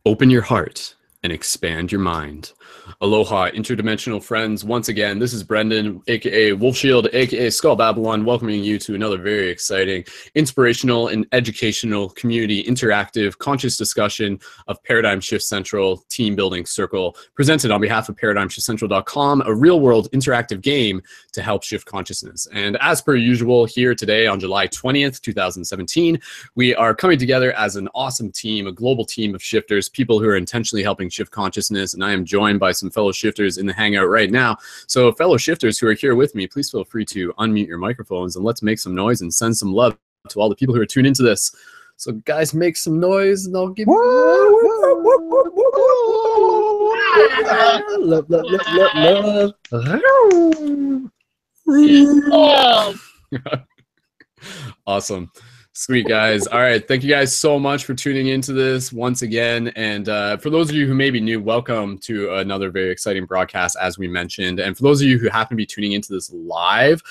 Open your heart and expand your mind. Aloha, interdimensional friends. Once again, this is Brendon, aka Wolf Shield, aka Skull Babylon, welcoming you to another very exciting, inspirational, and educational community interactive conscious discussion of Paradigm Shift Central Team Building Circle, presented on behalf of ParadigmShiftCentral.com, a real-world interactive game to help shift consciousness. And as per usual, here today on July 20th, 2017, we are coming together as an awesome team, a global team of shifters, people who are intentionally helping shift consciousness. And I am joined by some fellow shifters in the hangout right now. So fellow shifters who are here with me, please feel free to unmute your microphones and let's make some noise and send some love to all the people who are tuned into this. So guys, make some noise and I'll give you love. Awesome. Sweet, guys. All right. Thank you guys so much for tuning into this once again. And for those of you who may be new, welcome to another very exciting broadcast, as we mentioned. And for those of you who happen to be tuning into this live,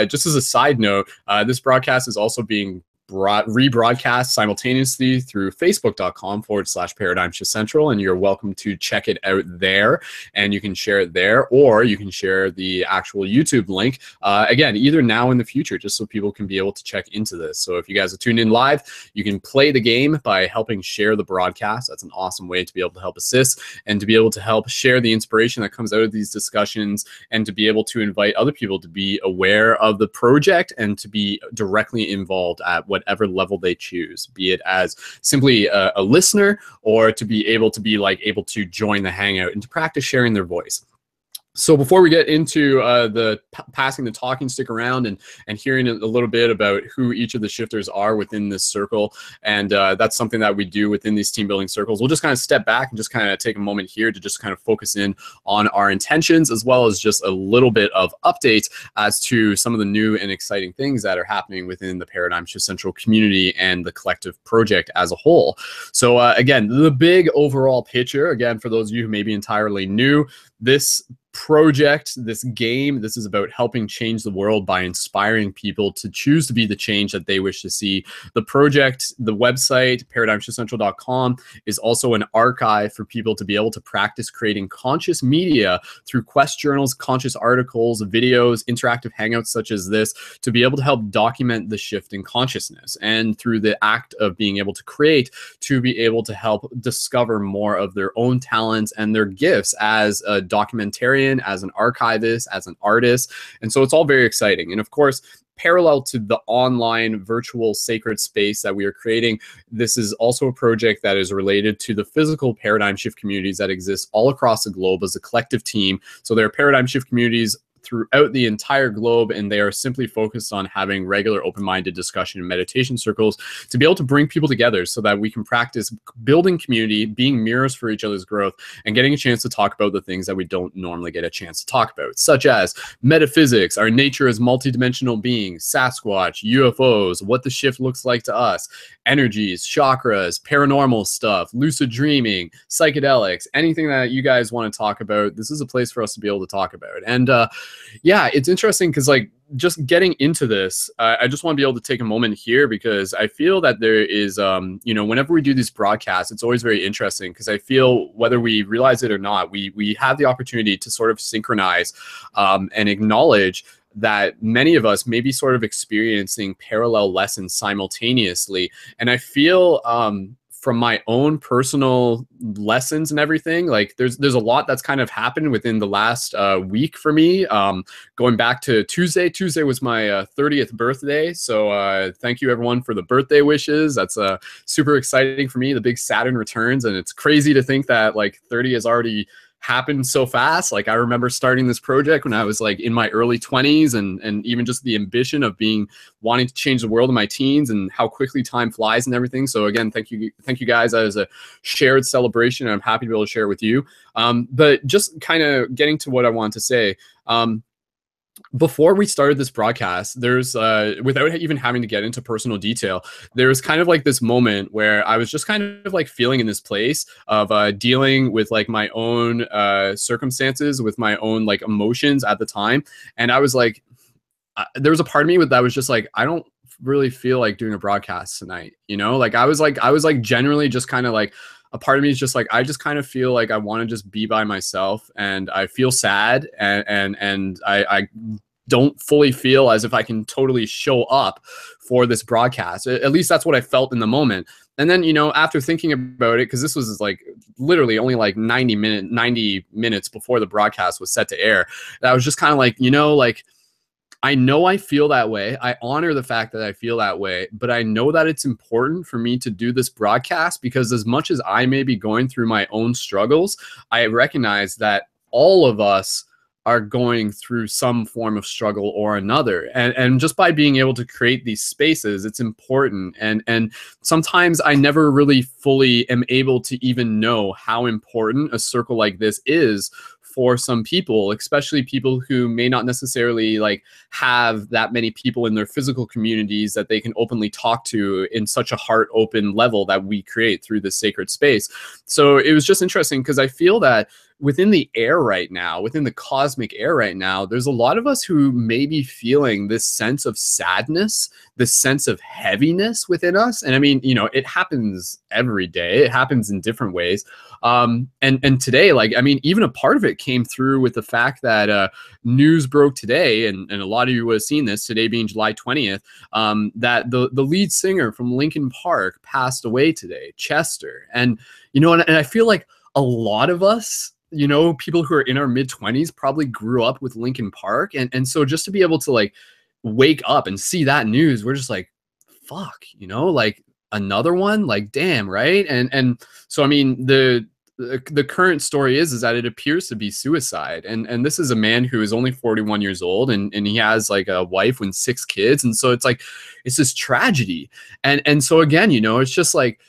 just as a side note, this broadcast is also being rebroadcast simultaneously through facebook.com/Paradigm Shift Central, and you're welcome to check it out there, and you can share it there, or you can share the actual YouTube link again, either now or in the future, just so people can be able to check into this. So if you guys are tuned in live, you can play the game by helping share the broadcast. That's an awesome way to be able to help assist and to be able to help share the inspiration that comes out of these discussions, and to be able to invite other people to be aware of the project and to be directly involved at whatever level they choose, be it as simply a listener, or to be able to able to join the hangout and to practice sharing their voice. So before we get into passing the talking stick around and hearing a little bit about who each of the shifters are within this circle, and that's something that we do within these team building circles, we'll just kind of step back and just kind of take a moment here to just kind of focus in on our intentions, as well as just a little bit of updates as to some of the new and exciting things that are happening within the Paradigm Shift Central community and the collective project as a whole. So again, the big overall picture, again, for those of you who may be entirely new, this project, this game, this is about helping change the world by inspiring people to choose to be the change that they wish to see. The project, the website, ParadigmShiftCentral.com, is also an archive for people to be able to practice creating conscious media through quest journals, conscious articles, videos, interactive hangouts such as this, to be able to help document the shift in consciousness, and through the act of being able to create, to be able to help discover more of their own talents and their gifts as a documentarian, as an archivist, as an artist. And so it's all very exciting. And of course, parallel to the online virtual sacred space that we are creating, this is also a project that is related to the physical paradigm shift communities that exist all across the globe as a collective team. So there are paradigm shift communities throughout the entire globe, and they are simply focused on having regular open-minded discussion and meditation circles to be able to bring people together so that we can practice building community, being mirrors for each other's growth, and getting a chance to talk about the things that we don't normally get a chance to talk about, such as metaphysics, our nature as multidimensional beings, Sasquatch, UFOs, what the shift looks like to us, energies, chakras, paranormal stuff, lucid dreaming, psychedelics, anything that you guys want to talk about. This is a place for us to be able to talk about. And yeah, it's interesting because, like, just getting into this, I just want to be able to take a moment here, because I feel that there is, you know, whenever we do these broadcasts, it's always very interesting, because I feel, whether we realize it or not, we have the opportunity to sort of synchronize and acknowledge that many of us may be sort of experiencing parallel lessons simultaneously. And I feel from my own personal lessons and everything, like there's a lot that's kind of happened within the last week for me. Going back to Tuesday was my 30th birthday. So thank you everyone for the birthday wishes. That's super exciting for me. The big Saturn returns, and it's crazy to think that like 30 has already happened so fast. Like, I remember starting this project when I was like in my early 20s, and even just the ambition of wanting to change the world in my teens, and how quickly time flies and everything. So again, thank you guys. That is a shared celebration, and I'm happy to be able to share it with you. But just kind of getting to what I want to say. Before we started this broadcast, there's without even having to get into personal detail, there was kind of like this moment where I was just kind of like feeling in this place of dealing with like my own circumstances, with my own like emotions at the time. And I was like, there was a part of me that was just like, I don't really feel like doing a broadcast tonight, you know? Like I was like generally just kind of like, a part of me is just like, I just kind of feel like I want to just be by myself, and I feel sad, and I don't fully feel as if I can totally show up for this broadcast. At least that's what I felt in the moment. And then, you know, after thinking about it, because this was like literally only like 90 minutes before the broadcast was set to air, I was just kind of like, you know, like, I know I feel that way. I honor the fact that I feel that way, but I know that it's important for me to do this broadcast, because as much as I may be going through my own struggles, I recognize that all of us are going through some form of struggle or another. And just by being able to create these spaces, it's important. And sometimes I never really fully am able to even know how important a circle like this is for some people, especially people who may not necessarily like have that many people in their physical communities that they can openly talk to in such a heart open level that we create through this sacred space. So it was just interesting, because I feel that within the air right now, within the cosmic air right now, there's a lot of us who may be feeling this sense of sadness, this sense of heaviness within us. And I mean, you know, it happens every day. It happens in different ways. And today, like, I mean, even a part of it came through with the fact that news broke today, and a lot of you would have seen this, today being July 20th, that the lead singer from Linkin Park passed away today, Chester. And, you know, and I feel like a lot of us, you know, people who are in our mid-20s probably grew up with Linkin Park. And so just to be able to like wake up and see that news, we're just like, fuck, you know, like another one, like, damn, right? And so I mean, the current story is that it appears to be suicide. And this is a man who is only 41 years old, and he has like a wife and 6 kids. And so it's like, it's this tragedy. And so again, you know, it's just like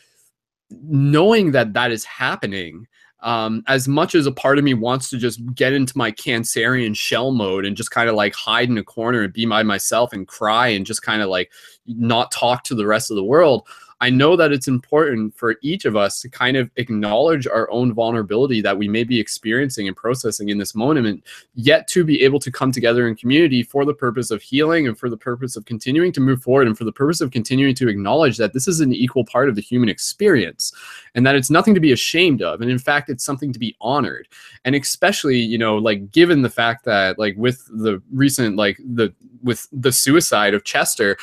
knowing that that is happening. As much as a part of me wants to just get into my Cancerian shell mode and just kind of like hide in a corner and be by myself and cry and just kind of like not talk to the rest of the world, I know that it's important for each of us to kind of acknowledge our own vulnerability that we may be experiencing and processing in this moment, yet to be able to come together in community for the purpose of healing and for the purpose of continuing to move forward and for the purpose of continuing to acknowledge that this is an equal part of the human experience and that it's nothing to be ashamed of. And in fact, it's something to be honored. And especially, you know, like given the fact that like with the recent, like with the suicide of Chester,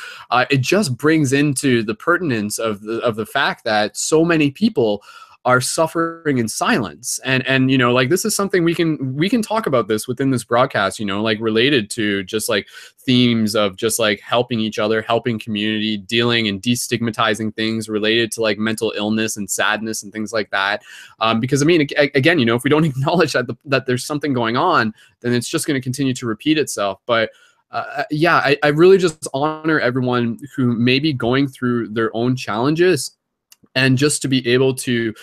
it just brings into the pertinence of the fact that so many people are suffering in silence. And you know, like this is something we can talk about this within this broadcast, you know, like related to just like themes of just like helping each other, helping community, dealing and destigmatizing things related to like mental illness and sadness and things like that. Because I mean, again, you know, if we don't acknowledge that there's something going on, then it's just going to continue to repeat itself. But yeah, I really just honor everyone who may be going through their own challenges, and just to be able to,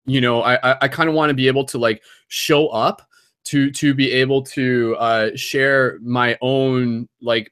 you know, I kind of want to be able to like show up to be able to share my own like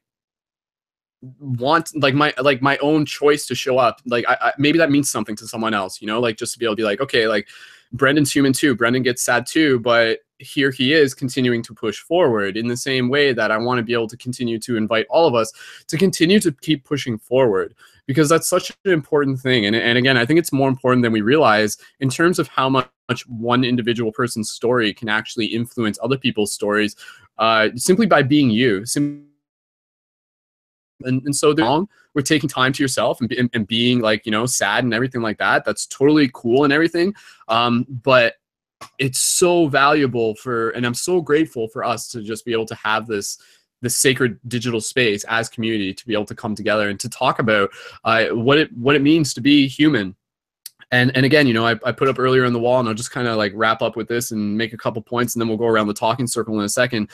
my own choice to show up. Like maybe that means something to someone else, you know, like just to be able to be like, okay, like Brendon's human too. Brendon gets sad too, but here he is continuing to push forward in the same way that I want to be able to continue to invite all of us to continue to keep pushing forward, because that's such an important thing. And again, I think it's more important than we realize in terms of how much one individual person's story can actually influence other people's stories, simply by being you. And so they're wrong with taking time to yourself and being like, you know, sad and everything like that. That's totally cool and everything. But it's so valuable and I'm so grateful for us to just be able to have this sacred digital space as community, to be able to come together and to talk about what it means to be human. And again, you know, I put up earlier on the wall, and I'll just kind of like wrap up with this and make a couple points, and then we'll go around the talking circle in a second.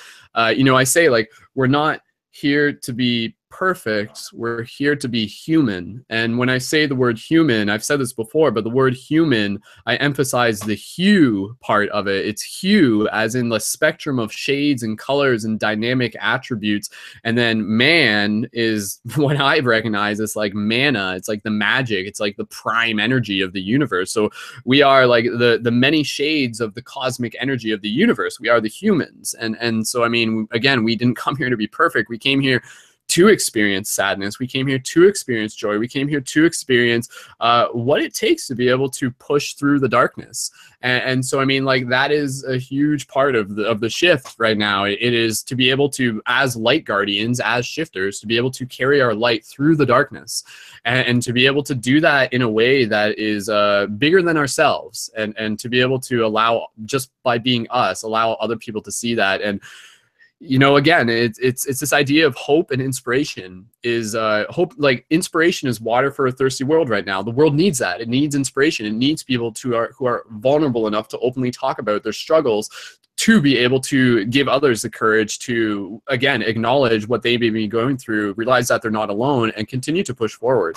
You know, I say like, we're not here to be perfect, we're here to be human. And when I say the word human, I've said this before, but the word human, I emphasize the hue part of it. It's hue as in the spectrum of shades and colors and dynamic attributes. And then man is what I recognize as like mana. It's like the magic. It's like the prime energy of the universe. So we are like the many shades of the cosmic energy of the universe. We are the humans. And so, I mean, again, we didn't come here to be perfect. We came here to experience sadness. We came here to experience joy. We came here to experience what it takes to be able to push through the darkness. And so, I mean, like, that is a huge part of the shift right now. It is to be able to, as light guardians, as shifters, to be able to carry our light through the darkness, and to be able to do that in a way that is bigger than ourselves, and to be able to allow, just by being us, allow other people to see that. And you know, again, it's this idea of hope and inspiration. Is hope, like, inspiration is water for a thirsty world right now. The world needs that. It needs inspiration. It needs people who are vulnerable enough to openly talk about their struggles, to be able to give others the courage to, again, acknowledge what they may be going through, realize that they're not alone, and continue to push forward.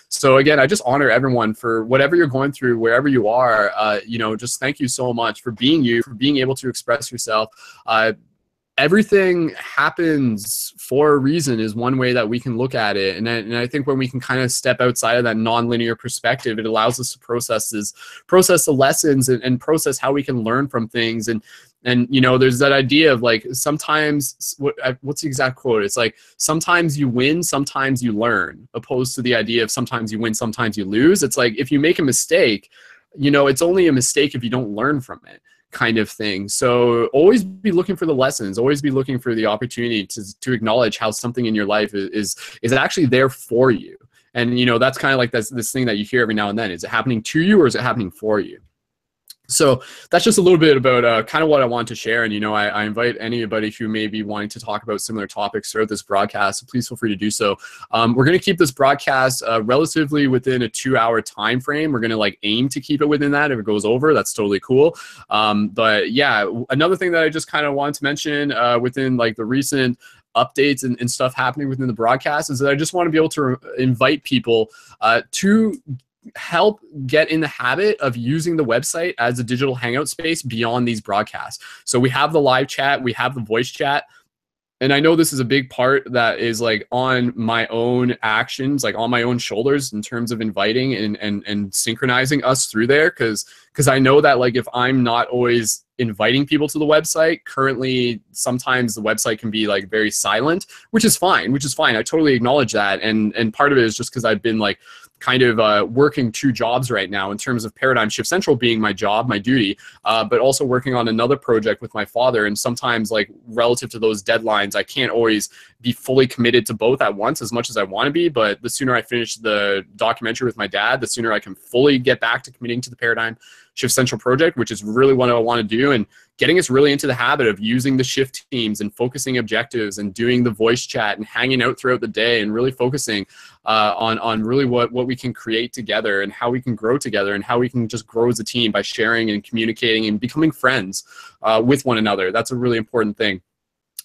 So again, I just honor everyone for whatever you're going through, wherever you are. You know, just thank you so much for being you, for being able to express yourself. Everything happens for a reason is one way that we can look at it. And I think when we can kind of step outside of that nonlinear perspective, it allows us to process the lessons, and process how we can learn from things. And you know, there's that idea of, like, sometimes, what's the exact quote? It's like, sometimes you win, sometimes you learn, opposed to the idea of sometimes you win, sometimes you lose. It's like, if you make a mistake, you know, it's only a mistake if you don't learn from it, kind of thing. So always be looking for the lessons, always be looking for the opportunity to acknowledge how something in your life is actually there for you. And, you know, that's kind of like this thing that you hear every now and then. Is it happening to you, or is it happening for you? So that's just a little bit about kind of what I want to share. And, you know, I invite anybody who may be wanting to talk about similar topics throughout this broadcast, so please feel free to do so. We're going to keep this broadcast relatively within a 2-hour time frame. We're going to, like, aim to keep it within that. If it goes over, that's totally cool. But yeah, another thing that I just kind of wanted to mention within, like, the recent updates and stuff happening within the broadcast is that I just want to be able to invite people to help get in the habit of using the website as a digital hangout space beyond these broadcasts. So we have the live chat, we have the voice chat. And I know this is a big part that is, like, on my own actions, like on my own shoulders, in terms of inviting and synchronizing us through there. Cause I know that, like, if I'm not always inviting people to the website, currently sometimes the website can be, like, very silent, which is fine. I totally acknowledge that. And part of it is just because I've been, like, kind of working 2 jobs right now, in terms of Paradigm Shift Central being my job, my duty, but also working on another project with my father. And sometimes, like, relative to those deadlines, I can't always be fully committed to both at once as much as I want to be. But the sooner I finish the documentary with my dad, the sooner I can fully get back to committing to the Paradigm Shift Central project, which is really what I want to do, and getting us really into the habit of using the shift teams and focusing objectives and doing the voice chat and hanging out throughout the day, and really focusing on really what we can create together, and how we can grow together, and how we can just grow as a team by sharing and communicating and becoming friends with one another. That's a really important thing.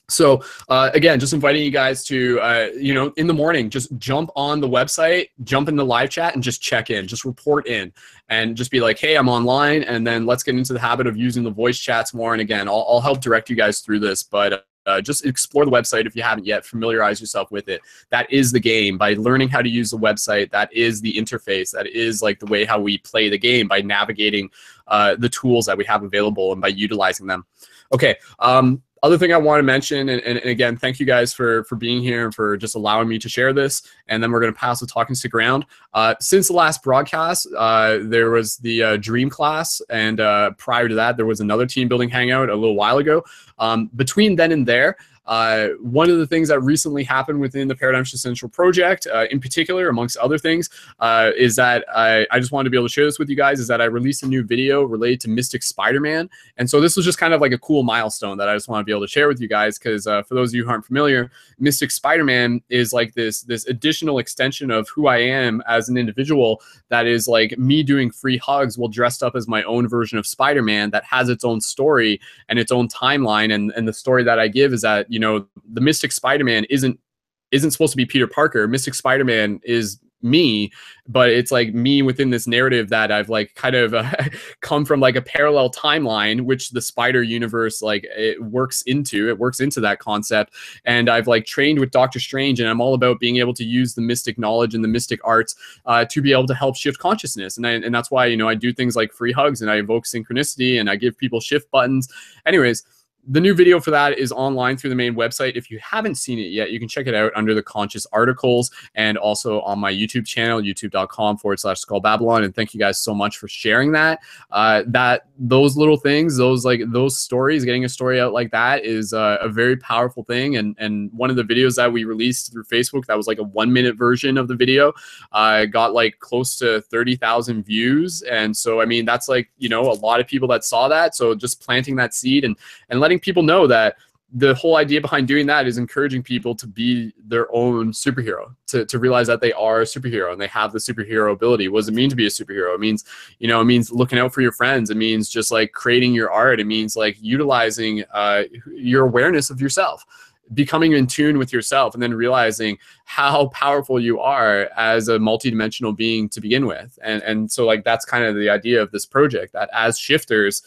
So again, just inviting you guys to, you know, in the morning, just jump on the website, jump in the live chat, and just check in, just report in, and just be like, hey, I'm online. And then let's get into the habit of using the voice chats more. And again, I'll help direct you guys through this, but just explore the website if you haven't yet. Familiarize yourself with it. That is the game. By learning how to use the website, that is the interface. That is, like, the way how we play the game, by navigating the tools that we have available and by utilizing them. Okay. Other thing I want to mention, and again, thank you guys for being here and for just allowing me to share this. And then we're going to pass the talking stick around. Since the last broadcast, there was the Dream class, and prior to that, there was another team building hangout a little while ago. Between then and there, one of the things that recently happened within the Paradigm Shift Central project, in particular, amongst other things, is that I just wanted to be able to share this with you guys, is that I released a new video related to Mystic Spider-Man. And so this was just kind of like a cool milestone that I just want to be able to share with you guys, because for those of you who aren't familiar, Mystic Spider-Man is like this additional extension of who I am as an individual, that is like me doing free hugs while dressed up as my own version of Spider-Man, that has its own story and its own timeline. And the story that I give is that, you know, the Mystic Spider-Man isn't supposed to be Peter Parker. Mystic Spider-Man is me, but it's like me within this narrative that I've, like, kind of come from, like, a parallel timeline, which the Spider universe, like, it works into that concept. And I've, like, trained with Doctor Strange, and I'm all about being able to use the mystic knowledge and the mystic arts to be able to help shift consciousness. And that's why, you know, I do things like free hugs, and I evoke synchronicity, and I give people shift buttons. Anyways, the new video for that is online through the main website. If you haven't seen it yet, you can check it out under the Conscious articles and also on my YouTube channel, youtube.com/SkullBabylon. And thank you guys so much for sharing that. Those little things, those stories, getting a story out like that is a very powerful thing. And one of the videos that we released through Facebook, that was like a 1-minute version of the video, got like close to 30,000 views. And so, I mean, that's like, you know, a lot of people that saw that. So just planting that seed and letting people know that the whole idea behind doing that is encouraging people to be their own superhero, to realize that they are a superhero and they have the superhero ability. What does it mean to be a superhero? It means, you know, it means looking out for your friends. It means just like creating your art. It means like utilizing your awareness of yourself, becoming in tune with yourself, and then realizing how powerful you are as a multidimensional being to begin with. And so like, that's kind of the idea of this project, that as shifters,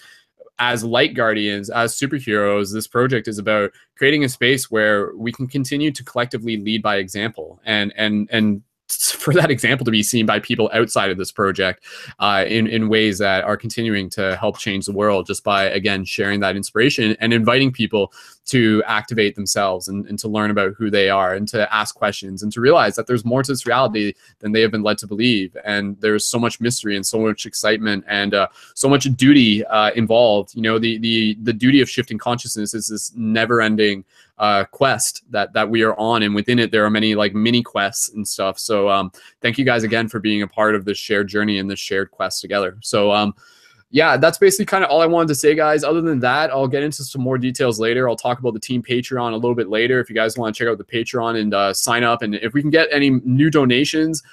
as light guardians, as superheroes, this project is about creating a space where we can continue to collectively lead by example, and for that example to be seen by people outside of this project in ways that are continuing to help change the world, just by, again, sharing that inspiration and inviting people to activate themselves and to learn about who they are and to ask questions and to realize that there's more to this reality than they have been led to believe. And there's so much mystery and so much excitement and so much duty involved. You know, the duty of shifting consciousness is this never-ending quest that we are on, and within it there are many like mini quests and stuff. So thank you guys again for being a part of this shared journey and this shared quest together. So yeah, that's basically kind of all I wanted to say, guys. Other than that, I'll get into some more details later. I'll talk about the team Patreon a little bit later if you guys want to check out the Patreon and sign up. And if we can get any new donations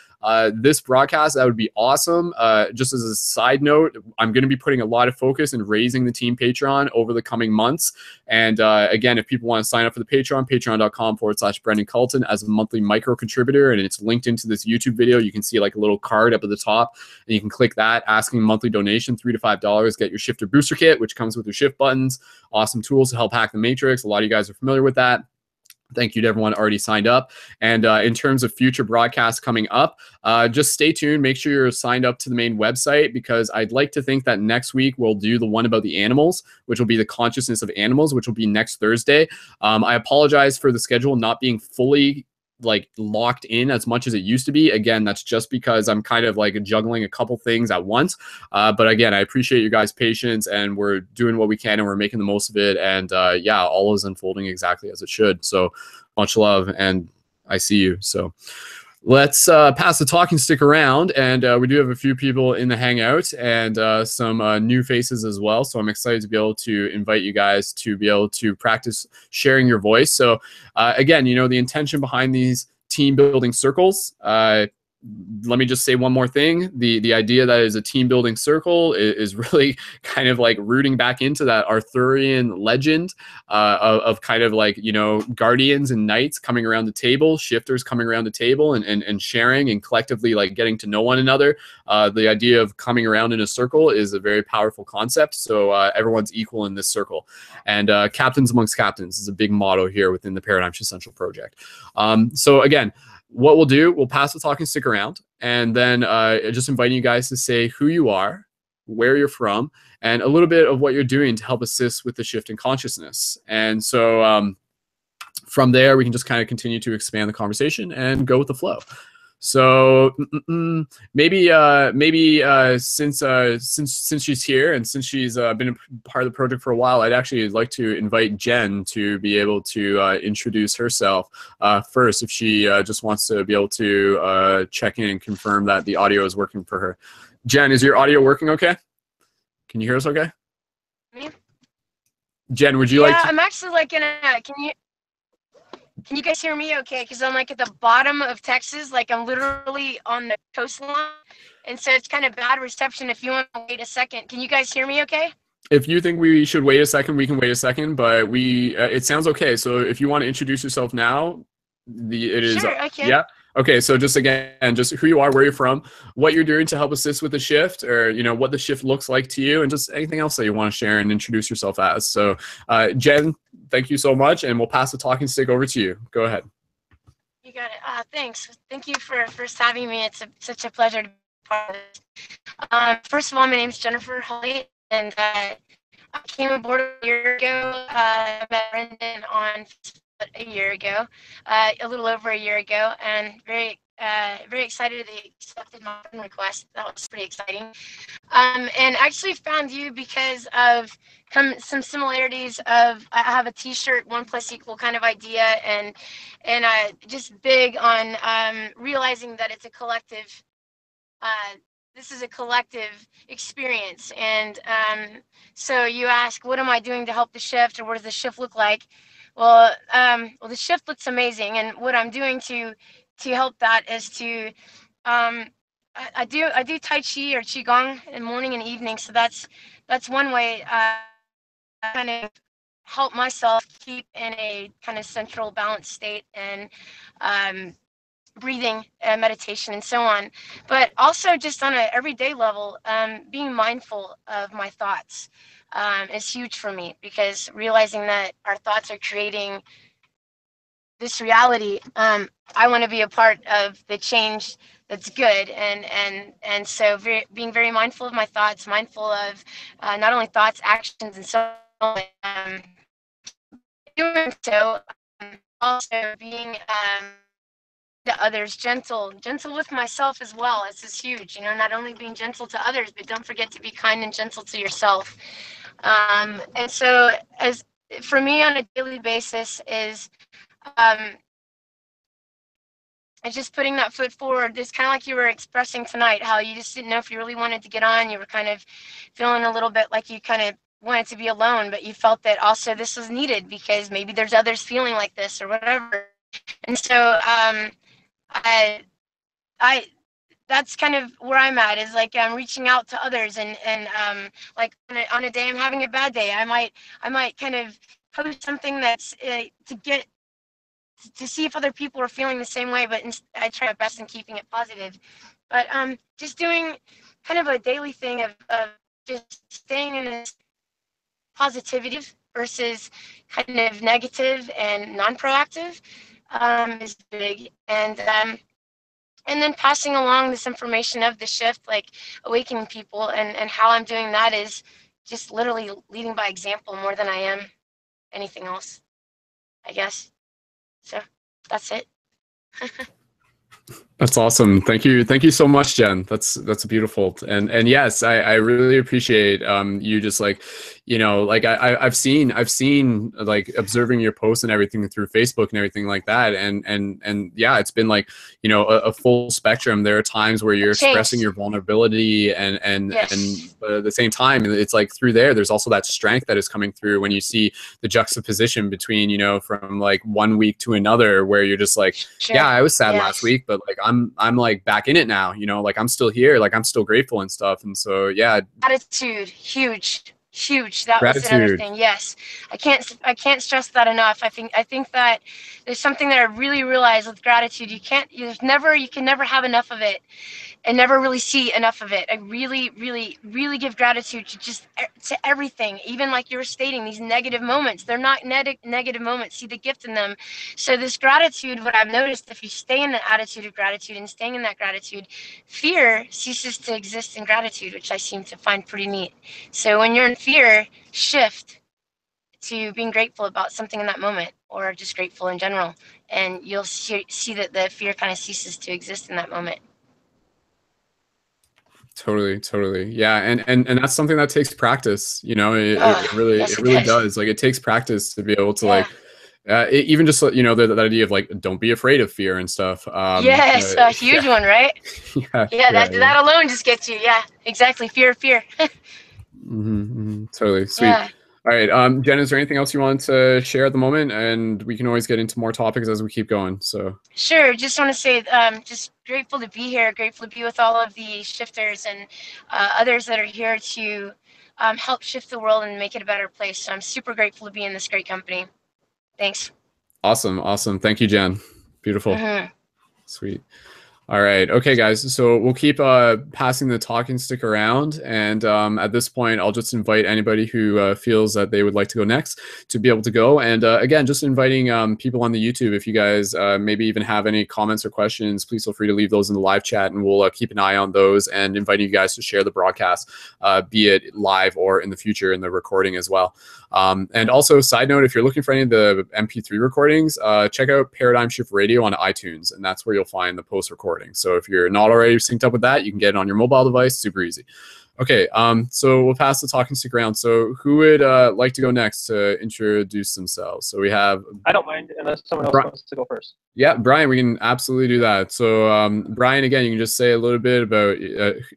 this broadcast, that would be awesome. Just as a side note, I'm going to be putting a lot of focus in raising the team Patreon over the coming months. And again, if people want to sign up for the Patreon, patreon.com/Brendon Culliton as a monthly micro contributor, and it's linked into this YouTube video. You can see like a little card up at the top, and you can click that, asking monthly donation, $3 to $5, get your shifter booster kit, which comes with your shift buttons. Awesome tools to help hack the matrix. A lot of you guys are familiar with that. Thank you to everyone already signed up. And in terms of future broadcasts coming up, just stay tuned. Make sure you're signed up to the main website, because I'd like to think that next week we'll do the one about the animals, which will be the consciousness of animals, which will be next Thursday. I apologize for the schedule not being fully like locked in as much as it used to be. Again, that's just because I'm kind of like juggling a couple things at once. But again, I appreciate you guys' patience, and we're doing what we can and we're making the most of it. And yeah, all is unfolding exactly as it should. So much love, and I see you. So let's pass the talking stick around, and we do have a few people in the hangout and some new faces as well. So I'm excited to be able to invite you guys to be able to practice sharing your voice. So again, you know, the intention behind these team building circles, let me just say one more thing. The idea that is a team building circle is really kind of like rooting back into that Arthurian legend of kind of like, you know, guardians and knights coming around the table, shifters coming around the table and sharing and collectively like getting to know one another. The idea of coming around in a circle is a very powerful concept. So everyone's equal in this circle. And captains amongst captains is a big motto here within the Paradigm Shift Central project. So again, what we'll do, we'll pass the talking stick around, and then just inviting you guys to say who you are, where you're from, and a little bit of what you're doing to help assist with the shift in consciousness. And so from there, we can just kind of continue to expand the conversation and go with the flow. So maybe since she's here and since she's been a part of the project for a while, I'd actually like to invite Jen to be able to introduce herself first, if she just wants to be able to check in and confirm that the audio is working for her. Jen, is your audio working okay? Can you hear us okay? Me? Jen, would you like to... Yeah, I'm actually like in a... Can you guys hear me okay? Because I'm like at the bottom of Texas, like I'm literally on the coastline. And so it's kind of bad reception. If you want to wait a second, can you guys hear me okay? If you think we should wait a second, we can wait a second, but it sounds okay. So if you want to introduce yourself now, Sure, I can. Yeah. Okay, so just again, just who you are, where you're from, what you're doing to help assist with the shift, or you know what the shift looks like to you, and just anything else that you want to share and introduce yourself as. So, Jen, thank you so much, and we'll pass the talking stick over to you. Go ahead. You got it. Thanks. Thank you for first having me. It's such a pleasure to be part of this. First of all, my name is Jennifer Holly, and I came aboard a year ago. I met Brendon on Facebook a year ago, a little over a year ago, and very excited that he accepted my friend request. That was pretty exciting. And actually found you because of some similarities of I have a T-shirt, 1+= kind of idea, and just big on realizing that it's a collective. This is a collective experience, and so you ask, what am I doing to help the shift, or what does the shift look like? Well, the shift looks amazing, and what I'm doing to help that is to I do Tai Chi or Qigong in morning and evening, so that's one way I kind of help myself keep in a kind of central balanced state, and breathing, meditation, and so on. But also just on an everyday level, being mindful of my thoughts is huge for me, because realizing that our thoughts are creating this reality, I want to be a part of the change that's good, and so being very mindful of my thoughts, mindful of not only thoughts, actions, and so on. Doing so, also being to others, gentle with myself as well. This is huge, not only being gentle to others, but don't forget to be kind and gentle to yourself. And so, as for me on a daily basis, is it's just putting that foot forward. It's kind of like you were expressing tonight, how you just didn't know if you really wanted to get on. You were kind of feeling a little bit like you kind of wanted to be alone, but you felt that also this was needed because maybe there's others feeling like this or whatever. And so I that's kind of where I'm at, is like I'm reaching out to others, and like on a day I'm having a bad day, I might kind of post something that's to see if other people are feeling the same way, but I try my best in keeping it positive. But just doing kind of a daily thing of just staying in this positivity versus kind of negative and non-proactive is big. And then passing along this information of the shift, like awakening people, and how I'm doing that is just literally leading by example more than I am anything else, I guess. So that's it. That's awesome. Thank you so much, Jen. That's beautiful. And yes, I really appreciate you just like, like I've seen like observing your posts and everything through Facebook and everything like that. And yeah, it's been like, a full spectrum. There are times where you're expressing your vulnerability Yes. but at the same time, it's like through there's also that strength that is coming through when you see the juxtaposition between, from like one week to another, where you're just like, Sure. yeah, I was sad Yes. last week, but like I'm like back in it now, like I'm still here, like I'm still grateful and stuff. And so yeah, gratitude, huge. That gratitude. was another thing. Yes, I can't stress that enough. I think that there's something that I really realized with gratitude. You can never have enough of it, and never really see enough of it. I really give gratitude to everything, even like you were stating, these negative moments. They're not negative moments. See the gift in them. So this gratitude, what I've noticed, if you stay in the attitude of gratitude and staying in that gratitude, fear ceases to exist in gratitude, which I seem to find pretty neat. So when you're in fear, shift to being grateful about something in that moment, or just grateful in general, and you'll see that the fear kind of ceases to exist in that moment. Totally. Yeah. And that's something that takes practice, it really, yes, it really does. Like it takes practice to be able to like, even just, that idea of like, don't be afraid of fear and stuff. Yes, a huge one, right? Yeah, that alone just gets you. Yeah, exactly. Fear. Totally. Sweet. Yeah. All right. Jen, is there anything else you want to share at the moment? And we can always get into more topics as we keep going. So Sure. Just want to say, just grateful to be here. Grateful to be with all of the shifters and others that are here to help shift the world and make it a better place. So I'm super grateful to be in this great company. Thanks. Awesome. Thank you, Jen. Beautiful. Sweet. All right. Okay, guys. So we'll keep passing the talking stick around. And at this point, I'll just invite anybody who feels that they would like to go next to be able to go. And again, just inviting people on the YouTube, if you guys maybe even have any comments or questions, please feel free to leave those in the live chat, and we'll keep an eye on those and inviting you guys to share the broadcast, be it live or in the future in the recording as well. And also, side note, if you're looking for any of the MP3 recordings, check out Paradigm Shift Radio on iTunes, and that's where you'll find the post recording. So if you're not already synced up with that, you can get it on your mobile device, super easy. Okay, so we'll pass the talking stick around. So who would like to go next to introduce themselves? So we have... I don't mind unless someone else wants to go first. Yeah, Bryan, we can absolutely do that. So Bryan, again, you can just say a little bit about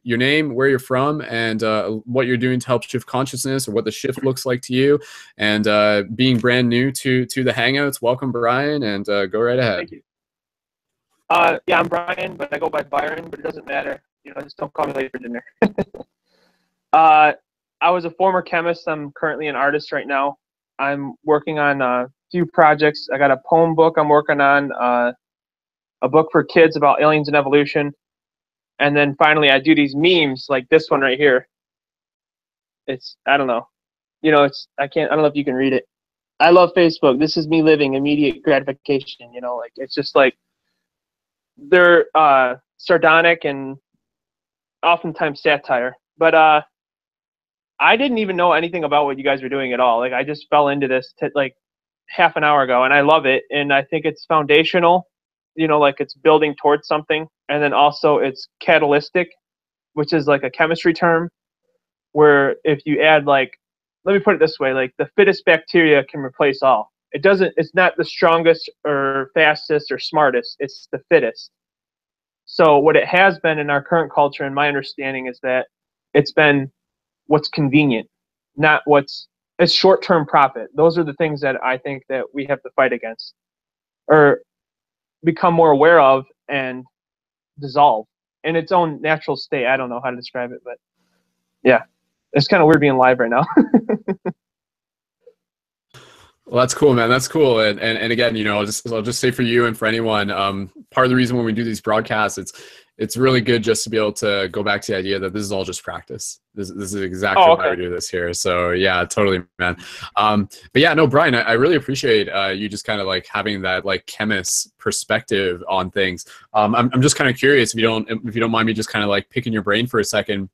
your name, where you're from, and what you're doing to help shift consciousness, or what the shift looks like to you. And being brand new to the Hangouts, welcome, Bryan, and go right ahead. Thank you. Yeah, I'm Bryan, but I go by Byron, but it doesn't matter. You know, just don't call me late for dinner. I was a former chemist. I'm currently an artist right now. I'm working on a few projects. I got a poem book I'm working on, a book for kids about aliens and evolution. And then finally, I do these memes like this one right here. It's, I don't know. You know, I don't know if you can read it. I love Facebook. This is me living immediate gratification. You know, like, it's just like, they're sardonic and oftentimes satire. But I didn't even know anything about what you guys were doing at all. Like, I just fell into this like half an hour ago, and I love it. And I think it's foundational, you know, like it's building towards something. And then also it's catalytic, which is like a chemistry term, where if you add, like, let me put it this way, like the fittest bacteria can replace all. It's not the strongest or fastest or smartest, it's the fittest. So what it has been in our current culture, and my understanding, is that it's been what's convenient, not it's short-term profit. Those are the things that I think that we have to fight against, or become more aware of and dissolve in its own natural state. I don't know how to describe it, but yeah, it's kind of weird being live right now. Well, that's cool, man. That's cool. And again, you know, I'll just say for you and for anyone, part of the reason when we do these broadcasts, it's really good just to be able to go back to the idea that this is all just practice. This is exactly why we do this here. So yeah, totally, man. But yeah, no, Bryan, I really appreciate you just kind of like having that like chemist perspective on things. I'm just kind of curious, if you don't mind me just kind of like picking your brain for a second.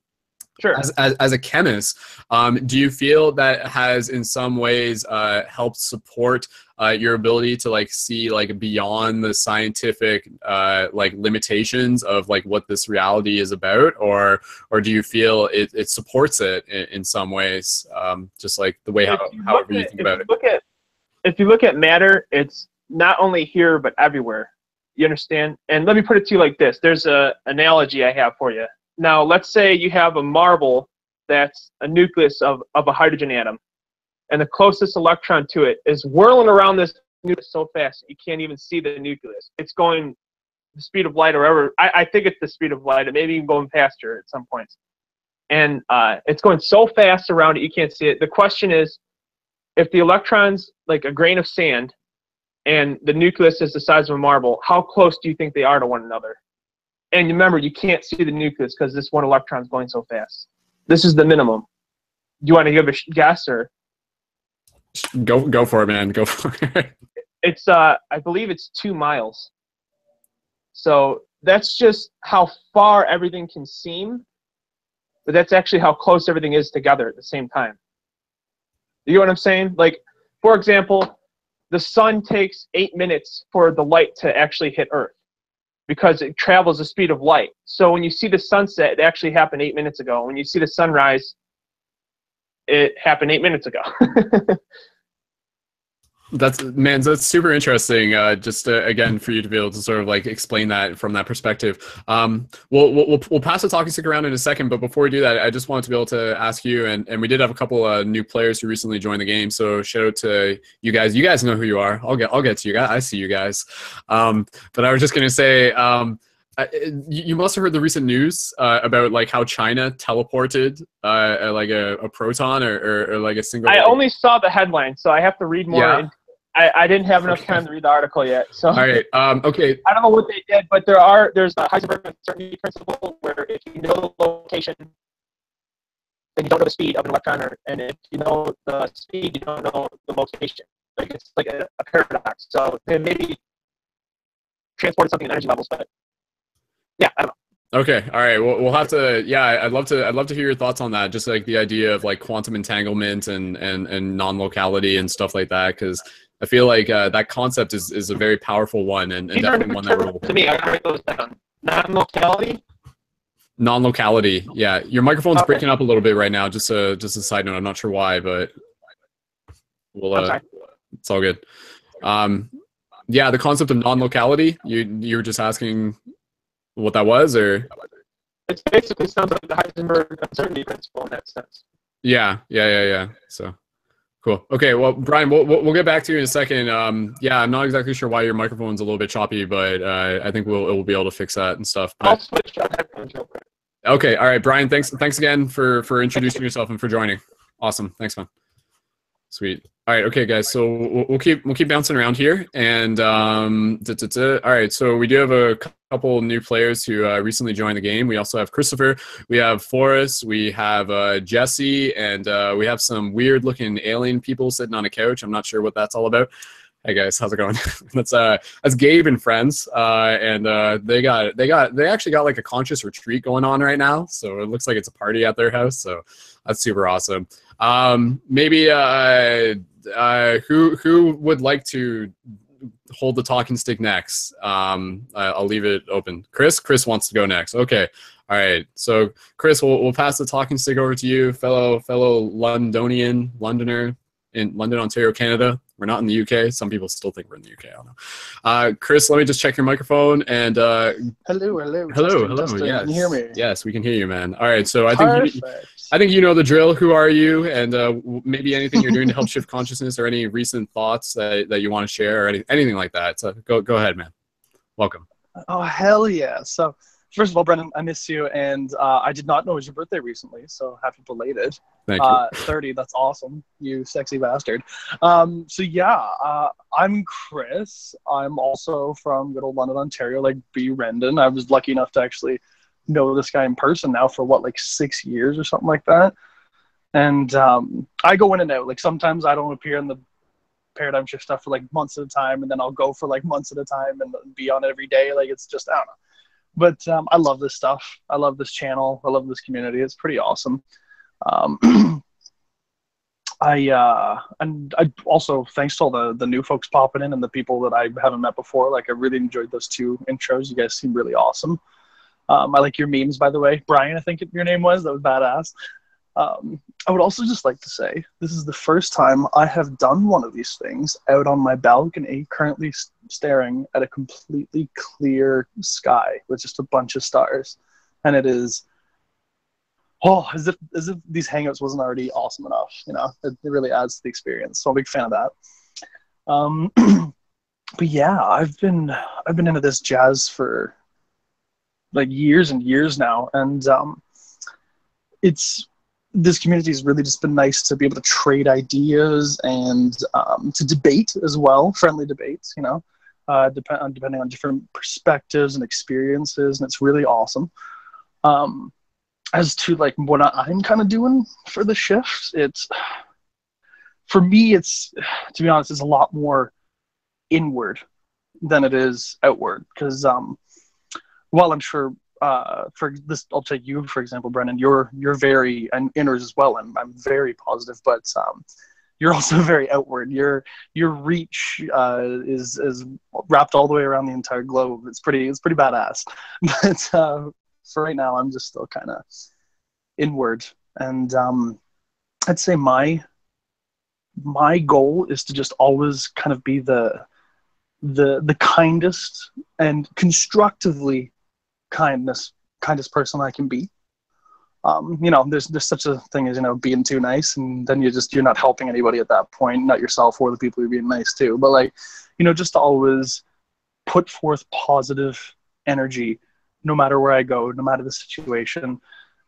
Sure. As a chemist, do you feel that has in some ways helped support your ability to like see like beyond the scientific like limitations of like what this reality is about, or do you feel it supports it in some ways, just like the way however you think about it? If you look at matter, it's not only here but everywhere. You understand? And let me put it to you like this. There's a analogy I have for you. Now, let's say you have a marble that's a nucleus of a hydrogen atom, and the closest electron to it is whirling around this nucleus so fast you can't even see the nucleus. It's going the speed of light, or whatever. I think it's the speed of light. It may be even going faster at some points. And it's going so fast around it you can't see it. The question is, if the electron's like a grain of sand and the nucleus is the size of a marble, how close do you think they are to one another? And remember, you can't see the nucleus because this one electron is going so fast. This is the minimum. Do you want to give a guess, or? Go for it, man. Go for it. It's I believe it's 2 miles. So that's just how far everything can seem, but that's actually how close everything is together at the same time. You know what I'm saying? Like, for example, the sun takes 8 minutes for the light to actually hit Earth, because it travels the speed of light. So when you see the sunset, it actually happened 8 minutes ago. When you see the sunrise, it happened 8 minutes ago. That's super interesting. Just again, for you to be able to sort of like explain that from that perspective. We'll pass the talking stick around in a second, but before we do that, I just wanted to be able to ask you, and we did have a couple new players who recently joined the game. So shout out to you guys. You guys know who you are. I'll get to you guys. I see you guys. But I was just gonna say, you must have heard the recent news about like how China teleported like a proton or like a single. I only saw the headline, so I have to read more. Yeah. I didn't have enough time to read the article yet. So All right. Okay. I don't know what they did, but there's a Heisenberg uncertainty principle where if you know the location, then you don't know the speed of an electron, and if you know the speed, you don't know the location. Like it's like a paradox. So they maybe transported something in energy levels, but yeah, I don't know. Okay. All right. We'll have to. Yeah, I'd love to hear your thoughts on that. Just like the idea of like quantum entanglement and non-locality and stuff like that, because I feel like that concept is a very powerful one and definitely one that will. To me, I write those down. Non-locality. Non-locality. Yeah, your microphone's breaking up a little bit right now. Just a side note. I'm not sure why, but we'll. It's all good. Yeah, the concept of non-locality. You were just asking what that was, or it basically sounds like the Heisenberg uncertainty principle in that sense. Yeah. So cool. Okay, well, Bryan, we'll get back to you in a second. Yeah, I'm not exactly sure why your microphone's a little bit choppy, but I think we'll be able to fix that and stuff. But, I'll switch on headphones real quick. Okay, all right, Bryan. Thanks again for introducing yourself and for joining. Awesome. Thanks, man. Sweet. All right, okay, guys. So we'll keep bouncing around here, and all right. So we do have a couple new players who recently joined the game. We also have Christopher. We have Forrest. We have Jesse, and we have some weird-looking alien people sitting on a couch. I'm not sure what that's all about. Hey guys, how's it going? That's Gabe and friends, and they actually got like a conscious retreat going on right now. So it looks like it's a party at their house. So that's super awesome. Maybe who would like to hold the talking stick next? I'll leave it open. Chris wants to go next. Okay. All right. So Chris, we'll pass the talking stick over to you, fellow Londoner in London, Ontario, Canada. We're not in the UK. Some people still think we're in the UK. I don't know. Chris, let me just check your microphone. And hello. Testing. Yes. Can you hear me? Yes, we can hear you, man. All right. So I think you know the drill. Who are you? And maybe anything you're doing to help shift consciousness, or any recent thoughts that you want to share, or anything like that. So go ahead, man. Welcome. Oh, hell yeah. So first of all, Brendon, I miss you, and I did not know it was your birthday recently, so happy belated. Thank you. 30, that's awesome, you sexy bastard. So yeah, I'm Chris. I'm also from good old London, Ontario, like Brendon. I was lucky enough to actually know this guy in person now for like 6 years or something like that. And I go in and out. Like sometimes I don't appear in the paradigm shift stuff for like months at a time, and then I'll go for like months at a time and be on it every day. Like it's just, I don't know. But I love this stuff. I love this channel. I love this community. It's pretty awesome. And I also, thanks to all the new folks popping in and the people that I haven't met before. Like I really enjoyed those 2 intros. You guys seem really awesome. I like your memes, by the way. Bryan, I think your name was. That was badass. I would also just like to say this is the first time I have done one of these things out on my balcony, currently staring at a completely clear sky with just a bunch of stars. And it is, as if these hangouts wasn't already awesome enough. You know, it really adds to the experience. So I'm a big fan of that. But yeah, I've been into this jazz for like years and years now, and this community has really just been nice to be able to trade ideas and to debate as well, friendly debates, you know, depending on different perspectives and experiences, and it's really awesome. As to like what I'm kind of doing for the shift, for me, to be honest, it's a lot more inward than it is outward, because while I'm sure for this, I'll take you for example, Brendon. You're very, and inners as well. I'm very positive, but you're also very outward. Your reach is wrapped all the way around the entire globe. It's pretty badass. But for right now, I'm just still kind of inward, and I'd say my goal is to just always kind of be the kindest and constructively kindest person I can be. You know, there's such a thing as, you know, being too nice, and then you're not helping anybody at that point, not yourself or the people you're being nice to. But like, you know, just to always put forth positive energy, no matter where I go, no matter the situation,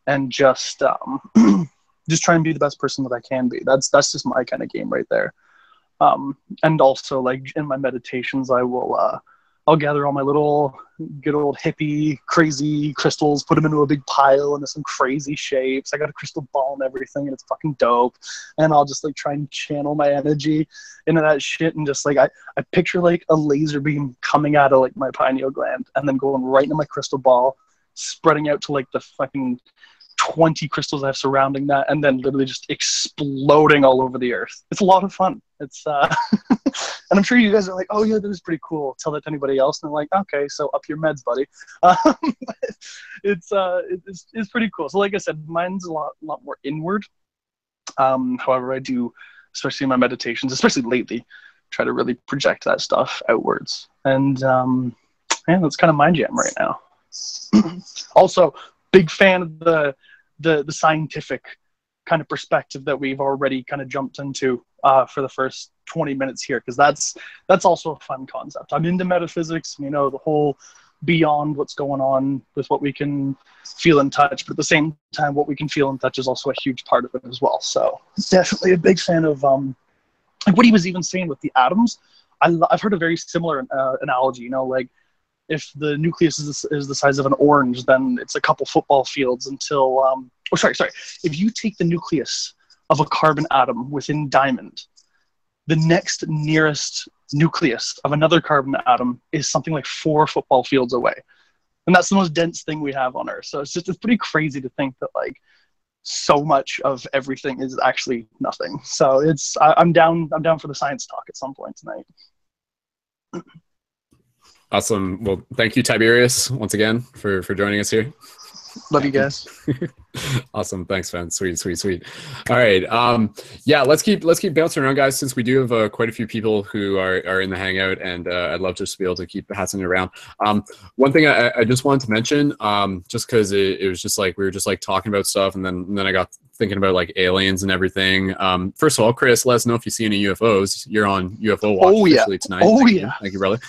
and just just try and be the best person that I can be. That's just my kind of game right there. And also, like, in my meditations, I'll gather all my little good old hippie crazy crystals, put them into a big pile into some crazy shapes. I got a crystal ball and everything, and it's fucking dope. And I'll just like try and channel my energy into that shit, and just like I picture like a laser beam coming out of like my pineal gland and then going right into my crystal ball, spreading out to like the fucking 20 crystals I have surrounding that, and then literally just exploding all over the earth. It's a lot of fun. It's and I'm sure you guys are like, oh yeah, that is pretty cool. Tell that to anybody else, and they're like, okay, so up your meds, buddy. It's pretty cool. So like I said, mine's a lot more inward. However, I do, especially in my meditations, especially lately, try to really project that stuff outwards. And yeah, that's kind of my jam right now. Also, big fan of the scientific kind of perspective that we've already kind of jumped into for the first 20 minutes here, because that's also a fun concept. I'm into metaphysics, you know, the whole beyond what's going on with what we can feel and touch, but at the same time, what we can feel and touch is also a huge part of it as well. So definitely a big fan of like what he was even saying with the atoms. I've heard a very similar analogy, you know, like if the nucleus is the size of an orange, then it's a couple football fields until if you take the nucleus of a carbon atom within diamond, the next nearest nucleus of another carbon atom is something like 4 football fields away. And that's the most dense thing we have on Earth. So it's pretty crazy to think that like so much of everything is actually nothing. So I'm down for the science talk at some point tonight. Awesome. Well, thank you, Tiberius, once again for joining us here. Love you guys. Awesome. Thanks, man. Sweet. All right. Yeah, let's keep bouncing around, guys, since we do have quite a few people who are in the hangout, and I'd love just to be able to keep passing it around. One thing I just wanted to mention, just because it was just like we were just like talking about stuff, and then I got thinking about like aliens and everything. First of all, Chris, let us know if you see any UFOs. You're on UFO watch officially tonight. Thank you, brother.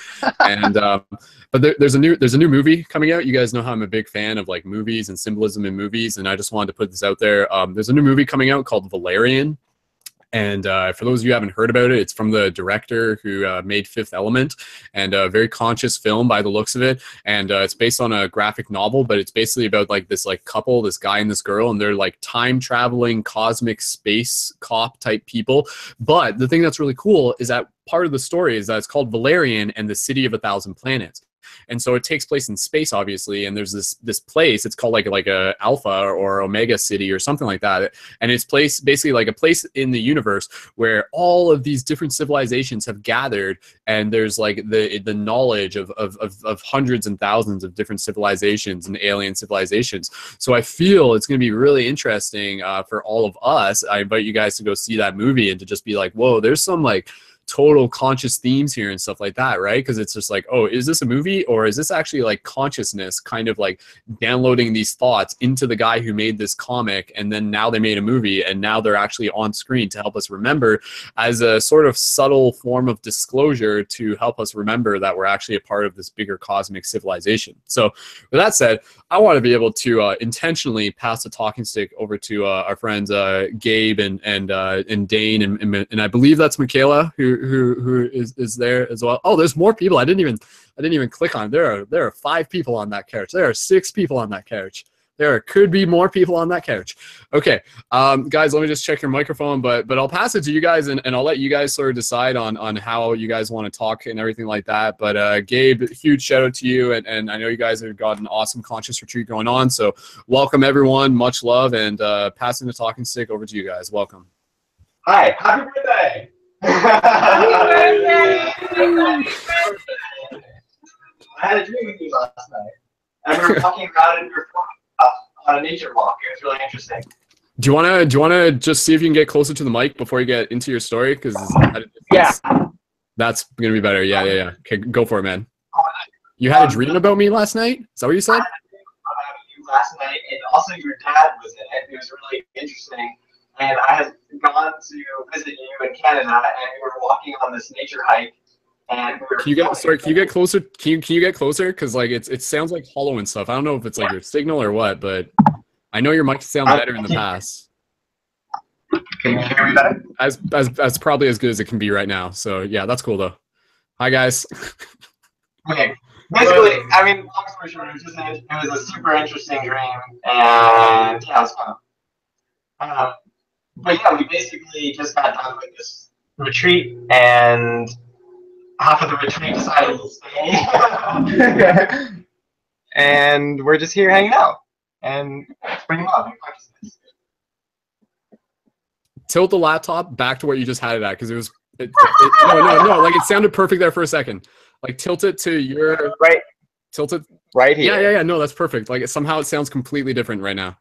And but there's a new movie coming out. You guys know how I'm a big fan of like movies and symbolism in movies, and I just wanted to put this out there. There's a new movie coming out called Valerian. And for those of you who haven't heard about it, it's from the director who made Fifth Element, and a very conscious film by the looks of it. And it's based on a graphic novel, but it's basically about like this like couple, this guy and this girl, and they're like time traveling cosmic space cop type people. But the thing that's really cool is that part of the story is that it's called Valerian and the City of 1,000 Planets. And so it takes place in space, obviously, and there's this place. It's called like a Alpha or Omega City or something like that, and it's basically like a place in the universe where all of these different civilizations have gathered, and there's like the knowledge of hundreds and thousands of different civilizations and alien civilizations. So I feel it's going to be really interesting for all of us. I invite you guys to go see that movie and to just be like, whoa, there's some like total conscious themes here and stuff like that, right? Because it's just like, oh, is this a movie, or is this actually like consciousness kind of like downloading these thoughts into the guy who made this comic, and then now they made a movie, and now they're actually on screen to help us remember, as a sort of subtle form of disclosure to help us remember that we're actually a part of this bigger cosmic civilization. So with that said, I want to be able to intentionally pass the talking stick over to our friends Gabe and Dayne, and I believe that's Michaela who is there as well. Oh, there's more people. I didn't even click on. There are 5 people on that couch. There are 6 people on that couch. There could be more people on that couch. Okay, guys, let me just check your microphone, but I'll pass it to you guys, and I'll let you guys sort of decide on how you guys want to talk and everything like that. But Gabe, huge shout out to you, and I know you guys have got an awesome conscious retreat going on, so welcome everyone, much love, and passing the talking stick over to you guys. Welcome. Hi, happy birthday! I had a dream with you last night, and we were talking about it on a nature walk. It was really interesting. Do you wanna just see if you can get closer to the mic before you get into your story? Because Yeah, that's gonna be better. Yeah. Okay, go for it, man. You had a dream about me last night? Is that what you said? I had a dream about you last night, and also your dad was in it. It was really interesting. And I had gone to visit you in Canada, and we were walking on this nature hike. And we were can you get closer? Can you get closer? Because like it sounds like hollow and stuff. I don't know if it's like your signal or what, but I know your mic sounds better in the past. Can you hear me better? As probably as good as it can be right now. So yeah, that's cool though. Hi guys. Okay. Basically, I mean, long story short, it was a super interesting dream, and yeah, it was fun. But yeah, we basically just got done with this retreat, and half of the retreat decided to stay. And we're just here hanging out and bringing love and consciousness. Tilt the laptop back to what you just had it at, because no, like it sounded perfect there for a second. Like tilt it to your right. Tilt it right here. Yeah. No, that's perfect. Like somehow it sounds completely different right now.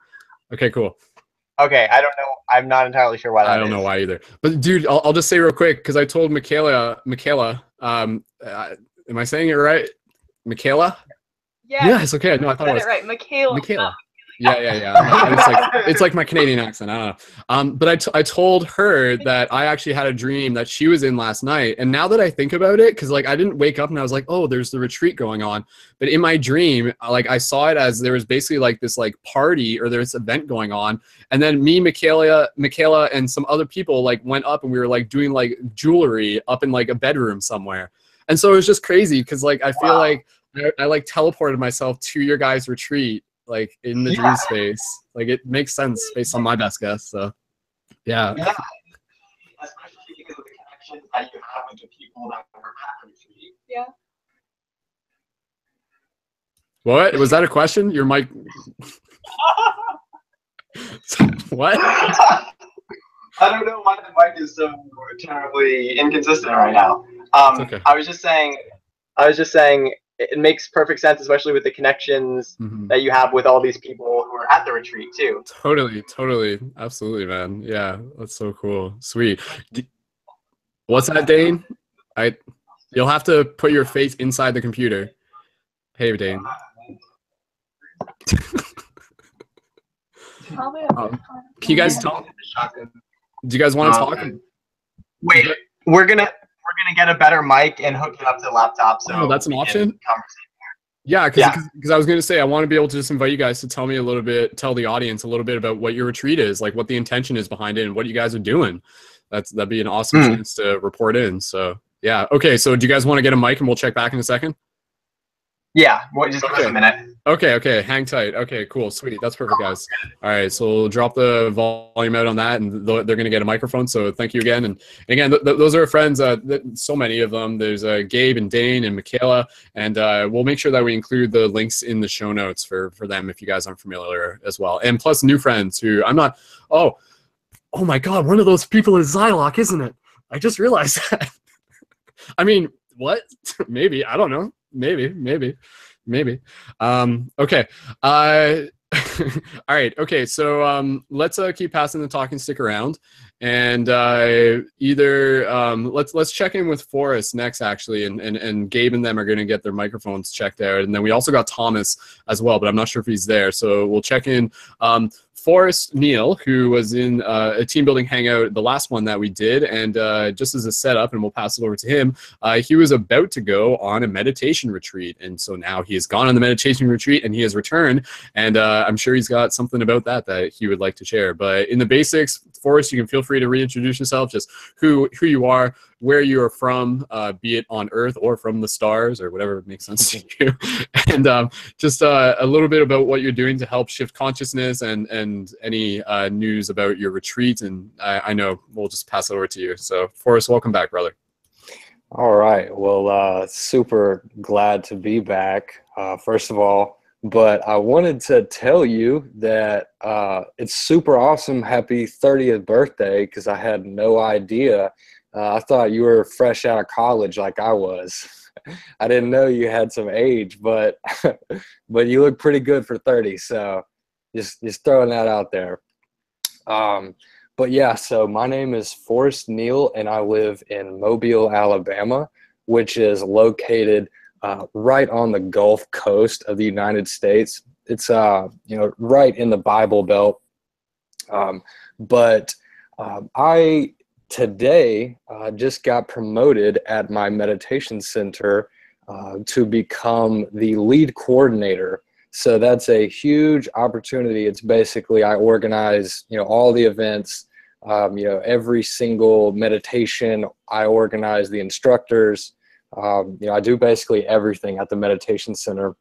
Okay, cool. Okay, I don't know. I'm not entirely sure why that is. I don't know why either. But dude, I'll just say real quick because I told Michaela. Am I saying it right? Michaela? Yeah. Yes. Okay. No, I thought it was right. Michaela. Yeah. It's like my Canadian accent. I don't know. But I told her that I actually had a dream that she was in last night. And now that I think about it, because like I didn't wake up and I was like, oh, there's the retreat going on. But in my dream, like I saw it as there was basically like this like party or there's event going on. And then me, Michaela, and some other people like went up and we were like doing like jewelry up in like a bedroom somewhere. And so it was just crazy because like I feel like I like teleported myself to your guys' retreat. Like in the dream space, like it makes sense based on my best guess. So, yeah. Especially because of the connections that you have with the people that were at the retreat. Yeah. What was that a question? Your mic? What? I don't know why the mic is so terribly inconsistent right now. Okay. I was just saying. It makes perfect sense, especially with the connections that you have with all these people who are at the retreat too. Totally. Absolutely, man. Yeah, that's so cool. Sweet. What's that, Dayne? You'll have to put your face inside the computer. Hey, Dayne. Can you guys talk? Do you guys want to talk? Wait, we're gonna get a better mic and hook it up to the laptop. So that's an option. Yeah, because I was going to say I want to be able to just invite you guys to tell the audience a little bit about what your retreat is, like what the intention is behind it, and what you guys are doing. That'd be an awesome chance to report in. So yeah, okay. So do you guys want to get a mic and we'll check back in a second? Yeah, just give us a minute. Okay, hang tight. Okay, cool, sweet. That's perfect, guys. All right, so we'll drop the volume out on that, and they're going to get a microphone, so thank you again. And again, those are our friends, so many of them. There's Gabe and Dayne and Michaela, and we'll make sure that we include the links in the show notes for them if you guys aren't familiar as well. And plus new friends who I'm not, oh my God, one of those people is Zylok, isn't it? I just realized that. I mean, what? Maybe, I don't know. Maybe. Okay. All right. Okay. So let's keep passing the talking stick around, and let's check in with Forrest next, actually, and Gabe and them are going to get their microphones checked out, and then we also got Thomas as well, but I'm not sure if he's there. So we'll check in. Forrest Neal, who was in a team building hangout, the last one that we did, and just as a setup, and we'll pass it over to him, he was about to go on a meditation retreat, and so now he has gone on the meditation retreat and he has returned, and I'm sure he's got something about that he would like to share. But in the basics, Forrest, you can feel free to reintroduce yourself, just who you are, where you are from, be it on Earth or from the stars or whatever makes sense to you, and just a little bit about what you're doing to help shift consciousness and any news about your retreat. And I know we'll just pass it over to you. So Forrest, welcome back, brother. All right. Well, super glad to be back, first of all. But I wanted to tell you that it's super awesome. Happy 30th birthday, because I had no idea. I thought you were fresh out of college like I was. I didn't know you had some age, but you look pretty good for 30. So just throwing that out there. But yeah, so my name is Forrest Neal, and I live in Mobile, Alabama, which is located right on the Gulf Coast of the United States. It's right in the Bible Belt. But I today just got promoted at my meditation center to become the lead coordinator. So that's a huge opportunity. It's basically I organize all the events Every single meditation, I organize the instructors. I do basically everything at the meditation center.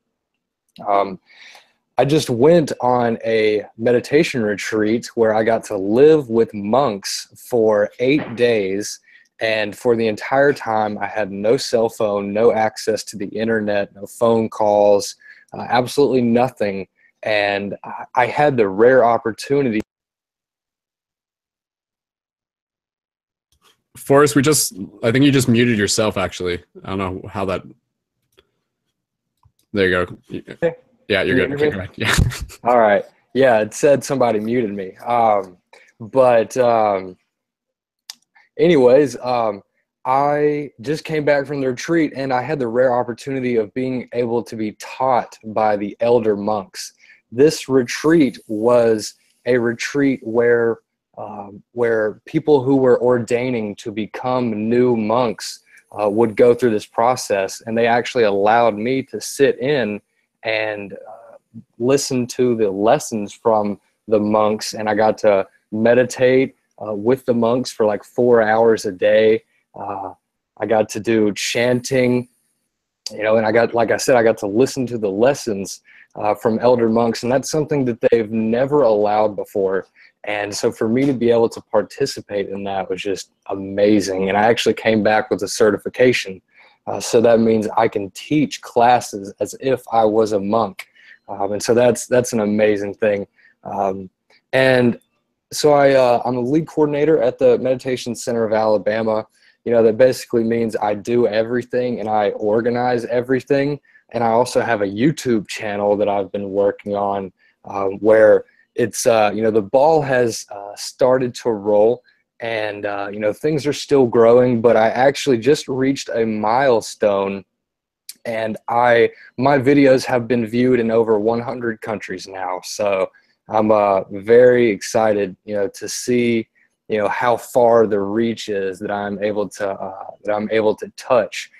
I just went on a meditation retreat where I got to live with monks for 8 days. And for the entire time, I had no cell phone, no access to the internet, no phone calls, absolutely nothing. And I had the rare opportunity. Forrest, I think you just muted yourself, actually. I don't know how that. There you go. Yeah, you're good. Okay, go ahead. Yeah. All right. Yeah, it said somebody muted me. Anyways, I just came back from the retreat, and I had the rare opportunity of being able to be taught by the elder monks. This retreat was a retreat where people who were ordaining to become new monks would go through this process, and they actually allowed me to sit in and listen to the lessons from the monks, and I got to meditate with the monks for like 4 hours a day. I got to do chanting, and I got to listen to the lessons from elder monks, and that's something that they've never allowed before. And so for me to be able to participate in that was just amazing. And I actually came back with a certification. So that means I can teach classes as if I was a monk. And so that's an amazing thing. And so I'm a lead coordinator at the Meditation Center of Alabama. That basically means I do everything and I organize everything. And I also have a YouTube channel that I've been working on where it's, the ball has started to roll, and, things are still growing, but I actually just reached a milestone, and my videos have been viewed in over 100 countries now. So I'm very excited, to see, how far the reach is that I'm able to touch,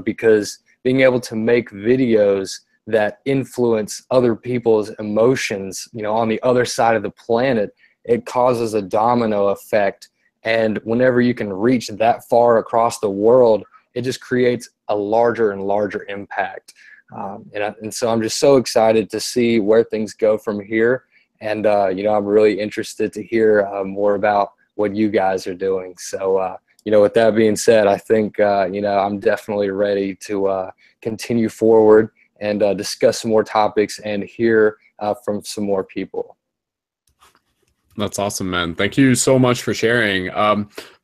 because being able to make videos that influence other people's emotions, on the other side of the planet, it causes a domino effect. And whenever you can reach that far across the world, it just creates a larger and larger impact. And so I'm just so excited to see where things go from here. And, I'm really interested to hear more about what you guys are doing. So, with that being said, I think, I'm definitely ready to continue forward and discuss some more topics and hear from some more people. That's awesome, man. Thank you so much for sharing.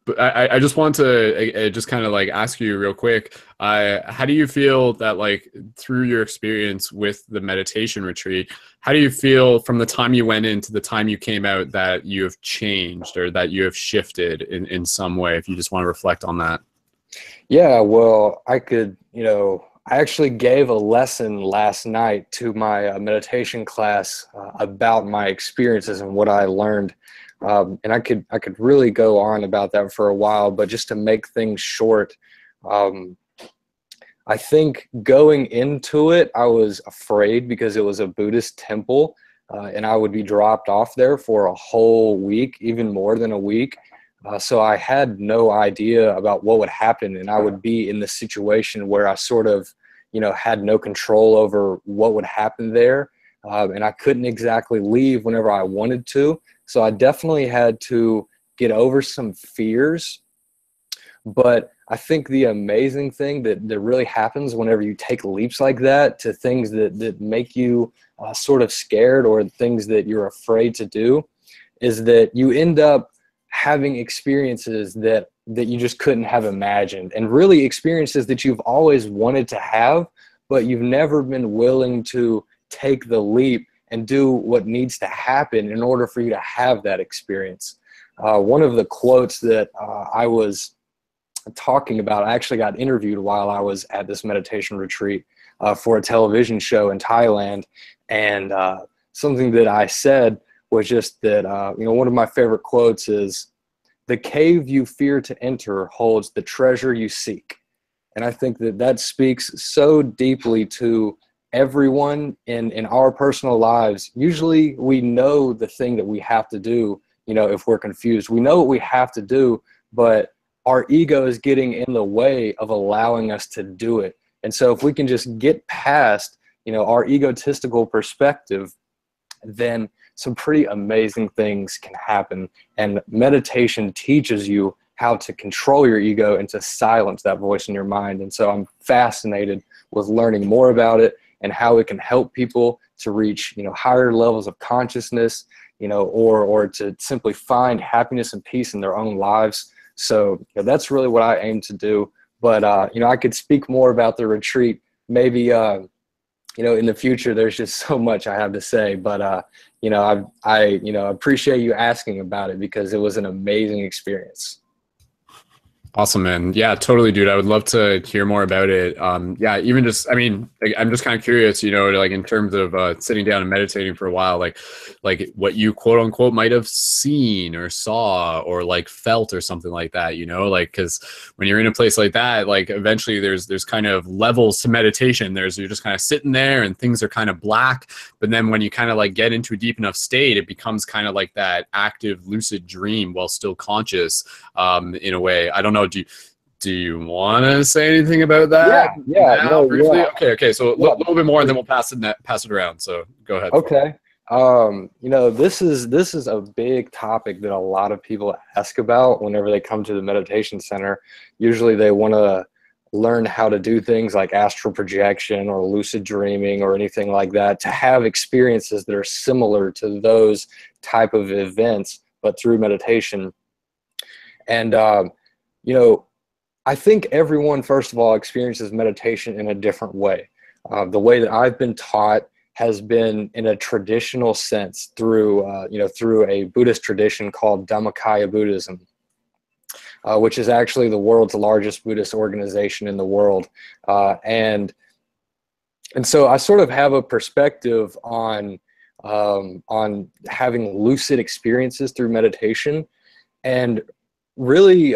But I just want to just kind of like ask you real quick, how do you feel that, like, through your experience with the meditation retreat, how do you feel from the time you went in to the time you came out that you have changed or that you have shifted in some way, if you just want to reflect on that? Yeah, well, I actually gave a lesson last night to my meditation class about my experiences and what I learned. And I could really go on about that for a while, but just to make things short, I think going into it, I was afraid because it was a Buddhist temple, and I would be dropped off there for a whole week, even more than a week. So I had no idea about what would happen, and I would be in the situation where I sort of, had no control over what would happen there, and I couldn't exactly leave whenever I wanted to. So I definitely had to get over some fears. But I think the amazing thing that really happens whenever you take leaps like that to things that make you sort of scared, or things that you're afraid to do, is that you end up having experiences that you just couldn't have imagined, and really experiences that you've always wanted to have, but you've never been willing to take the leap and do what needs to happen in order for you to have that experience. One of the quotes that I was talking about, I actually got interviewed while I was at this meditation retreat for a television show in Thailand, and something that I said was just that, one of my favorite quotes is, "The cave you fear to enter holds the treasure you seek." And I think that speaks so deeply to everyone in our personal lives. Usually we know the thing that we have to do, if we're confused. We know what we have to do, but our ego is getting in the way of allowing us to do it. And so if we can just get past, our egotistical perspective, then some pretty amazing things can happen. And meditation teaches you how to control your ego and to silence that voice in your mind. And so I'm fascinated with learning more about it and how it can help people to reach, higher levels of consciousness, or to simply find happiness and peace in their own lives. So that's really what I aim to do. But, I could speak more about the retreat. Maybe, in the future, there's just so much I have to say. But, I appreciate you asking about it because it was an amazing experience. Awesome, man. Yeah, totally, dude. I would love to hear more about it. Yeah, even just, I'm just kind of curious, like in terms of sitting down and meditating for a while, like what you quote unquote might have seen or saw or like felt or something like that, because when you're in a place like that, like eventually there's kind of levels to meditation. You're just kind of sitting there and things are kind of black. But then when you kind of like get into a deep enough state, it becomes kind of like that active lucid dream while still conscious, in a way. I don't know. Do you want to say anything about that? Yeah, briefly. yeah. Okay. So a little bit more, and then we'll pass it around. So go ahead. Okay. This is a big topic that a lot of people ask about whenever they come to the meditation center. Usually they want to learn how to do things like astral projection or lucid dreaming or anything like that, to have experiences that are similar to those type of events, but through meditation. And, I think everyone, first of all, experiences meditation in a different way. The way that I've been taught has been in a traditional sense through a Buddhist tradition called Dhammakaya Buddhism, which is actually the world's largest Buddhist organization in the world. And so I sort of have a perspective on having lucid experiences through meditation. And really,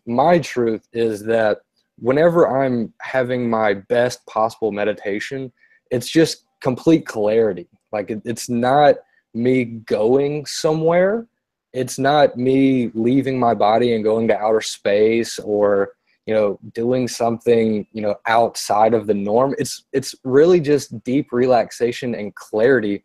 my truth is that whenever I'm having my best possible meditation, it's just complete clarity. Like it's not me going somewhere. It's not me leaving my body and going to outer space or, doing something, outside of the norm. It's really just deep relaxation and clarity.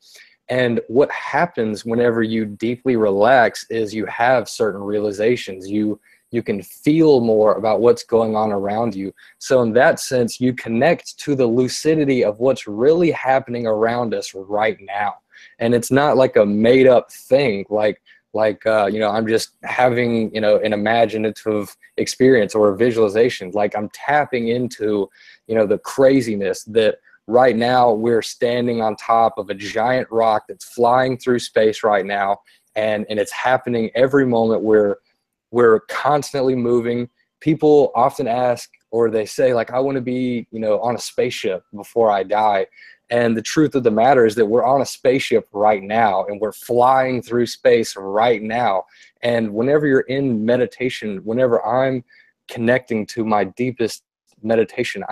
And what happens whenever you deeply relax is you have certain realizations. You can feel more about what's going on around you. So in that sense, you connect to the lucidity of what's really happening around us right now. And it's not like a made up thing, like I'm just having, an imaginative experience or a visualization. Like I'm tapping into, the craziness that right now we're standing on top of a giant rock that's flying through space right now. And it's happening every moment. We're constantly moving. People often ask, or they say like, I want to be, on a spaceship before I die. And the truth of the matter is that we're on a spaceship right now and we're flying through space right now. And whenever you're in meditation, whenever I'm connecting to my deepest meditation,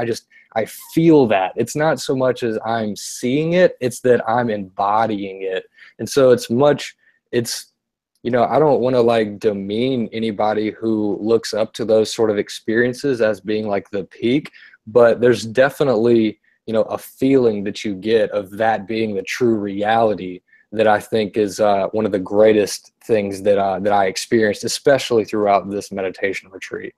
I feel that. It's not so much as I'm seeing it, it's that I'm embodying it. And so I don't want to like demean anybody who looks up to those sort of experiences as being like the peak, but there's definitely, a feeling that you get of that being the true reality that I think is one of the greatest things that I experienced, especially throughout this meditation retreat.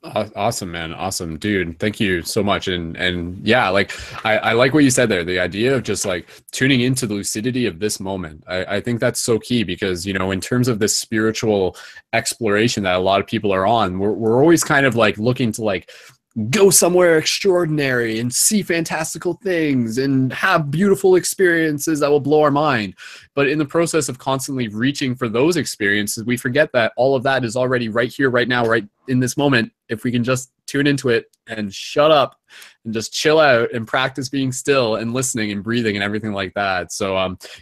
Awesome, man. Awesome, dude. Thank you so much. And yeah, like I like what you said there, the idea of just like tuning into the lucidity of this moment. I think that's so key because, in terms of this spiritual exploration that a lot of people are on, we're always kind of like looking to like go somewhere extraordinary and see fantastical things and have beautiful experiences that will blow our mind. But in the process of constantly reaching for those experiences, we forget that all of that is already right here, right now, right in this moment. If we can just tune into it and shut up and just chill out and practice being still and listening and breathing and everything like that. So,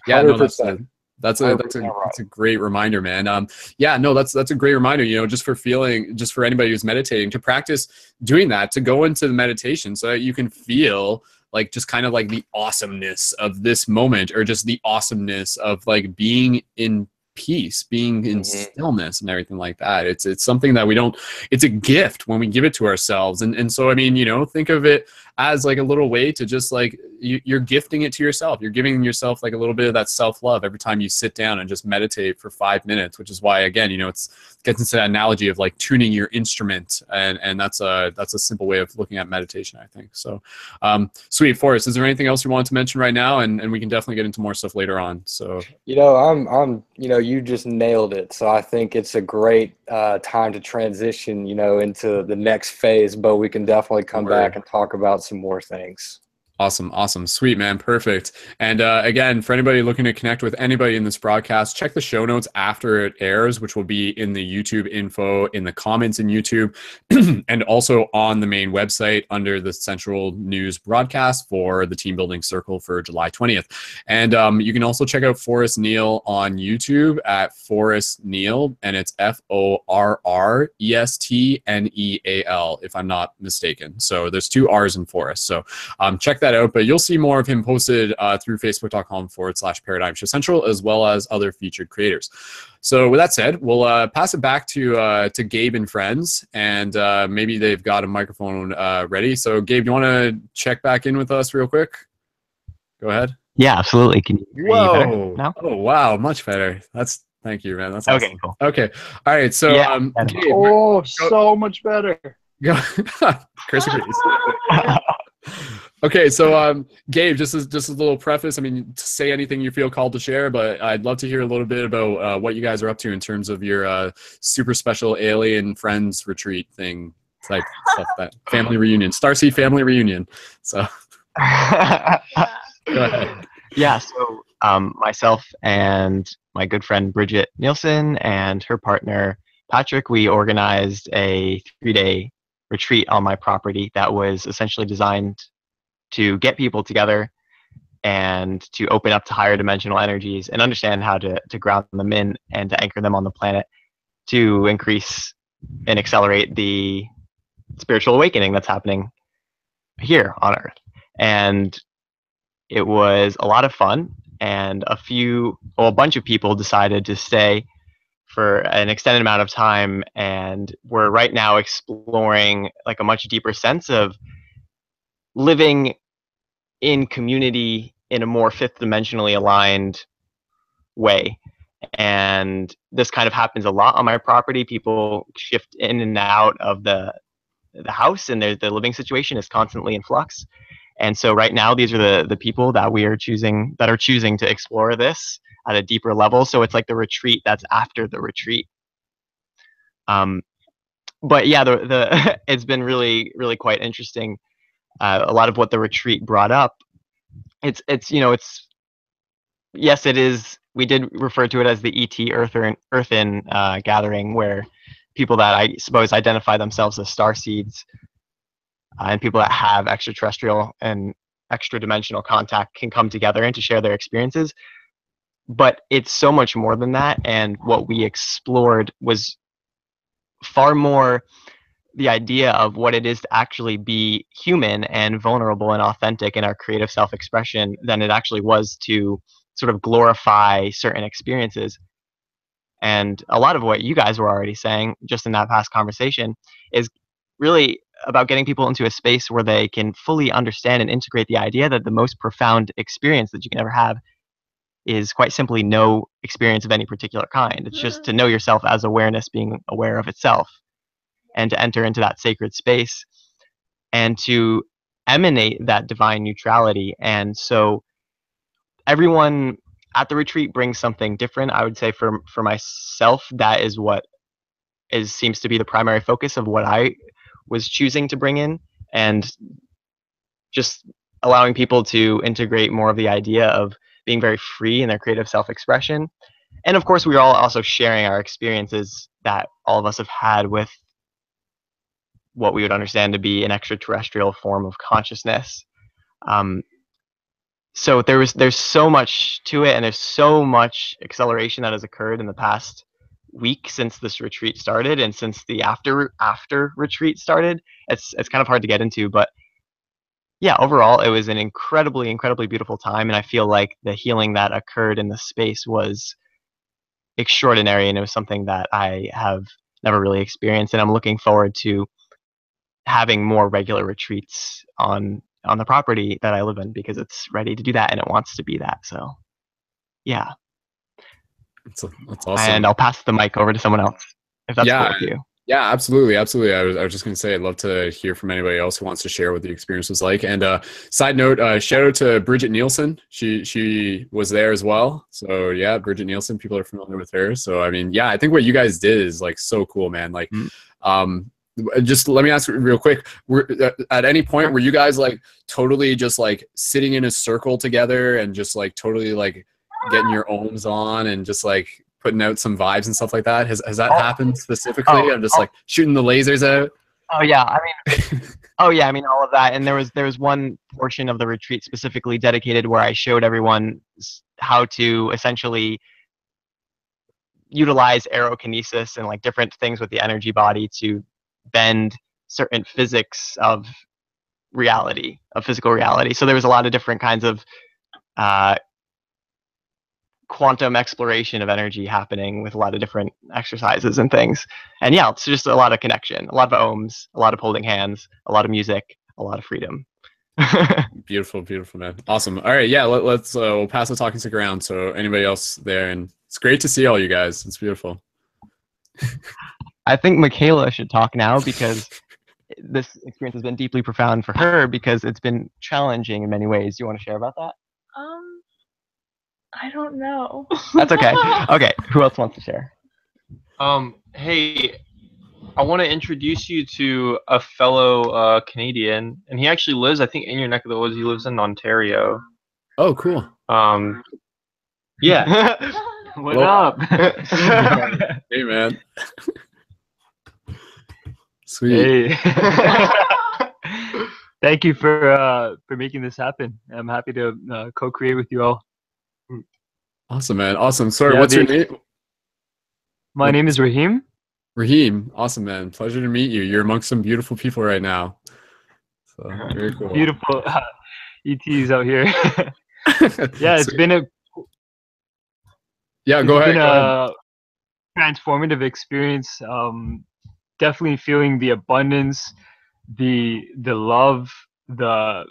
yeah, 100%. no, that's a great reminder, man. That's a great reminder, just for anybody who's meditating, to practice doing that, to go into the meditation so that you can feel like just kind of like the awesomeness of this moment, or just the awesomeness of like being in peace, being in stillness and everything like that. It's something that we don't, it's a gift when we give it to ourselves. And so, I mean, you know, think of it as like a little way to just like, you're gifting it to yourself. You're giving yourself like a little bit of that self-love every time you sit down and just meditate for 5 minutes, which is why, again, you know, it gets into that analogy of like tuning your instrument. And that's a simple way of looking at meditation, I think. So sweet. Forrest, is there anything else you wanted to mention right now? And we can definitely get into more stuff later on. So, you know, I'm you know, you just nailed it. So I think it's a great time to transition, you know, into the next phase, but we can definitely come back and talk about some more things. Awesome. Sweet, man. Perfect. And again, for anybody looking to connect with anybody in this broadcast, check the show notes after it airs, which will be in the YouTube info, in the comments in YouTube, and also on the main website under the Central News broadcast for the Team Building Circle for July 20th. And you can also check out Forrest Neal on YouTube at Forrest Neal, and it's FORRESTNEAL, if I'm not mistaken. So there's 2 R's in Forrest. So check that out, but you'll see more of him posted through facebook.com/Paradigm Shift Central, as well as other featured creators. So with that said, we'll pass it back to Gabe and friends, and maybe they've got a microphone ready. So Gabe, do you want to check back in with us real quick? Go ahead. Yeah, absolutely. Can you hear me better now? Oh, wow. Much better. Thank you, man. That's awesome. Okay, cool. Okay. All right. So, Yeah, Gabe, so much better. Chris agrees. Okay, so Gabe, just as a little preface, I mean, say anything you feel called to share, but I'd love to hear a little bit about what you guys are up to in terms of your super special alien friends retreat thing, type stuff, that family reunion, Starseed family reunion. So go ahead. Yeah, so myself and my good friend Bridget Nielsen and her partner Patrick, we organized a 3-day retreat on my property that was essentially designed to get people together and to open up to higher dimensional energies and understand how to ground them in and to anchor them on the planet to increase and accelerate the spiritual awakening that's happening here on Earth. And it was a lot of fun, and a bunch of people decided to stay for an extended amount of time, and we're right now exploring like a much deeper sense of living in community in a more fifth dimensionally aligned way. And this kind of happens a lot on my property. People shift in and out of the house, and the living situation is constantly in flux. And so right now, these are the people that are choosing to explore this at a deeper level. So it's like the retreat that's after the retreat. But yeah, it's been really, really quite interesting. A lot of what the retreat brought up, yes, it is. We did refer to it as the ET Earthen gathering, where people that I suppose identify themselves as starseeds and people that have extraterrestrial and extra dimensional contact can come together and to share their experiences. But it's so much more than that, and what we explored was far more the idea of what it is to actually be human and vulnerable and authentic in our creative self-expression than it actually was to sort of glorify certain experiences. And a lot of what you guys were already saying just in that past conversation is really about getting people into a space where they can fully understand and integrate the idea that the most profound experience that you can ever have is quite simply no experience of any particular kind. It's just to know yourself as awareness being aware of itself, and to enter into that sacred space and to emanate that divine neutrality. And so everyone at the retreat brings something different. I would say for myself, that is what seems to be the primary focus of what I was choosing to bring in, and just allowing people to integrate more of the idea of being very free in their creative self-expression. And of course, we are all also sharing our experiences that all of us have had with what we would understand to be an extraterrestrial form of consciousness. So there's so much to it, and there's so much acceleration that has occurred in the past week since this retreat started, and since the after retreat started. It's kind of hard to get into, but yeah, overall, it was an incredibly, incredibly beautiful time. And I feel like the healing that occurred in the space was extraordinary. And it was something that I have never really experienced. And I'm looking forward to having more regular retreats on the property that I live in, because it's ready to do that and it wants to be that. So, yeah. That's awesome. And I'll pass the mic over to someone else if that's cool with you. Yeah, absolutely. Absolutely. I was just going to say, I'd love to hear from anybody else who wants to share what the experience was like. And side note, shout out to Bridget Nielsen. She was there as well. So yeah, Bridget Nielsen, people are familiar with her. So, I mean, yeah, I think what you guys did is like so cool, man. Like, just let me ask real quick. At any point, were you guys like totally just like sitting in a circle together and just like totally like getting your ohms on and just like putting out some vibes and stuff like that? Has that happened specifically? I'm just like shooting the lasers out. Oh yeah, I mean, I mean all of that. And there was one portion of the retreat specifically dedicated where I showed everyone how to essentially utilize aerokinesis and like different things with the energy body to bend certain physics of reality, of physical reality. So there was a lot of different kinds of quantum exploration of energy happening with a lot of different exercises and things. And yeah, it's just a lot of connection, a lot of ohms, a lot of holding hands, a lot of music, a lot of freedom. Beautiful, beautiful, man. Awesome. All right, yeah, let's we'll pass the talking stick around. So anybody else there, and it's great to see all you guys. It's beautiful. I think Michaela should talk now, because this experience has been deeply profound for her, because it's been challenging in many ways. Do you want to share about that? I don't know. That's okay. Okay, who else wants to share? Hey, I want to introduce you to a fellow Canadian, and he actually lives, I think, in your neck of the woods. He lives in Ontario. Oh, cool. Yeah. What up? Hey, man. Sweet. Hey. Thank you for making this happen. I'm happy to co-create with you all. Awesome, man. Awesome. Sorry, Yeah, what's your name? My name is Raheem. Raheem. Awesome, man. Pleasure to meet you. You're amongst some beautiful people right now. So very cool. Beautiful ETs out here. Yeah, it's been a go ahead. Transformative experience. Definitely feeling the abundance, the love, the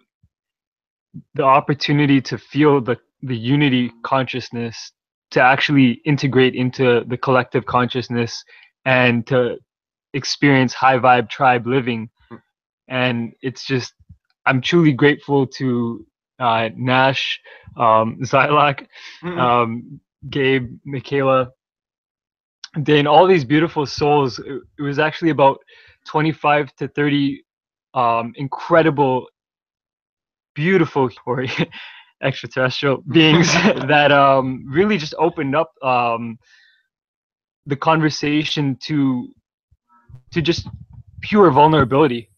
opportunity to feel the unity consciousness, to actually integrate into the collective consciousness and to experience high vibe tribe living. And it's just, I'm truly grateful to Nash, Zylok, Gabe, Michaela, Dayne, all these beautiful souls. It was actually about 25 to 30 incredible, beautiful extraterrestrial beings that really just opened up the conversation to just pure vulnerability.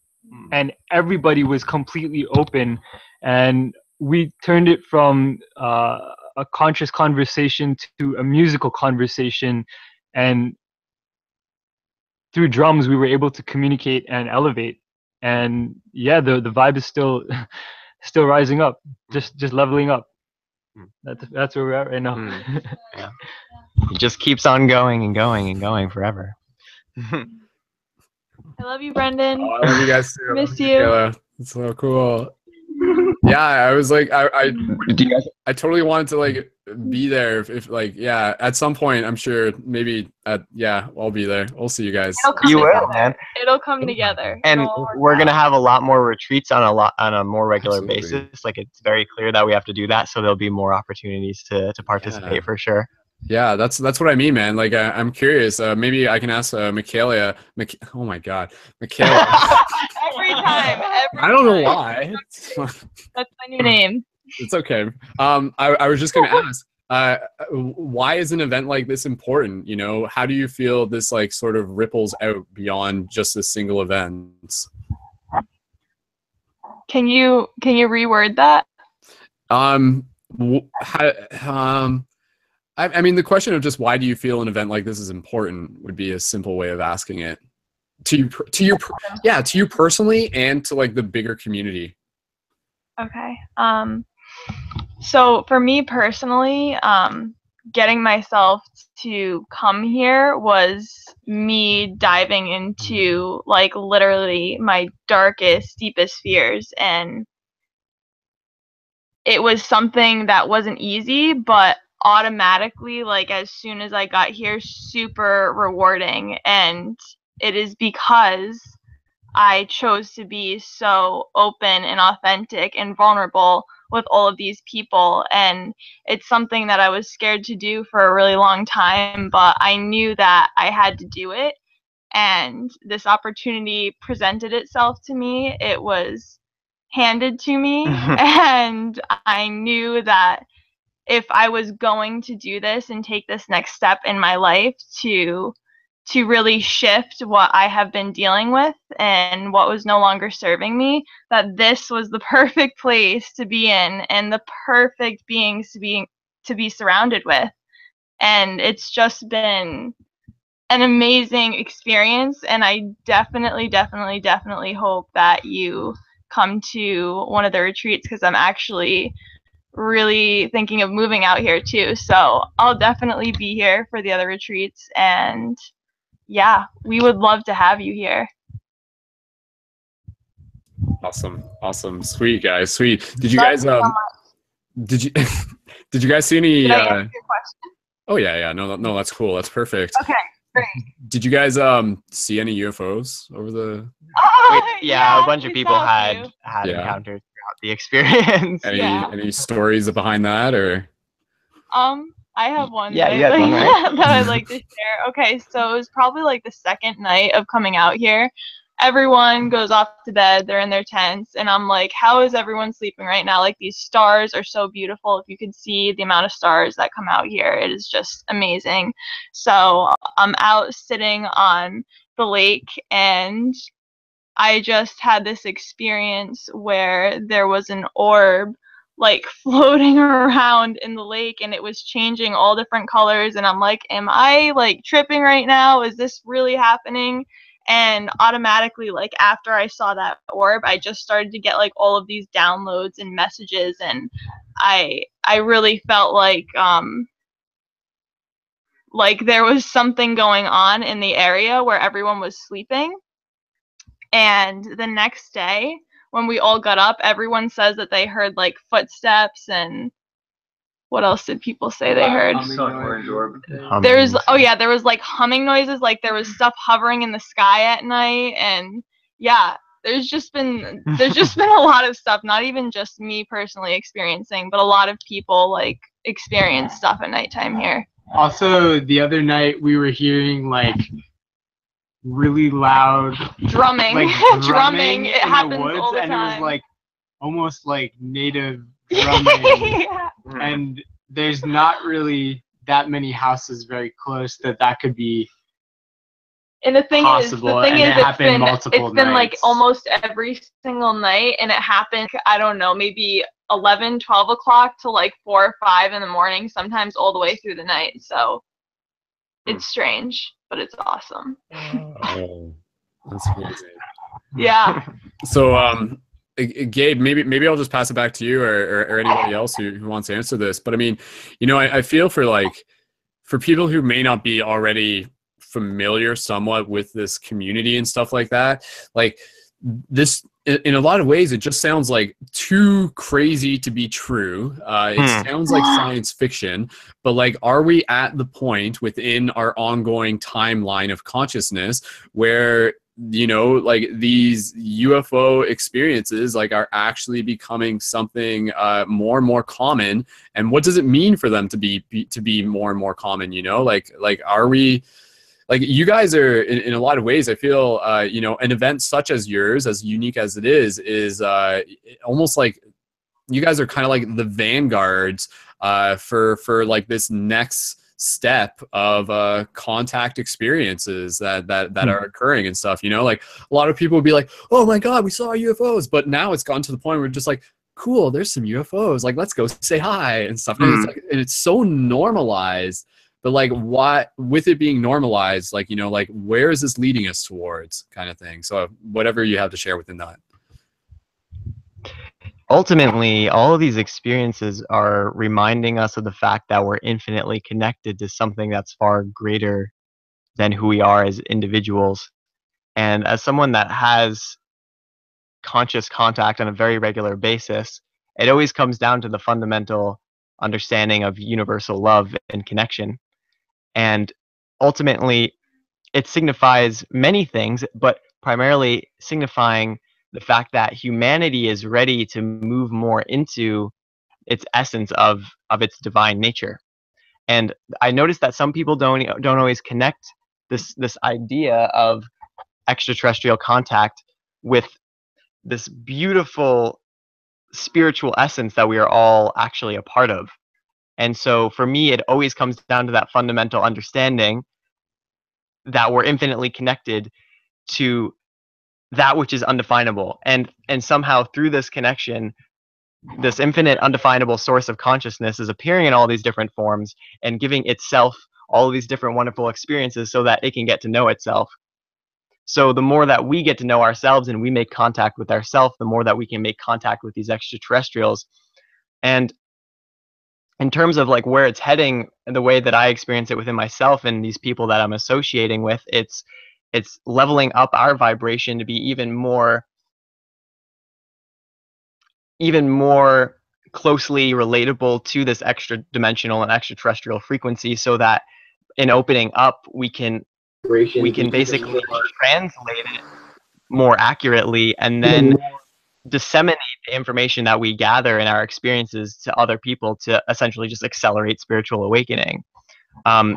And everybody was completely open, and we turned it from a conscious conversation to a musical conversation, and through drums we were able to communicate and elevate. And yeah, the vibe is still rising up, just leveling up. That's where we're at right now. Yeah. It just keeps on going and going and going forever. I love you, Brendon. Oh, I love you guys too. Miss you. Michaela. It's so cool. Yeah, I was like, I totally wanted to like be there if like, yeah, at some point, I'm sure maybe I'll be there. We'll see you guys. You will, man. It'll come together. And we're gonna have a lot more retreats on a more regular basis. Like, it's very clear that we have to do that, so there'll be more opportunities to participate for sure. Yeah, that's what I mean, man. Like, I'm curious. Maybe I can ask Michaela. Oh my God, Michaela. Every time. I don't know why. That's my new name. It's okay. I was just gonna ask. Why is an event like this important? You know, how do you feel this like sort of ripples out beyond just a single event? Can you reword that? I mean, the question of just why do you feel an event like this is important would be a simple way of asking it. To you personally, and to like the bigger community. Okay. So for me personally, getting myself to come here was me diving into like literally my darkest, deepest fears, and it was something that wasn't easy, but automatically, like as soon as I got here, super rewarding. And it is because I chose to be so open and authentic and vulnerable with all of these people. And it's something that I was scared to do for a really long time, but I knew that I had to do it. And this opportunity presented itself to me. It was handed to me. And I knew that if I was going to do this and take this next step in my life to really shift what I have been dealing with and what was no longer serving me, that this was the perfect place to be in and the perfect beings to be surrounded with. And it's just been an amazing experience, and I definitely hope that you come to one of the retreats, because I'm actually really thinking of moving out here too. So I'll definitely be here for the other retreats, and yeah, we would love to have you here. Awesome, sweet guys, sweet. Did you guys did you did you guys see any? Did I answer your question? Oh yeah, no, that's cool, that's perfect. Okay, great. Did you guys see any UFOs over the? Yeah, a bunch of people had encounters throughout the experience. Any stories behind that, or? I have one. Yeah, you had one, right? that I'd like to share. Okay, so it was probably like the second night of coming out here. Everyone goes off to bed, they're in their tents, and I'm like, how is everyone sleeping right now? Like, these stars are so beautiful. If you could see the amount of stars that come out here, it is just amazing. So I'm out sitting on the lake, and I just had this experience where there was an orb like floating around in the lake, and it was changing all different colors, and I'm like, am I like tripping right now? Is this really happening? And automatically, like after I saw that orb, I just started to get like all of these downloads and messages, and I really felt like there was something going on in the area where everyone was sleeping. And the next day, when we all got up, everyone says that they heard like footsteps, and what else did people say they heard? There was like humming noises, like there was stuff hovering in the sky at night, and yeah, there's just been a lot of stuff, not even just me personally experiencing, but a lot of people like experience stuff at nighttime here. Also, the other night we were hearing like really loud drumming. Like drumming. It happens in the woods, all the and time. it was like almost like native drumming. Yeah. And there's not really that many houses very close that could be. And the thing possible, is, it's multiple been like nights. almost every single night, and it happened, I don't know, maybe 11, 12 o'clock to like 4 or 5 in the morning, sometimes all the way through the night. So it's strange, but it's awesome. Oh, that's amazing. Yeah. So, Gabe, maybe I'll just pass it back to you, or anybody else who wants to answer this. But I mean, I feel for people who may not be already familiar somewhat with this community and stuff like that, like this, in a lot of ways, it just sounds like too crazy to be true. It sounds like science fiction, but like, are we at the point within our ongoing timeline of consciousness where, like these UFO experiences like are actually becoming something more and more common? And what does it mean for them to be more and more common? Like are we, like, you guys are in a lot of ways, I feel, an event such as yours, as unique as it is almost like you guys are kind of like the vanguards for like this next step of contact experiences that are occurring and stuff. Like a lot of people would be like, oh my God, we saw UFOs. But now it's gone to the point where it's just like, cool, there's some UFOs. Like, let's go say hi and stuff. And it's so normalized. But like, what, with it being normalized, like, like, where is this leading us towards, kind of thing? So whatever you have to share within that. ultimately, all of these experiences are reminding us of the fact that we're infinitely connected to something that's far greater than who we are as individuals. And as someone that has conscious contact on a very regular basis, it always comes down to the fundamental understanding of universal love and connection. And ultimately, it signifies many things, but primarily signifying the fact that humanity is ready to move more into its essence of its divine nature. And I noticed that some people don't always connect this idea of extraterrestrial contact with this beautiful spiritual essence that we are all actually a part of. And so for me, it always comes down to that fundamental understanding that we're infinitely connected to that which is undefinable. And somehow through this connection, this infinite undefinable source of consciousness is appearing in all these different forms and giving itself all of these different wonderful experiences so that it can get to know itself. So the more that we get to know ourselves and we make contact with ourselves, the more that we can make contact with these extraterrestrials. And in terms of like where it's heading, the way that I experience it within myself and these people that I'm associating with, it's leveling up our vibration to be even more closely relatable to this extra dimensional and extraterrestrial frequency, so that in opening up we can basically translate it more accurately and then disseminate the information that we gather in our experiences to other people to essentially just accelerate spiritual awakening.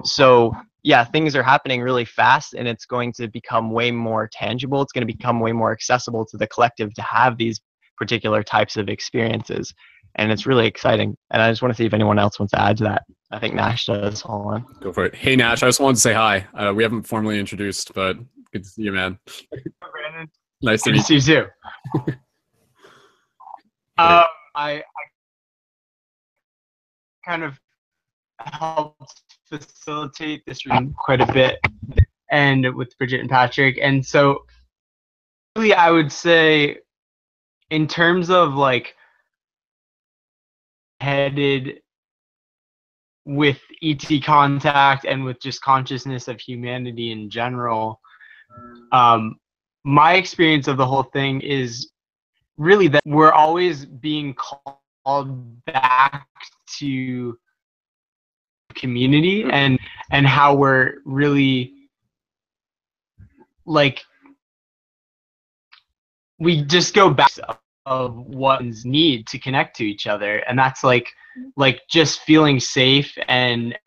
So yeah, things are happening really fast, and it's going to become way more tangible. It's going to become way more accessible to the collective to have these particular types of experiences, and it's really exciting. And I just want to see if anyone else wants to add to that. I think Nash does. Hold on. Go for it. Hey, Nash, I just wanted to say hi. We haven't formally introduced, but good to see you, man. Brandon. Nice to Good meet to see you too. I kind of helped facilitate this room quite a bit, and with Bridget and Patrick. And so really I would say in terms of like headed with ET contact and with just consciousness of humanity in general, my experience of the whole thing is really that we're always being called back to community and how we're really like we just go back of one's need to connect to each other, and that's like just feeling safe and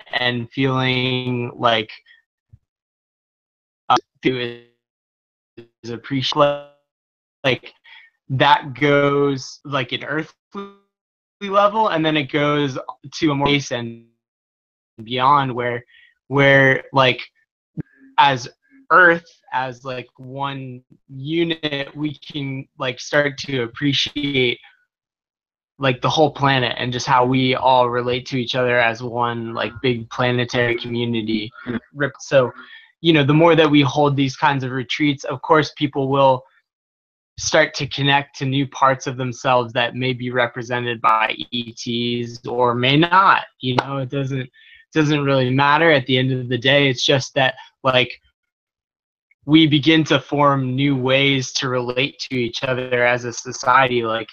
feeling like is appreciated. Like that goes like an earthly level, and then it goes to a more base and beyond where like as Earth, as like one unit, we can like start to appreciate like the whole planet and just how we all relate to each other as one like big planetary community. So, you know, the more that we hold these kinds of retreats, of course, people will start to connect to new parts of themselves that may be represented by ETs or may not. You know, it doesn't really matter at the end of the day. It's just that like we begin to form new ways to relate to each other as a society. Like,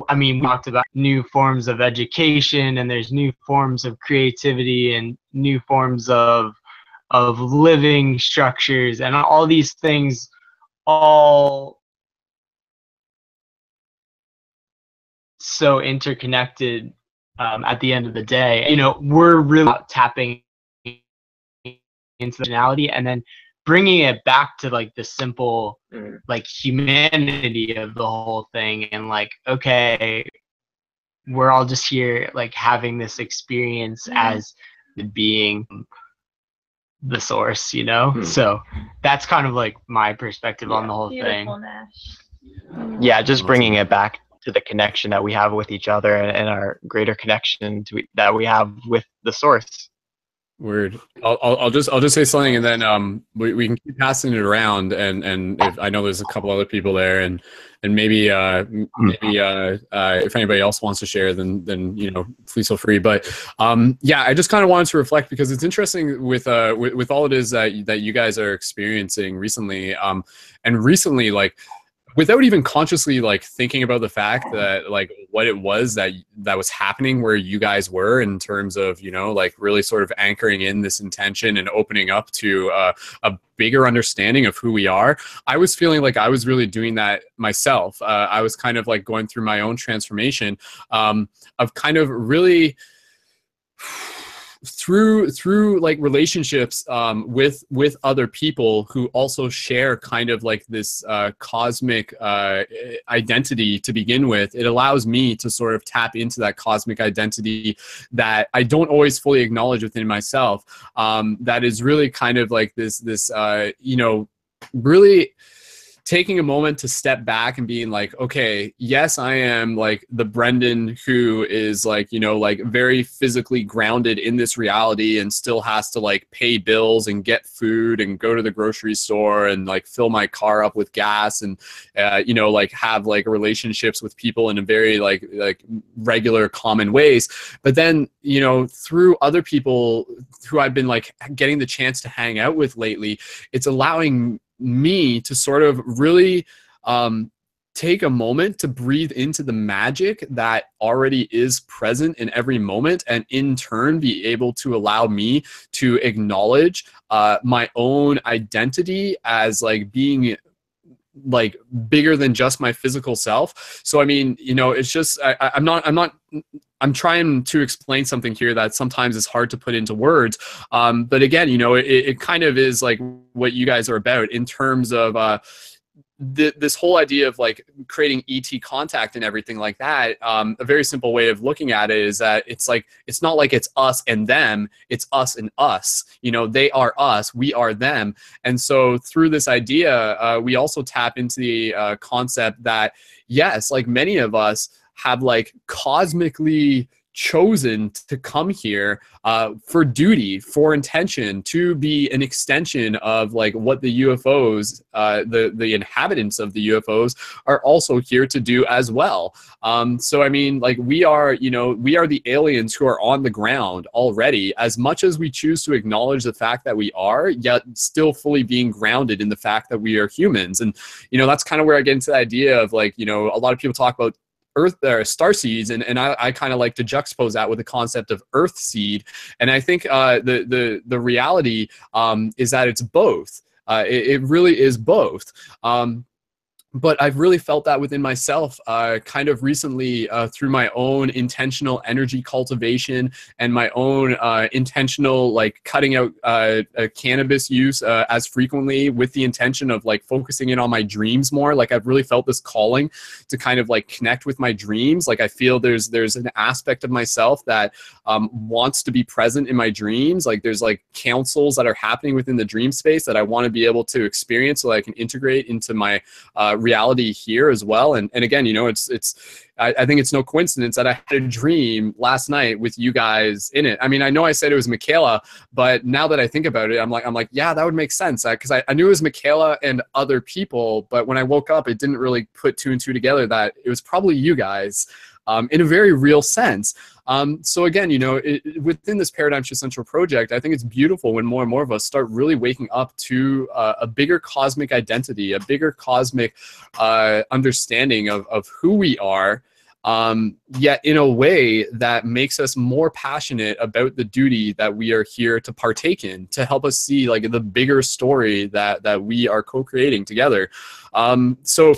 I mean, we talked about new forms of education, and there's new forms of creativity and new forms of living structures, and all these things all so interconnected at the end of the day. You know, we're really tapping into the personality and then bringing it back to like the simple like humanity of the whole thing, and like, okay, we're all just here like having this experience as the being the source, you know. So that's kind of like my perspective on the whole thing. Yeah, just bringing it back to the connection that we have with each other and our greater connection that we have with the source. Word. I'll just say something, and then we can keep passing it around, and if I know there's a couple other people there, and maybe if anybody else wants to share, then you know, please feel free. But yeah, I just kind of wanted to reflect, because it's interesting with all it is that you guys are experiencing recently, and recently, like, without even consciously like thinking about the fact that like what it was that was happening where you guys were, in terms of, you know, like really sort of anchoring in this intention and opening up to a bigger understanding of who we are. I was feeling like I was really doing that myself. I was kind of like going through my own transformation of kind of really through like relationships with other people who also share kind of like this cosmic identity to begin with. It allows me to sort of tap into that cosmic identity that I don't always fully acknowledge within myself, that is really kind of like this you know, really taking a moment to step back and being like, okay, yes, I am like the Brendon who is like, you know, like very physically grounded in this reality and still has to like pay bills and get food and go to the grocery store and like fill my car up with gas and, you know, like have like relationships with people in a very like regular common ways. But then, you know, through other people who I've been like getting the chance to hang out with lately, it's allowing me to sort of really take a moment to breathe into the magic that already is present in every moment, and in turn be able to allow me to acknowledge my own identity as like being like bigger than just my physical self. So I mean, you know, it's just I'm trying to explain something here that sometimes is hard to put into words. But again, you know, it kind of is like what you guys are about in terms of this whole idea of like creating ET contact and everything like that. A very simple way of looking at it is that it's like, it's not like it's us and them, it's us and us. You know, they are us, we are them. And so through this idea, we also tap into the concept that, yes, like many of us have like cosmically chosen to come here for duty, for intention, to be an extension of like what the UFOs, the inhabitants of the UFOs are also here to do as well. So I mean, like we are, you know, we are the aliens who are on the ground already, as much as we choose to acknowledge the fact that we are, yet still fully being grounded in the fact that we are humans. And, you know, that's kind of where I get into the idea of like, you know, a lot of people talk about Earth or star seeds, and I kind of like to juxtapose that with the concept of Earth seed. And I think the reality is that it's both. It really is both. But I've really felt that within myself kind of recently through my own intentional energy cultivation and my own intentional like cutting out cannabis use as frequently, with the intention of like focusing in on my dreams more. Like I've really felt this calling to kind of like connect with my dreams. Like I feel there's an aspect of myself that wants to be present in my dreams. Like there's like councils that are happening within the dream space that I want to be able to experience so that I can integrate into my reality here as well. And again, you know, I think it's no coincidence that I had a dream last night with you guys in it. I mean, I know I said it was Michaela, but now that I think about it, I'm like, yeah, that would make sense. Because I knew it was Michaela and other people, but when I woke up, it didn't really put two and two together that it was probably you guys. In a very real sense. So again, you know, within this Paradigm Shift Central project, I think it's beautiful when more and more of us start really waking up to a bigger cosmic identity, a bigger cosmic understanding of who we are, yet in a way that makes us more passionate about the duty that we are here to partake in, to help us see like the bigger story that we are co-creating together. So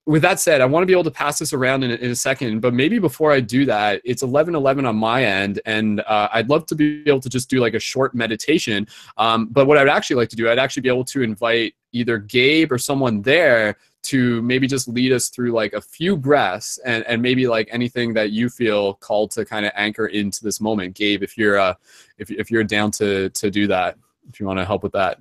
with that said, I want to be able to pass this around in a second, but maybe before I do that, it's 11:11 on my end, and I'd love to be able to just do like a short meditation. But what I'd actually like to do, I'd actually be able to invite either Gabe or someone there to maybe just lead us through like a few breaths and maybe like anything that you feel called to kind of anchor into this moment. Gabe, if you're down to do that, if you want to help with that.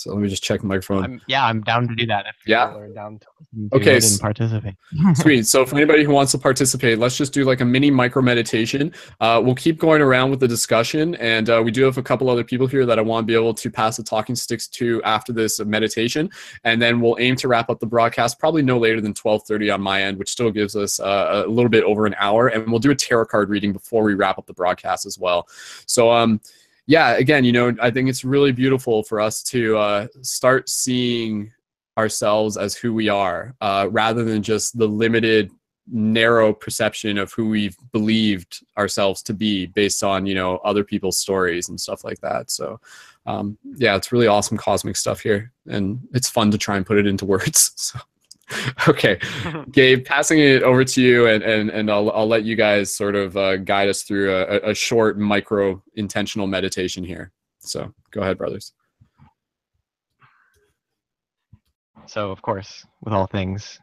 So let me just check the microphone. I'm down to do that if Yeah. people are down to listen to Okay, it and participate. Sweet. So for anybody who wants to participate, let's just do like a mini micro meditation. We'll keep going around with the discussion, and we do have a couple other people here that I want to be able to pass the talking sticks to after this meditation, and then we'll aim to wrap up the broadcast probably no later than 12:30 on my end, which still gives us a little bit over an hour, and we'll do a tarot card reading before we wrap up the broadcast as well. So yeah, again, I think it's really beautiful for us to start seeing ourselves as who we are, rather than just the limited, narrow perception of who we've believed ourselves to be based on, other people's stories and stuff like that. So, yeah, it's really awesome cosmic stuff here, and it's fun to try and put it into words. So, okay, Gabe, passing it over to you, and I'll let you guys sort of guide us through a short micro intentional meditation here. So go ahead, brothers. So, of course, with all things,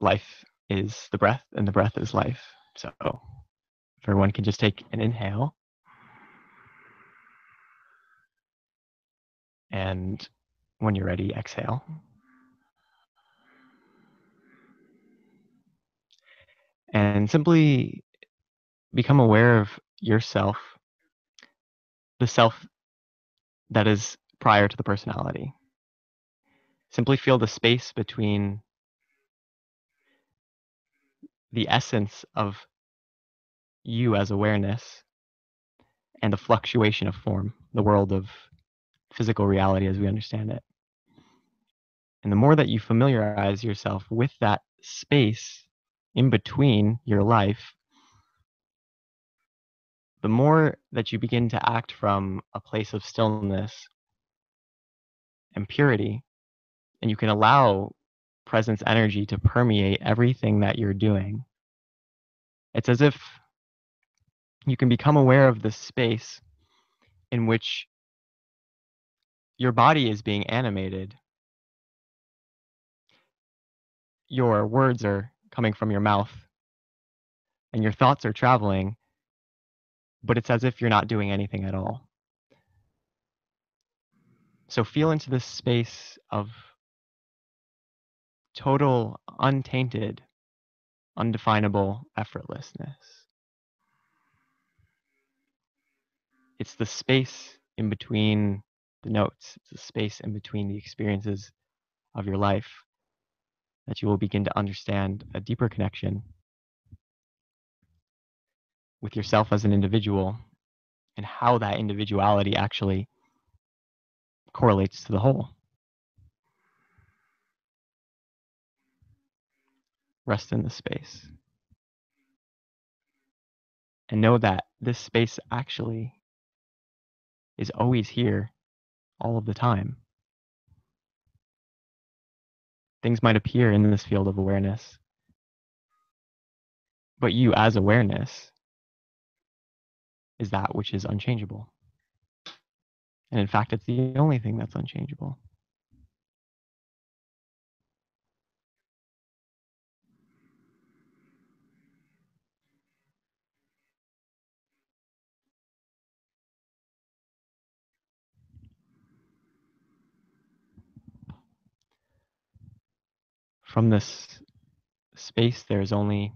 life is the breath, and the breath is life. So, if everyone can just take an inhale, and when you're ready, exhale. And simply become aware of yourself, the self that is prior to the personality. Simply feel the space between the essence of you as awareness and the fluctuation of form, the world of physical reality as we understand it. And the more that you familiarize yourself with that space in between your life, the more that you begin to act from a place of stillness and purity, and you can allow presence energy to permeate everything that you're doing. It's as if you can become aware of this space in which your body is being animated. Your words are coming from your mouth, and your thoughts are traveling, but it's as if you're not doing anything at all. So feel into this space of total, untainted, undefinable effortlessness. It's the space in between the notes. It's the space in between the experiences of your life that you will begin to understand a deeper connection with yourself as an individual and how that individuality actually correlates to the whole. Rest in this space. And know that this space actually is always here all of the time. Things might appear in this field of awareness, but you as awareness is that which is unchangeable. And in fact, it's the only thing that's unchangeable. From this space, there is only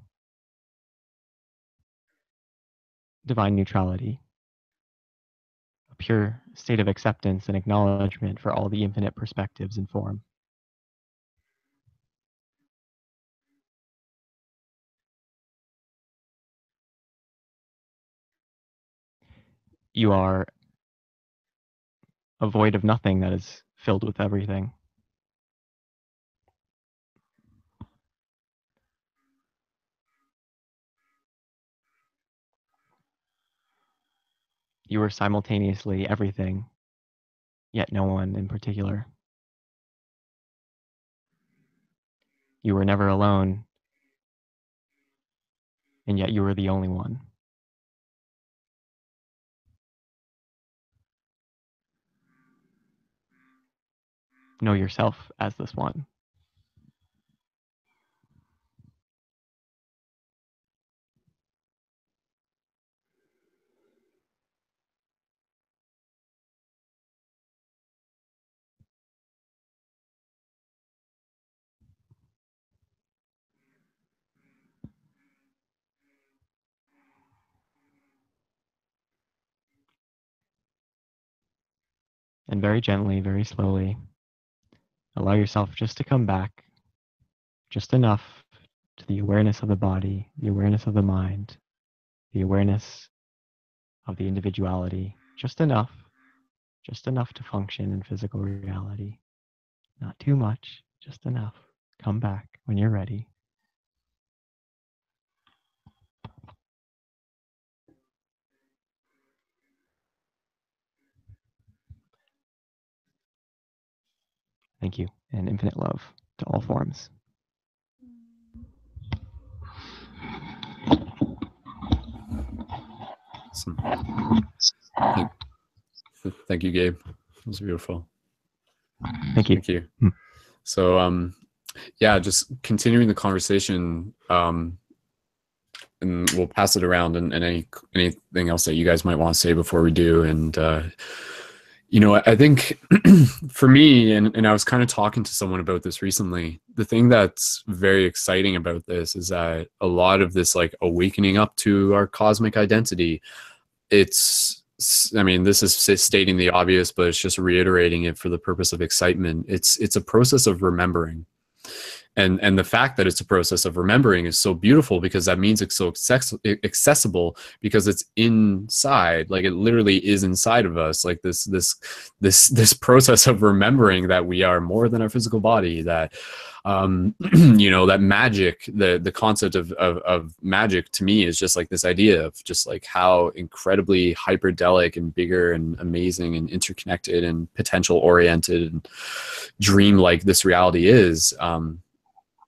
divine neutrality, a pure state of acceptance and acknowledgement for all the infinite perspectives and form. You are a void of nothing that is filled with everything. You are simultaneously everything, yet no one in particular. You were never alone, and yet you were the only one. Know yourself as this one. And very gently, very slowly, allow yourself just to come back, just enough to the awareness of the body, the awareness of the mind, the awareness of the individuality, just enough to function in physical reality. Not too much, just enough. Come back when you're ready. Thank you, and infinite love to all forms. Awesome. Thank you, Gabe. It was beautiful. Thank you. Thank you. So, yeah, just continuing the conversation, and we'll pass it around, and anything else that you guys might want to say before we do. And I think for me, and I was kind of talking to someone about this recently, the thing that's very exciting about this is that a lot of this like awakening up to our cosmic identity, this is stating the obvious, but it's just reiterating it for the purpose of excitement. It's a process of remembering. And the fact that it's a process of remembering is so beautiful, because that means it's so accessible, because it's inside, like it literally is inside of us, like this process of remembering that we are more than our physical body, that that magic, the concept of magic to me is just like this idea of just like how incredibly hyperdelic and bigger and amazing and interconnected and potential oriented and dream like this reality is.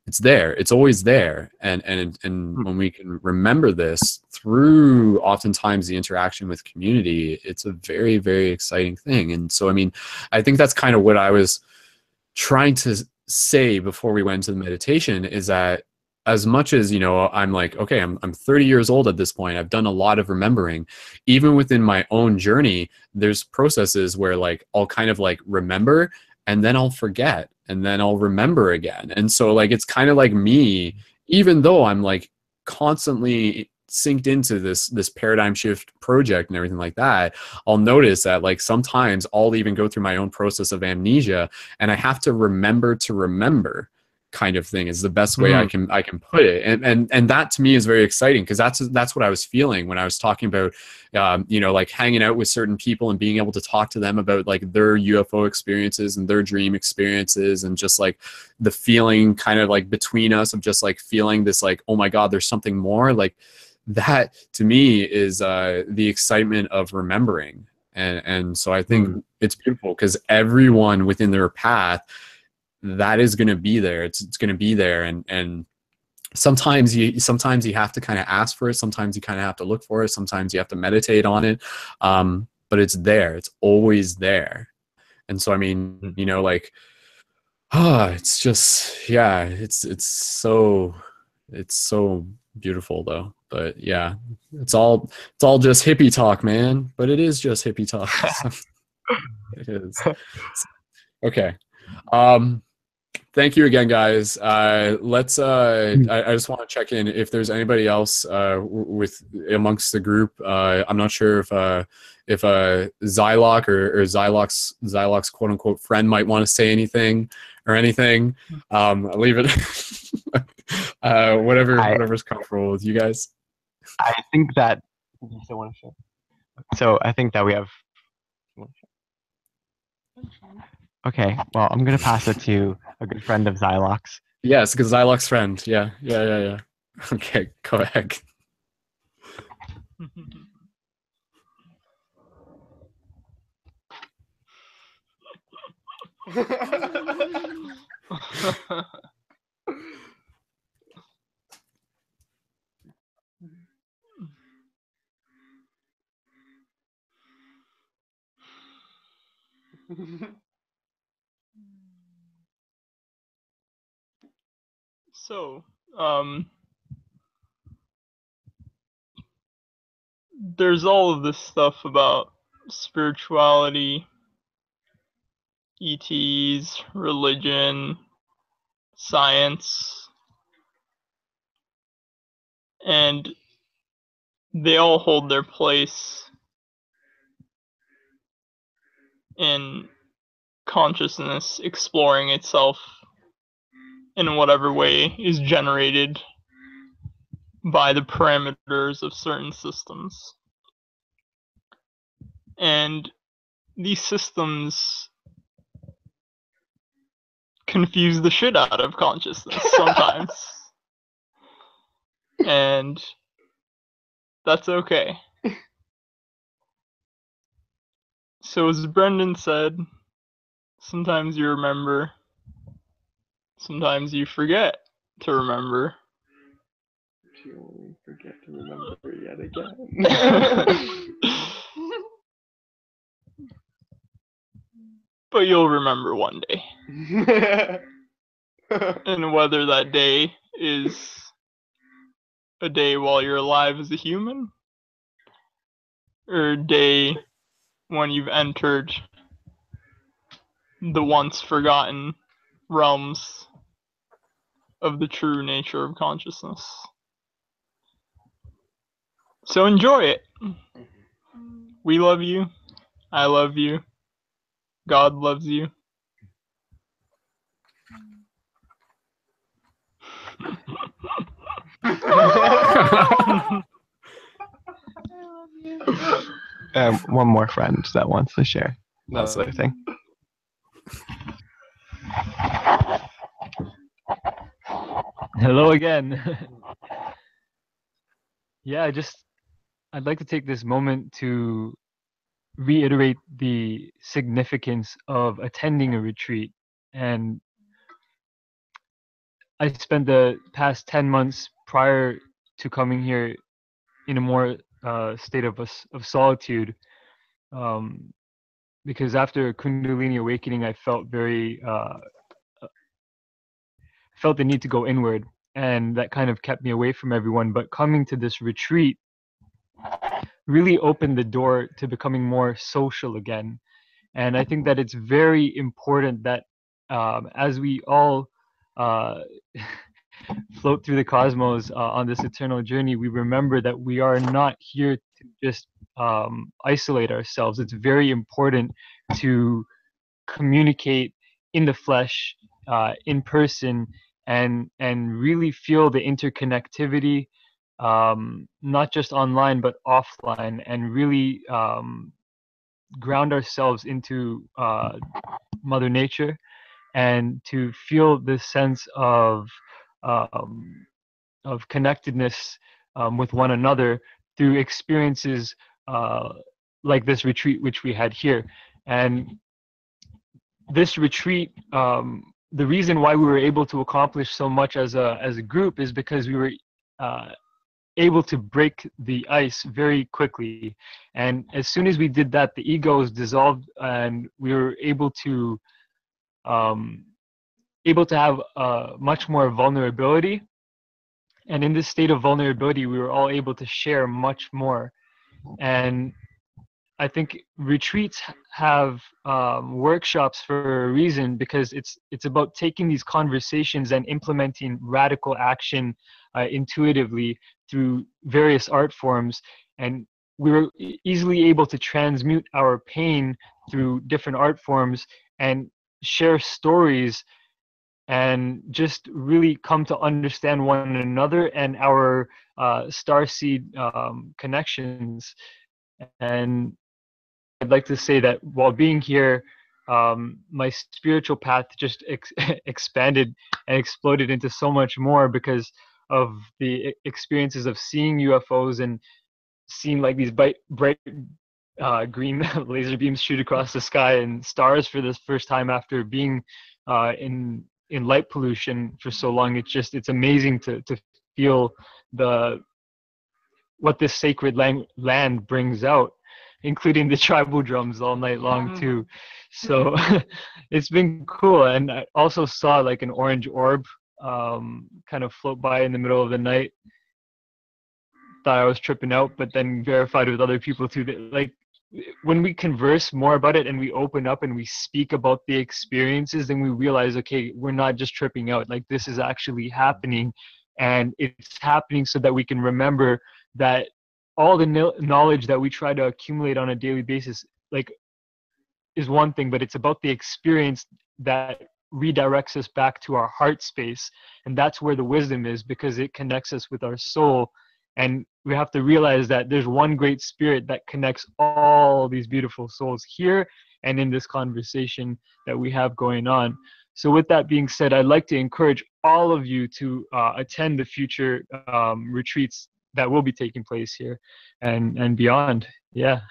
It's there, it's always there, and when we can remember this through oftentimes the interaction with community, it's a very, very exciting thing. And so I think that's kind of what I was trying to say before we went to the meditation, is that as much as I'm like, okay, I'm 30 years old at this point, I've done a lot of remembering. Even within my own journey, there's processes where like I'll kind of like remember, and then I'll forget, and then I'll remember again. And so like it's kind of like me, even though I'm like constantly synced into this paradigm shift project and everything like that, I'll notice that like sometimes I'll even go through my own process of amnesia, and I have to remember to remember, kind of thing is the best way I can put it. And that to me is very exciting, because that's what I was feeling when I was talking about like hanging out with certain people and being able to talk to them about like their UFO experiences and their dream experiences, and just like the feeling kind of like between us of just like feeling this like, oh my God, there's something more. Like that to me is the excitement of remembering. And so I think it's beautiful, because everyone within their path, that is going to be there. It's going to be there. And sometimes you have to kind of ask for it. Sometimes you kind of have to look for it. Sometimes you have to meditate on it. But it's there. It's always there. And so, it's just, yeah, it's so beautiful though. But yeah, it's all just hippie talk, man. But it is just hippie talk. It is. Okay. Thank you again, guys. Let's. I just want to check in if there's anybody else with amongst the group. I'm not sure if Zylok or Zylok's quote unquote friend might want to say anything or anything. I'll leave it. Whatever's comfortable with you guys. I think that. You still want to share? So I think that we have. Okay, well, I'm going to pass it to a good friend of Zylok's. Yes, because Zylok's friend. Yeah. Okay, go ahead. So, there's all of this stuff about spirituality, ETs, religion, science, and they all hold their place in consciousness exploring itself in whatever way is generated by the parameters of certain systems. And these systems confuse the shit out of consciousness sometimes. And that's okay. So as Brendon said, sometimes you remember, sometimes you forget to remember. You only forget to remember yet again. But you'll remember one day. And whether that day is a day while you're alive as a human, or a day when you've entered the once forgotten realms of the true nature of consciousness. So enjoy it. We love you. I love you. God loves you. One more friend that wants to share. That's the other thing. Hello again. Yeah, I'd like to take this moment to reiterate the significance of attending a retreat. And I spent the past 10 months prior to coming here in a more state of solitude, because after Kundalini awakening, I felt felt the need to go inward, and that kind of kept me away from everyone. But coming to this retreat really opened the door to becoming more social again. And I think that it's very important that as we all float through the cosmos on this eternal journey, we remember that we are not here to just isolate ourselves. It's very important to communicate in the flesh, in person, and really feel the interconnectivity, not just online but offline, and really ground ourselves into Mother Nature, and to feel this sense of connectedness with one another through experiences like this retreat which we had here. And this retreat, the reason why we were able to accomplish so much as a group is because we were able to break the ice very quickly. And as soon as we did that, the egos dissolved, and we were able to have much more vulnerability. And in this state of vulnerability, we were all able to share much more. And I think retreats have workshops for a reason, because it's about taking these conversations and implementing radical action intuitively through various art forms. And we were easily able to transmute our pain through different art forms and share stories, and just really come to understand one another and our starseed connections. And I'd like to say that while being here, my spiritual path just expanded and exploded into so much more, because of the experiences of seeing UFOs and seeing like these bright green laser beams shoot across the sky, and stars for the first time after being in light pollution for so long. It's amazing to feel what this sacred land brings out, including the tribal drums all night long too. So it's been cool. And I also saw like an orange orb kind of float by in the middle of the night. Thought I was tripping out, but then verified with other people too that, like, when we converse more about it and we open up and we speak about the experiences, then we realize, okay, we're not just tripping out. Like, this is actually happening, and it's happening so that we can remember that all the knowledge that we try to accumulate on a daily basis, like, is one thing, but it's about the experience that redirects us back to our heart space. And that's where the wisdom is, because it connects us with our soul. And we have to realize that there's one great spirit that connects all these beautiful souls here and in this conversation that we have going on. So with that being said, I'd like to encourage all of you to attend the future retreats that will be taking place here and beyond. Yeah.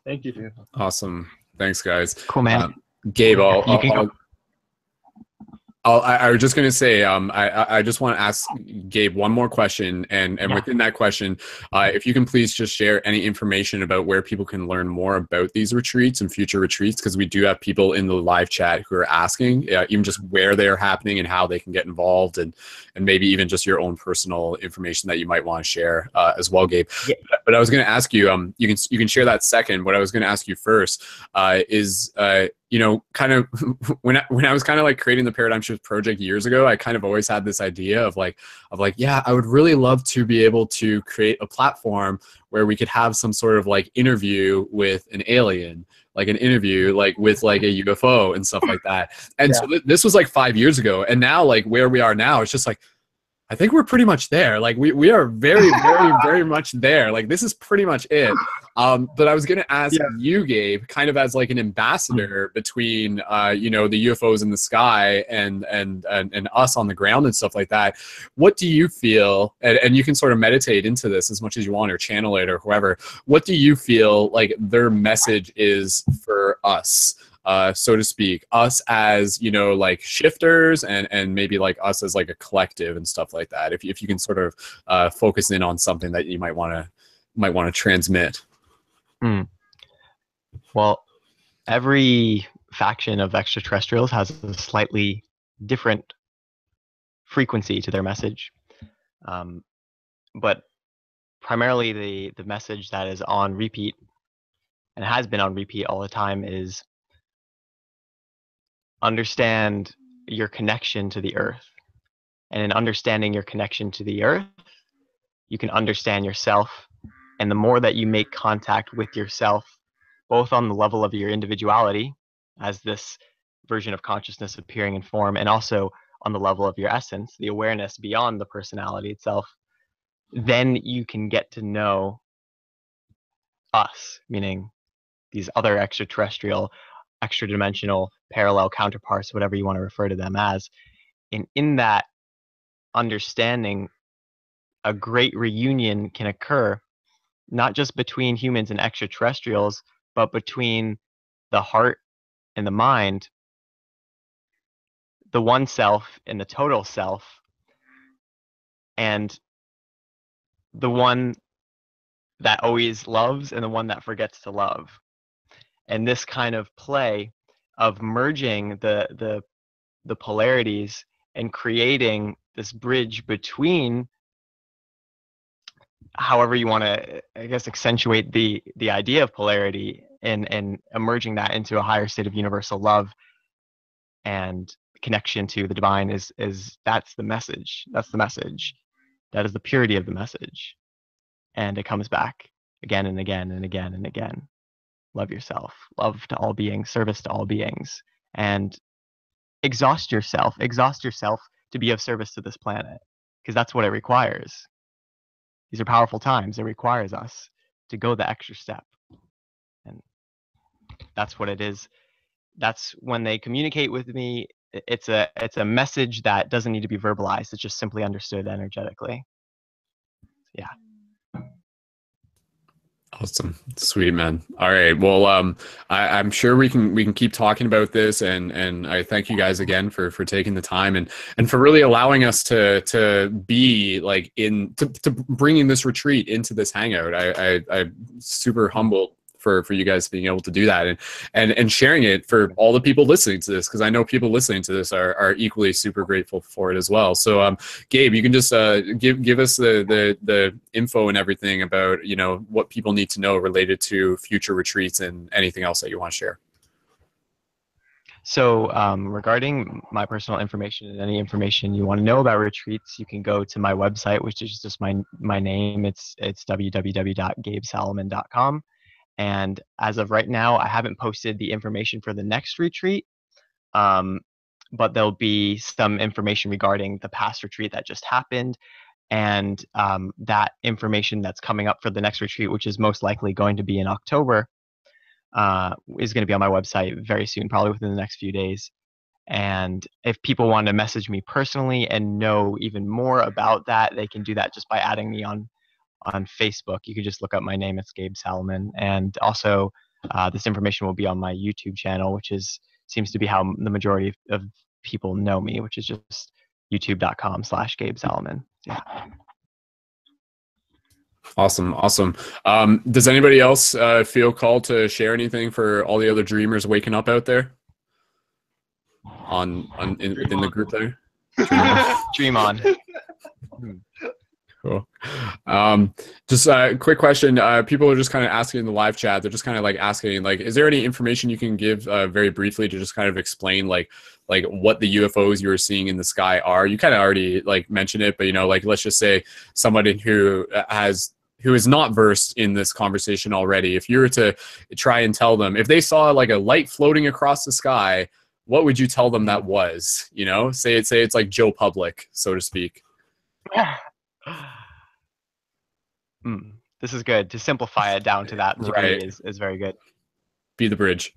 Thank you. Awesome. Thanks, guys. Cool, man. Gabe, I was just going to say, I just want to ask Gabe one more question. And within that question, if you can please just share any information about where people can learn more about these retreats and future retreats, because we do have people in the live chat who are asking, even just where they're happening and how they can get involved, and maybe even just your own personal information that you might want to share as well, Gabe. Yeah. But I was going to ask you, you can share that second. What I was going to ask you first is, you know, kind of when I was kind of like creating the Paradigm Shift project years ago, I kind of always had this idea of like, yeah, I would really love to be able to create a platform where we could have some sort of like interview with an alien, like an interview like with like a UFO and stuff like that. And so this was like 5 years ago. And now like where we are now, it's just like, I think we're pretty much there. Like we are very, very, very much there. Like this is pretty much it. But I was going to ask you, Gabe, kind of as like an ambassador between, you know, the UFOs in the sky and us on the ground and stuff like that. What do you feel, and you can sort of meditate into this as much as you want or channel it or whoever, what do you feel like their message is for us? So to speak, us as, you know, like shifters and maybe like us as like a collective and stuff like that. If you can sort of focus in on something that you might want to transmit. Well, every faction of extraterrestrials has a slightly different frequency to their message. But primarily the message that is on repeat and has been on repeat all the time is understand your connection to the earth. And in understanding your connection to the earth, you can understand yourself. And the more that you make contact with yourself, both on the level of your individuality as this version of consciousness appearing in form, and also on the level of your essence, the awareness beyond the personality itself, then you can get to know us, meaning these other extraterrestrial, extra-dimensional, parallel counterparts, whatever you want to refer to them as. And in that understanding, a great reunion can occur, not just between humans and extraterrestrials, but between the heart and the mind, the one self and the total self, and the one that always loves and the one that forgets to love. And this kind of play of merging the polarities and creating this bridge between, however you want to, I guess, accentuate the idea of polarity, and emerging that into a higher state of universal love and connection to the divine is that's the message. That's the message. That is the purity of the message. And it comes back again and again and again and again. Love yourself, love to all beings, service to all beings, and exhaust yourself to be of service to this planet, because that's what it requires. These are powerful times. It requires us to go the extra step. And that's what it is. That's when they communicate with me. It's a message that doesn't need to be verbalized. It's just simply understood energetically. Yeah. Awesome. Sweet, man. All right. Well, I'm sure we can keep talking about this, and I thank you guys again for taking the time and for really allowing us to be like to bringing this retreat into this hangout. I'm super humbled for you guys being able to do that and sharing it for all the people listening to this, because I know people listening to this are equally super grateful for it as well. So Gabe, you can just give us the info and everything about, you know, what people need to know related to future retreats and anything else that you want to share. So regarding my personal information and any information you want to know about retreats, you can go to my website, which is just my name. It's www.gabesalomon.com. And as of right now, I haven't posted the information for the next retreat, but there'll be some information regarding the past retreat that just happened, and that information that's coming up for the next retreat, which is most likely going to be in October, is going to be on my website very soon, probably within the next few days. And if people want to message me personally and know even more about that, they can do that just by adding me on Facebook. You can just look up my name. It's Gabe Salomon. And also, this information will be on my YouTube channel, which seems to be how the majority of people know me, which is just youtube.com/Gabe Salomon. Yeah. Awesome. Does anybody else feel called to share anything for all the other dreamers waking up out there within the group there? Dream on. Cool. Just a quick question. People are just kind of asking in the live chat. They're just kind of like asking, like, is there any information you can give very briefly to just kind of explain like what the UFOs you were seeing in the sky are? You kind of already like mentioned it, but you know, like let's just say somebody who is not versed in this conversation already, if you were to try and tell them, if they saw like a light floating across the sky, what would you tell them that was? You know, say it's like Joe Public, so to speak. This is good. To simplify it down to that degree Right. is very good. Be the bridge.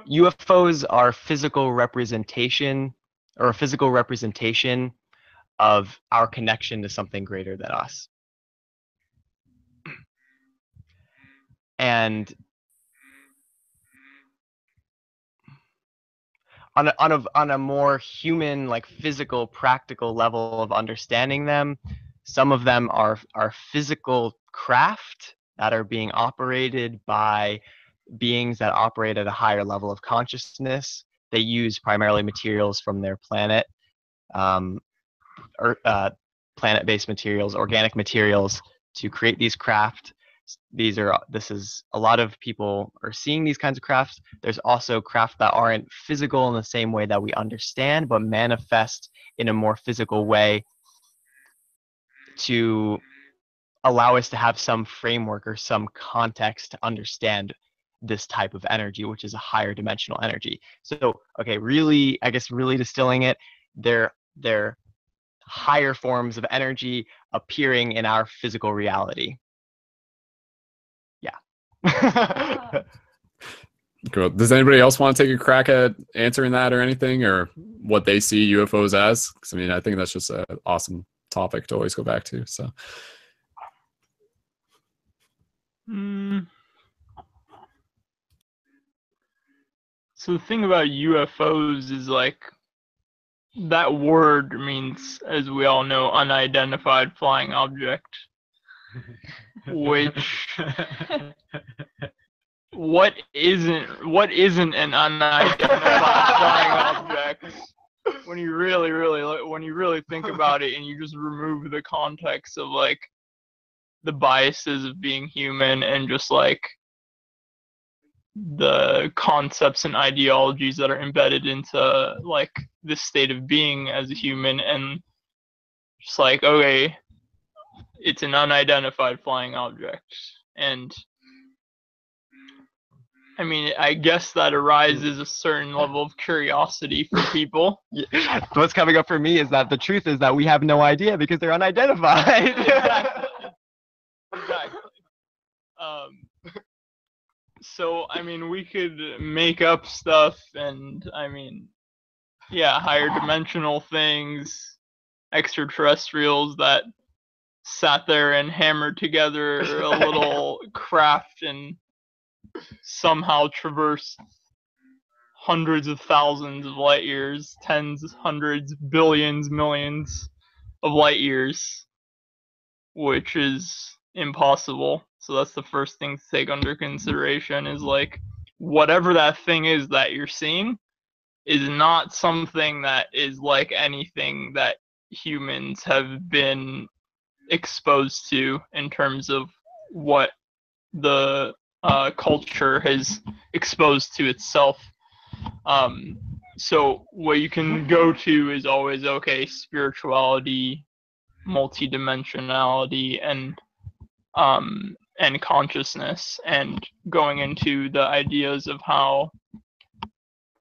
UFOs are physical representation, or a physical representation of our connection to something greater than us. And on a more human, like physical, practical level of understanding them, some of them are physical craft that are being operated by beings that operate at a higher level of consciousness. They use primarily materials from their planet, planet-based materials, organic materials, to create these craft. A lot of people are seeing these kinds of crafts. There's also craft that aren't physical in the same way that we understand, but manifest in a more physical way to allow us to have some framework or some context to understand this type of energy, which is a higher dimensional energy. So, okay, really distilling it, they're higher forms of energy appearing in our physical reality. Cool. Does anybody else want to take a crack at answering that or anything, or what they see UFOs as? Because I mean, I think that's just an awesome topic to always go back to. So, So the thing about UFOs is, like, that word means, as we all know, unidentified flying object. Which what isn't an unidentified flying object? When you really think about it, and you just remove the context of like the biases of being human and just like the concepts and ideologies that are embedded into like this state of being as a human, and just like, okay, it's an unidentified flying object. And I mean, I guess that arises a certain level of curiosity for people. What's coming up for me is that the truth is that we have no idea because they're unidentified. Exactly. So, I mean, we could make up stuff, and I mean, yeah, higher dimensional things, extraterrestrials that sat there and hammered together a little craft and somehow traversed hundreds of thousands of light years, tens, hundreds, billions, millions of light years, which is impossible. So that's the first thing to take under consideration, is like, whatever that thing is that you're seeing is not something that is like anything that humans have been exposed to in terms of what the culture has exposed to itself. So what you can go to is always, okay, spirituality, multidimensionality and consciousness, and going into the ideas of how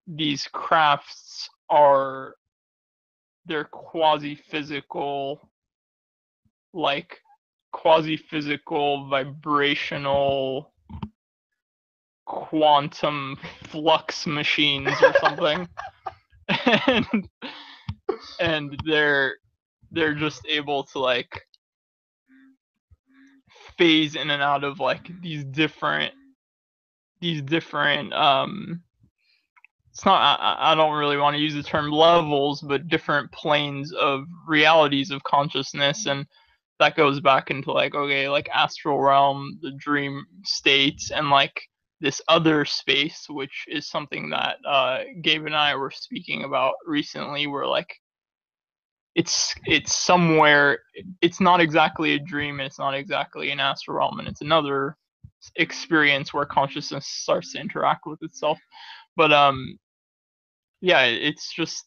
these crafts are, they're quasi-physical, like quasi-physical vibrational quantum flux machines or something. and they're just able to like phase in and out of like these different it's not, I don't really want to use the term levels, but different planes of realities of consciousness. And that goes back into like, okay, like astral realm, the dream states, and like this other space, which is something that Gabe and I were speaking about recently, where like it's somewhere, it's not exactly a dream, and it's not exactly an astral realm, and it's another experience where consciousness starts to interact with itself. But yeah, it's just,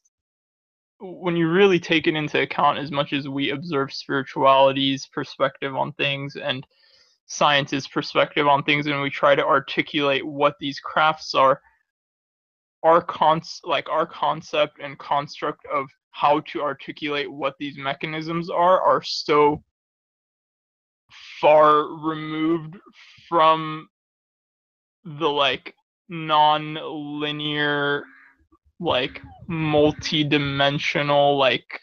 when you really take it into account, as much as we observe spirituality's perspective on things and science's perspective on things, and we try to articulate what these crafts are, our concept and construct of how to articulate what these mechanisms are so far removed from the like non-linear, like multi-dimensional like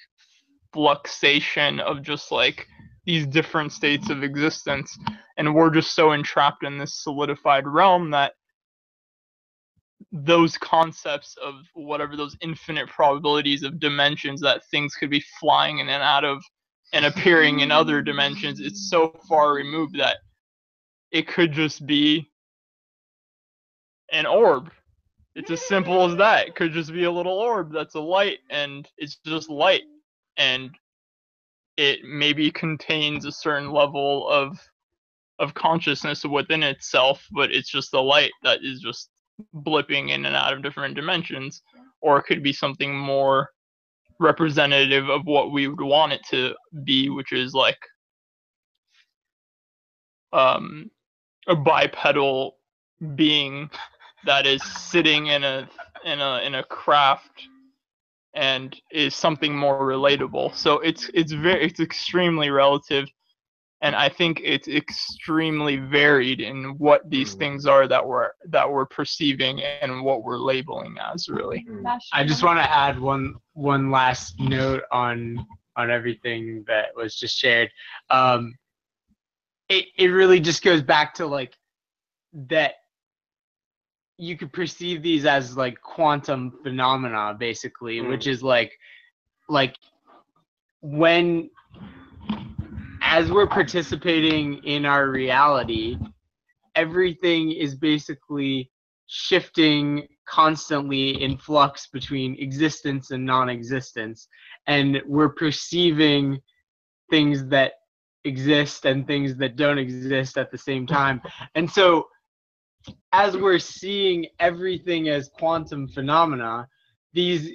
fluxation of just like these different states of existence, and we're just so entrapped in this solidified realm that those concepts of whatever those infinite probabilities of dimensions that things could be flying in and out of and appearing in other dimensions, it's so far removed that it could just be an orb. It's as simple as that. It could just be a little orb that's a light, and it's just light, and it maybe contains a certain level of consciousness within itself, but it's just a light that is just blipping in and out of different dimensions. Or it could be something more representative of what we would want it to be, which is like a bipedal being that is sitting in a craft and is something more relatable. So it's extremely relative, and I think it's extremely varied in what these things are that we're perceiving and what we're labeling as, really. I just want to add one last note on everything that was just shared. It really just goes back to like that you could perceive these as like quantum phenomena, basically, which is like when, as we're participating in our reality, everything is basically shifting constantly in flux between existence and non-existence, and we're perceiving things that exist and things that don't exist at the same time. And so as we're seeing everything as quantum phenomena, these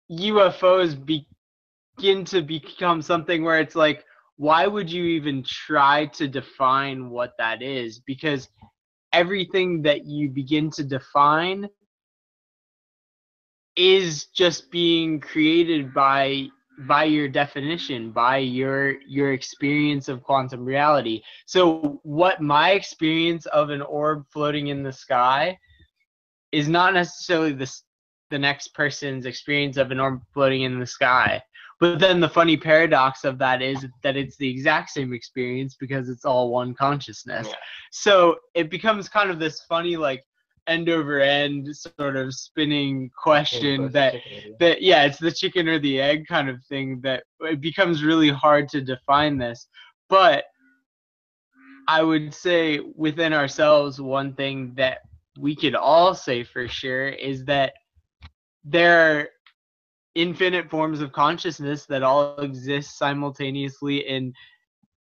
UFOs begin to become something where it's like, why would you even try to define what that is? Because everything that you begin to define is just being created by your definition, by your experience of quantum reality. So what my experience of an orb floating in the sky is not necessarily the next person's experience of an orb floating in the sky. But then the funny paradox of that is that it's the exact same experience because it's all one consciousness. Yeah. So it becomes kind of this funny like end over end sort of spinning question that yeah, it's the chicken or the egg kind of thing, that it becomes really hard to define this. But I would say within ourselves, one thing that we could all say for sure is that there are infinite forms of consciousness that all exist simultaneously in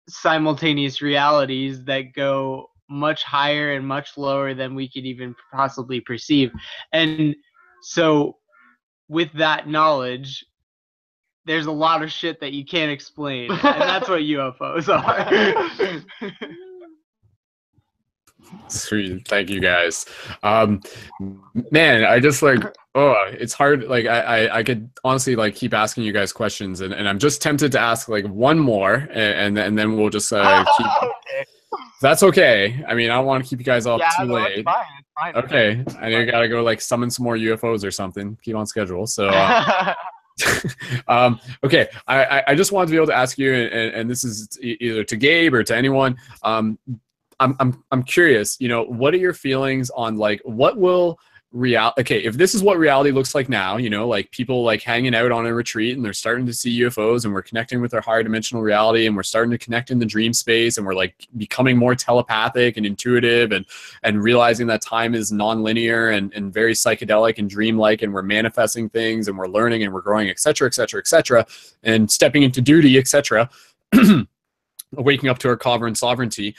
simultaneous realities that go much higher and much lower than we could even possibly perceive. And so with that knowledge, there's a lot of shit that you can't explain, and that's what UFOs are. Sweet. Thank you guys. Man, I just like, oh, it's hard. Like I could honestly like keep asking you guys questions, and I'm just tempted to ask like one more, and then we'll just keep. Okay. That's okay. I mean, I don't want to keep you guys up Yeah, too no, late. it's fine. It's fine. Okay, I know you gotta go like summon some more UFOs or something. Keep on schedule. So, okay, I just wanted to be able to ask you, and this is either to Gabe or to anyone. I'm curious. You know, what are your feelings on like what will reality? Okay, if this is what reality looks like now, you know, like people like hanging out on a retreat and they're starting to see UFOs, and we're connecting with our higher dimensional reality, and we're starting to connect in the dream space, and we're like becoming more telepathic and intuitive, and realizing that time is nonlinear and very psychedelic and dreamlike, and we're manifesting things, and we're learning, and we're growing, etc., etc., etc., and stepping into duty, etc. Waking up to our sovereign sovereignty.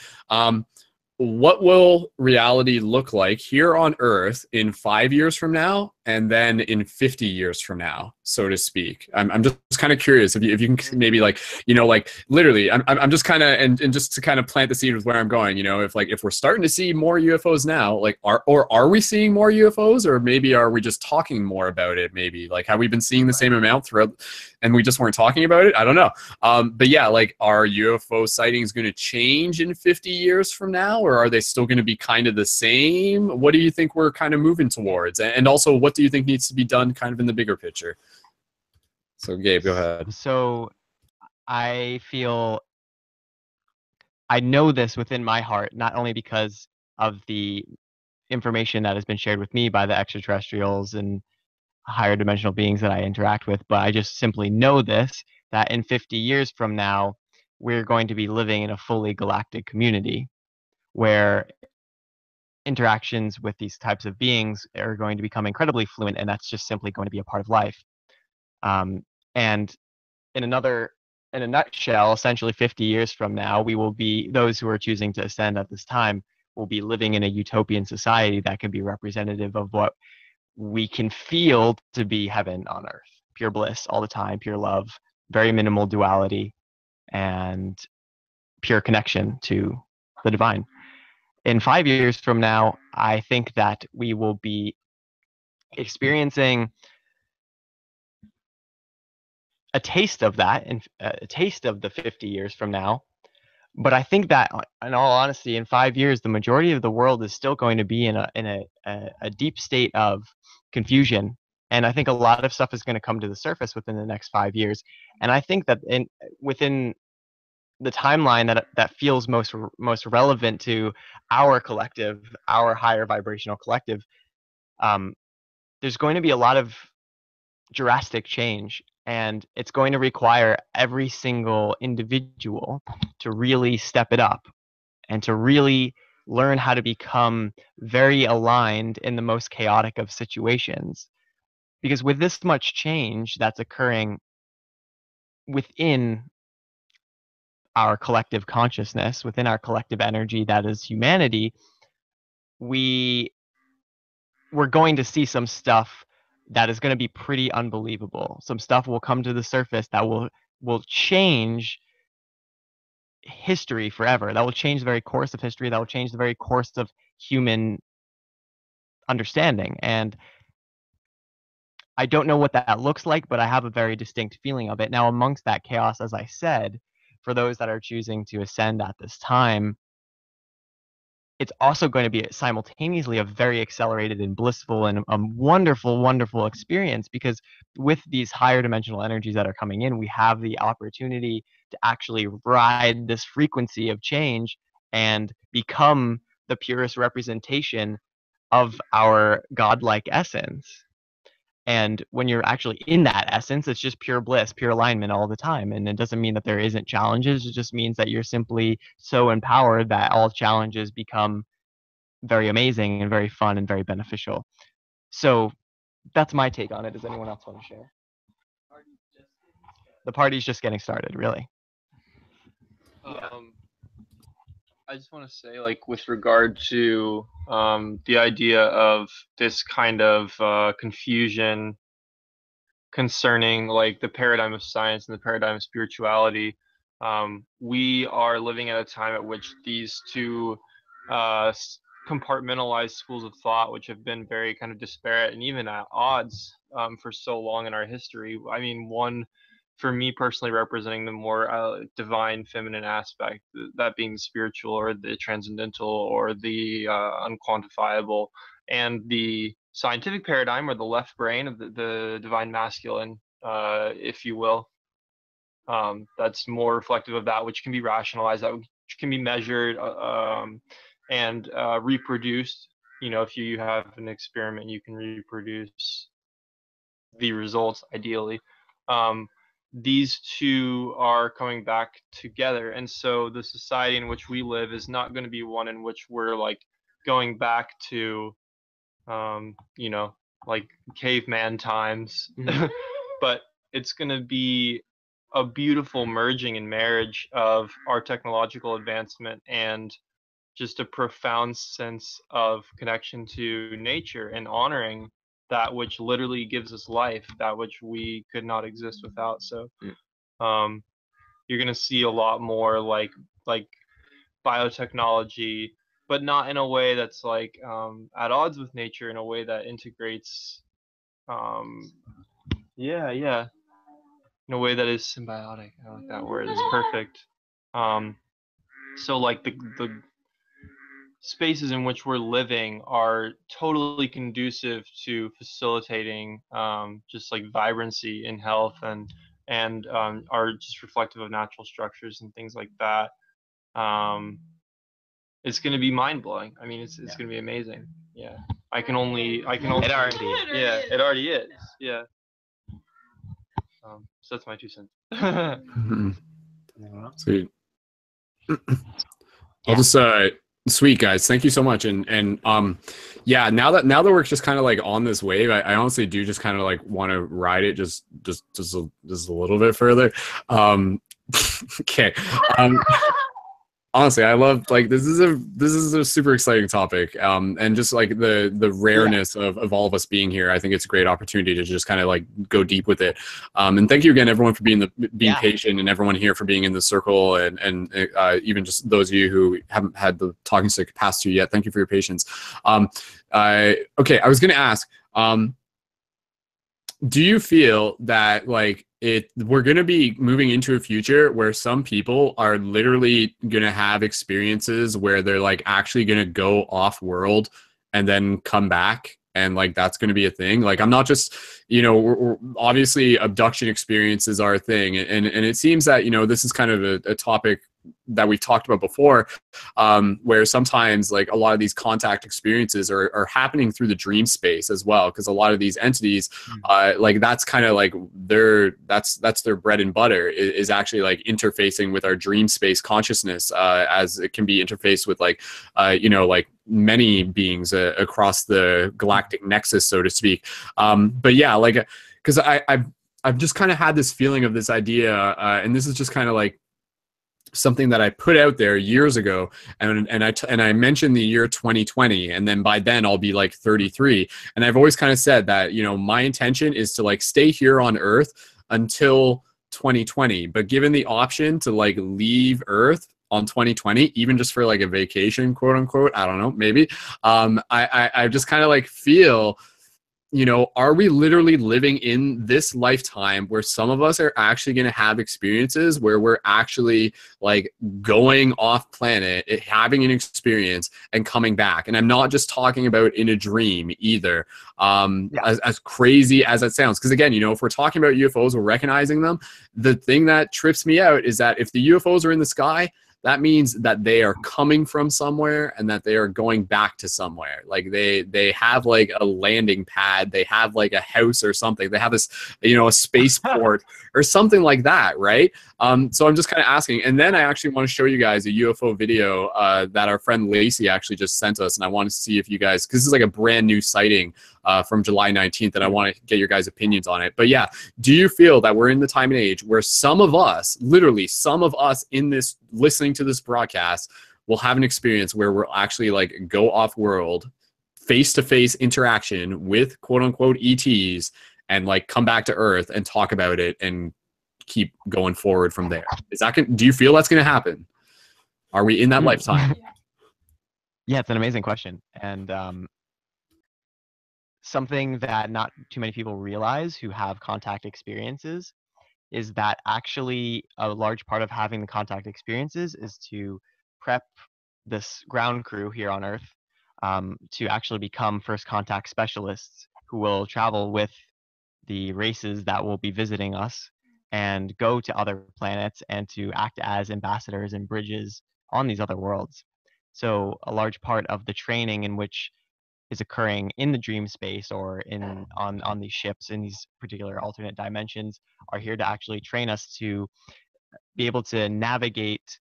What will reality look like here on Earth in 5 years from now, and then in 50 years from now, so to speak? I'm just kind of curious if you can maybe like, you know, like literally, I'm just kind of and just to kind of plant the seed with where I'm going, you know, if we're starting to see more UFOs now, like are we seeing more UFOs, or maybe are we just talking more about it? Maybe like have we been seeing the same amount throughout, and we just weren't talking about it? I don't know. But yeah, like are UFO sightings going to change in 50 years from now, or are they still going to be kind of the same? What do you think we're kind of moving towards? And also, what do you think needs to be done kind of in the bigger picture? So Gabe, go ahead. So I feel I know this within my heart, not only because of the information that has been shared with me by the extraterrestrials and higher dimensional beings that I interact with, but I just simply know this, that in 50 years from now, we're going to be living in a fully galactic community where interactions with these types of beings are going to become incredibly fluent, and that's just simply going to be a part of life. And in a nutshell, essentially 50 years from now, we will be, those who are choosing to ascend at this time, will be living in a utopian society that can be representative of what we can feel to be heaven on earth. Pure bliss all the time, pure love, very minimal duality, and pure connection to the divine. In 5 years from now, I think that we will be experiencing a taste of that, and a taste of the 50 years from now. But I think that, in all honesty, in 5 years, the majority of the world is still going to be in a deep state of confusion. And I think a lot of stuff is going to come to the surface within the next 5 years. And I think that within the timeline that feels most relevant to our collective, our higher vibrational collective, there's going to be a lot of drastic change, and it's going to require every single individual to really step it up and to really learn how to become very aligned in the most chaotic of situations. Because with this much change that's occurring within our collective consciousness, within our collective energy that is humanity, we're going to see some stuff that is going to be pretty unbelievable. Some stuff will come to the surface that will change history forever. That will change the very course of history. That will change the very course of human understanding. And I don't know what that looks like, but I have a very distinct feeling of it. Now, amongst that chaos, as I said, for those that are choosing to ascend at this time, it's also going to be simultaneously a very accelerated and blissful and a wonderful, wonderful experience, because with these higher dimensional energies that are coming in, we have the opportunity to actually ride this frequency of change and become the purest representation of our godlike essence. And when you're actually in that essence, it's just pure bliss, pure alignment all the time. And it doesn't mean that there isn't challenges. It just means that you're simply so empowered that all challenges become very amazing and very fun and very beneficial. So that's my take on it. Does anyone else want to share? The party's just getting started, really. I just want to say, like, with regard to the idea of this kind of confusion concerning like the paradigm of science and the paradigm of spirituality. We are living at a time at which these two compartmentalized schools of thought, which have been very kind of disparate and even at odds for so long in our history. I mean, one for me personally representing the more divine feminine aspect, that being the spiritual or the transcendental or the unquantifiable, and the scientific paradigm or the left brain of the divine masculine, if you will. That's more reflective of that which can be rationalized, that which can be measured and reproduced. You know, if you have an experiment, you can reproduce the results ideally. These two are coming back together, and so the society in which we live is not going to be one in which we're like going back to you know, like caveman times. But it's going to be a beautiful merging and marriage of our technological advancement and just a profound sense of connection to nature and honoring that which literally gives us life, that which we could not exist without. So you're going to see a lot more like biotechnology, but not in a way that's like at odds with nature, in a way that integrates in a way that is symbiotic. I like that word. It's perfect. So like the spaces in which we're living are totally conducive to facilitating just like vibrancy in health and are just reflective of natural structures and things like that. It's going to be mind-blowing. I mean, it's going to be amazing. Yeah. I can only It already is. Yeah, it already is. Yeah. So that's my 2 cents. Sweet. I'll just sweet guys, thank you so much. And yeah, now that we're just kind of like on this wave, I honestly do just kind of like want to ride it just a little bit further. Okay. Honestly, I love like this is a super exciting topic, and just like the rareness of all of us being here. I think it's a great opportunity to just kind of like go deep with it. And thank you again, everyone, for being patient, and everyone here for being in the circle, and even just those of you who haven't had the talking stick passed to you yet. Thank you for your patience. Okay, I was going to ask, do you feel that like we're going to be moving into a future where some people are literally going to have experiences where they're like actually going to go off world and then come back, and like that's going to be a thing? Like, I'm not just, you know, we're obviously abduction experiences are a thing, and it seems that, you know, this is kind of a topic that we've talked about before, where sometimes like a lot of these contact experiences are happening through the dream space as well, because a lot of these entities, like that's kind of like that's their bread and butter, is actually like interfacing with our dream space consciousness, as it can be interfaced with like you know, like many beings across the galactic nexus, so to speak. But yeah, like, because I've just kind of had this feeling of this idea, and this is just kind of like something that I put out there years ago, and I mentioned the year 2020, and then by then I'll be like 33, and I've always kind of said that, you know, my intention is to like stay here on Earth until 2020, but given the option to like leave Earth on 2020, even just for like a vacation, quote unquote, I don't know, maybe, I just kind of like feel, you know, are we literally living in this lifetime where some of us are actually going to have experiences where we're actually like going off planet, having an experience and coming back? And I'm not just talking about in a dream either, as crazy as that sounds. Because again, you know, if we're talking about UFOs, we're recognizing them. The thing that trips me out is that if the UFOs are in the sky, that means that they are coming from somewhere and that they are going back to somewhere. Like they have like a landing pad, they have like a house or something. They have this, you know, a spaceport or something like that, right? So I'm just kind of asking. And then I actually want to show you guys a UFO video that our friend Lacey actually just sent us. And I want to see if you guys, because this is like a brand new sighting from July 19th, and I want to get your guys' opinions on it. But yeah, do you feel that we're in the time and age where some of us, literally some of us in this, listening to this broadcast, will have an experience where we'll actually like go off world, face-to-face interaction with quote unquote ETs, and like come back to Earth and talk about it and keep going forward from there? Do you feel that's going to happen? Are we in that lifetime? Yeah, it's an amazing question. And something that not too many people realize who have contact experiences is that actually a large part of having the contact experiences is to prep this ground crew here on Earth to actually become first contact specialists who will travel with the races that will be visiting us and go to other planets and to act as ambassadors and bridges on these other worlds. So a large part of the training in which is occurring in the dream space or on these ships in these particular alternate dimensions are here to actually train us to be able to navigate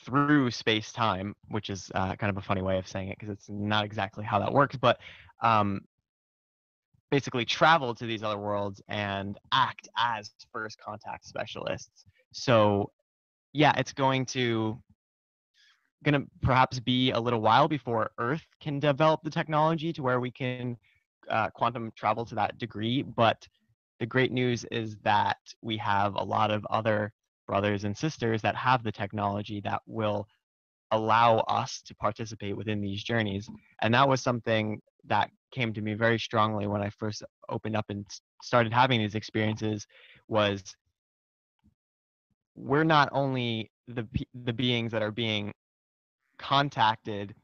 through space-time, which is kind of a funny way of saying it because it's not exactly how that works, but basically travel to these other worlds and act as first contact specialists. So yeah, it's going to perhaps be a little while before Earth can develop the technology to where we can quantum travel to that degree. But the great news is that we have a lot of other brothers and sisters that have the technology that will allow us to participate within these journeys. And that was something that came to me very strongly when I first opened up and started having these experiences was we're not only the beings that are being contacted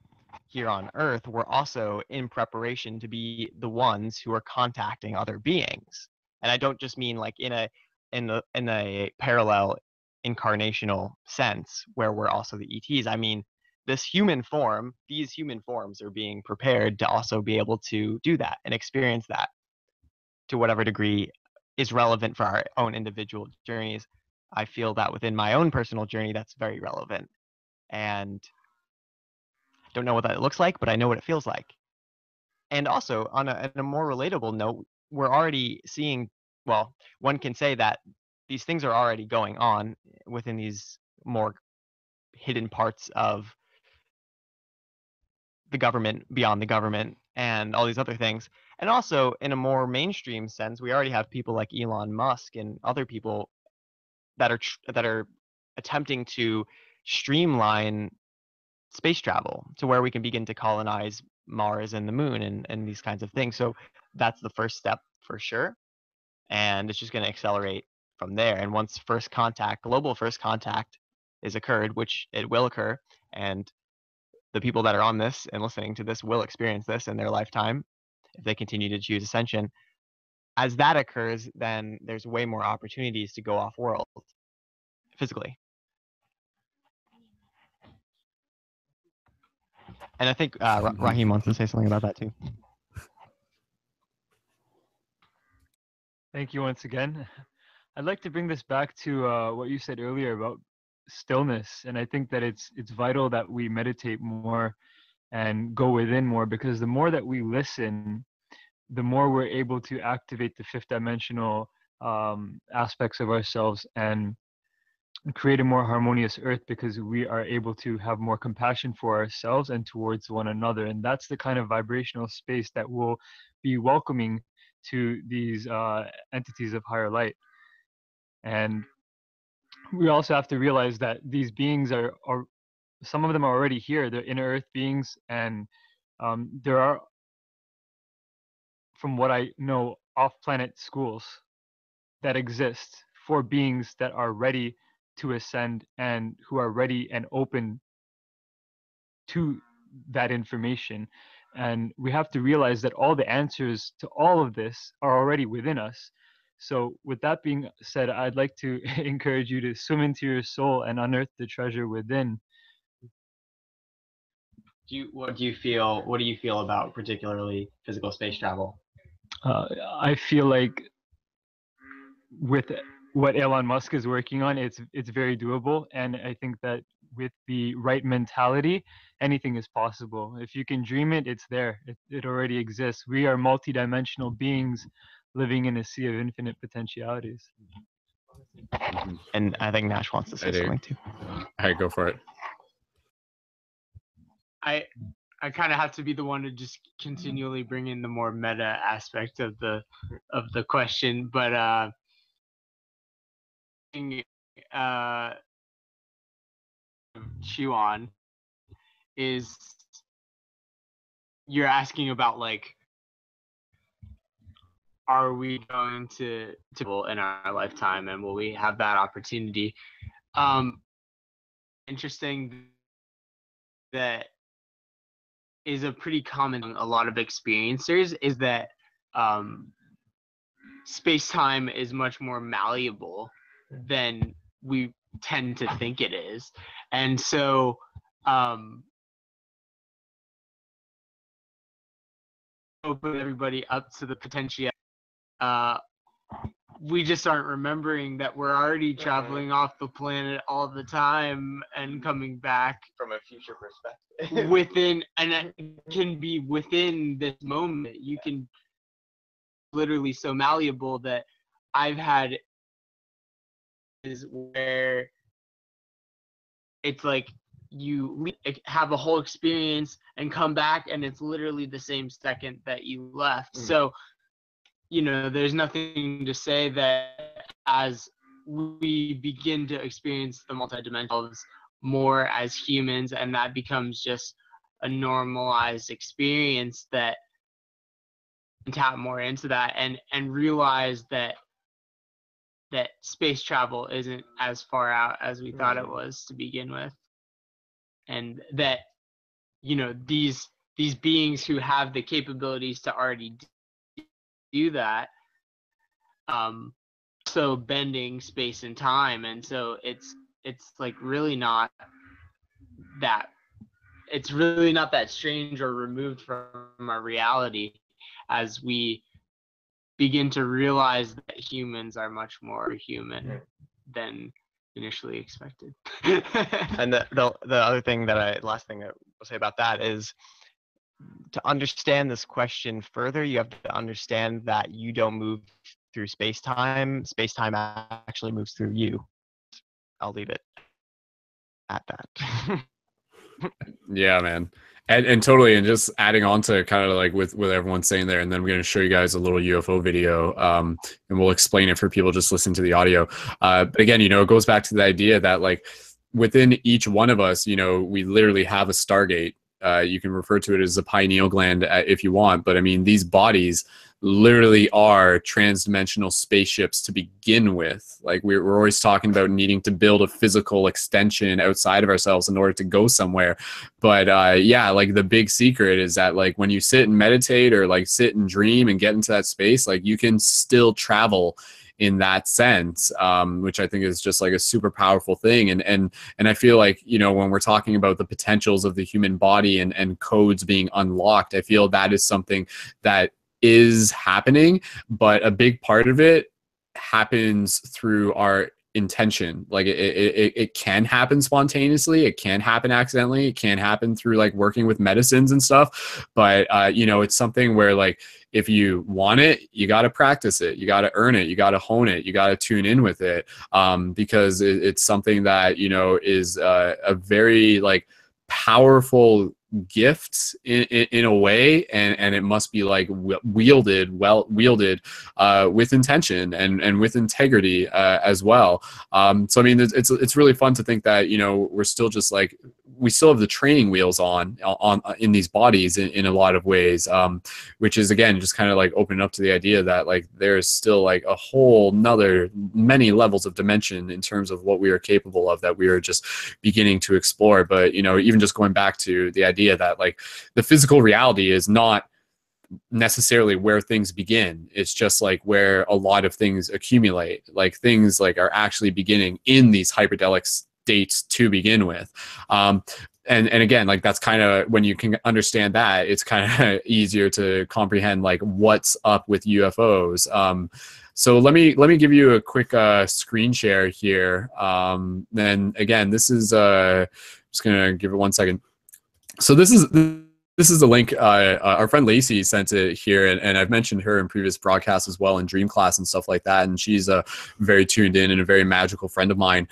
here on Earth, we're also in preparation to be the ones who are contacting other beings. And I don't just mean like in a parallel incarnational sense where we're also the ETs. I mean these human forms are being prepared to also be able to do that and experience that to whatever degree is relevant for our own individual journeys. I feel that within my own personal journey, that's very relevant. And I don't know what that looks like, but I know what it feels like. And also, on a more relatable note, we're already seeing, well, one can say that these things are already going on within these more hidden parts of the government, beyond the government, and all these other things. And also, in a more mainstream sense, we already have people like Elon Musk and other people that are attempting to streamline space travel to where we can begin to colonize Mars and the moon and these kinds of things. So that's the first step for sure. And it's just going to accelerate from there. And once global first contact is occurred, which it will occur, and the people that are on this and listening to this will experience this in their lifetime if they continue to choose ascension. As that occurs, then there's way more opportunities to go off world physically. And I think Raheem wants to say something about that too. Thank you once again. I'd like to bring this back to what you said earlier about stillness, and I think that it's vital that we meditate more and go within more, because the more that we listen, the more we're able to activate the fifth dimensional aspects of ourselves and create a more harmonious earth, because we are able to have more compassion for ourselves and towards one another. And that's the kind of vibrational space that will be welcoming to these entities of higher light. And we also have to realize that these beings are some of them are already here. They're inner earth beings, and there are, from what I know, off-planet schools that exist for beings that are ready to ascend and who are ready and open to that information. And we have to realize that all the answers to all of this are already within us. So with that being said, I'd like to encourage you to swim into your soul and unearth the treasure within. What do you feel about particularly physical space travel? I feel like with what Elon Musk is working on, it's very doable, and I think that with the right mentality, anything is possible. If you can dream it, it's there. It already exists. We are multidimensional beings living in a sea of infinite potentialities. And I think Nash wants to say something too. All right, go for it. I kind of have to be the one to just continually bring in the more meta aspect of the question, but chew on is you're asking about like, are we going to in our lifetime, and will we have that opportunity? Interesting, that is a pretty common a lot of experiencers, is that space-time is much more malleable than we tend to think it is. And so open everybody up to the potential. We just aren't remembering that we're already traveling off the planet all the time and coming back From a future perspective. within, and it can be within this moment. You can literally so malleable that I've had is where it's like you have a whole experience and come back and it's literally the same second that you left. So, you know, there's nothing to say that as we begin to experience the multidimensionals more as humans, and that becomes just a normalized experience, that tap more into that and realize that space travel isn't as far out as we thought it was to begin with, and that, you know, these beings who have the capabilities to already do that, so bending space and time, and so it's like really not that strange or removed from our reality as we begin to realize that humans are much more human than initially expected. And the other thing last thing that I'll say about that is, to understand this question further, you have to understand that you don't move through space-time. Space-time actually moves through you. I'll leave it at that. Yeah, man. And totally, and just adding on to kind of like with everyone saying there, and then we're going to show you guys a little UFO video, and we'll explain it for people just listening to the audio. But again, you know, it goes back to the idea that like within each one of us, you know, we literally have a Stargate. You can refer to it as a pineal gland if you want, but I mean, these bodies literally are transdimensional spaceships to begin with. Like we're always talking about needing to build a physical extension outside of ourselves in order to go somewhere. But yeah, like the big secret is that like when you sit and meditate or like sit and dream and get into that space, like you can still travel in that sense, which I think is just like a super powerful thing. And I feel like, you know, when we're talking about the potentials of the human body and codes being unlocked, I feel that is something that is happening, but a big part of it happens through our intention. Like it can happen spontaneously, it can happen accidentally, it can happen through like working with medicines and stuff, but you know, it's something where like if you want it, you got to practice it, you got to earn it, you got to hone it, you got to tune in with it, because it's something that, you know, is a very like powerful gift in a way, and it must be like wielded with intention and with integrity as well. So I mean, it's really fun to think that, you know, we're still just like, we still have the training wheels on in these bodies in a lot of ways, which is again just kind of like opening up to the idea that like there's still like a whole nother many levels of dimension in terms of what we are capable of, that we are just beginning to explore. But you know, even just going back to the idea that like the physical reality is not necessarily where things begin, it's just like where a lot of things accumulate, like things like are actually beginning in these hyperdelic states to begin with. And again, like that's kind of when you can understand that, it's kind of easier to comprehend like what's up with UFOs. So let me give you a quick screen share here. Then again, this is just gonna give it 1 second. So this is the link. Our friend Lacey sent it here, and I've mentioned her in previous broadcasts as well in Dream Class and stuff like that. And she's very tuned in and a very magical friend of mine.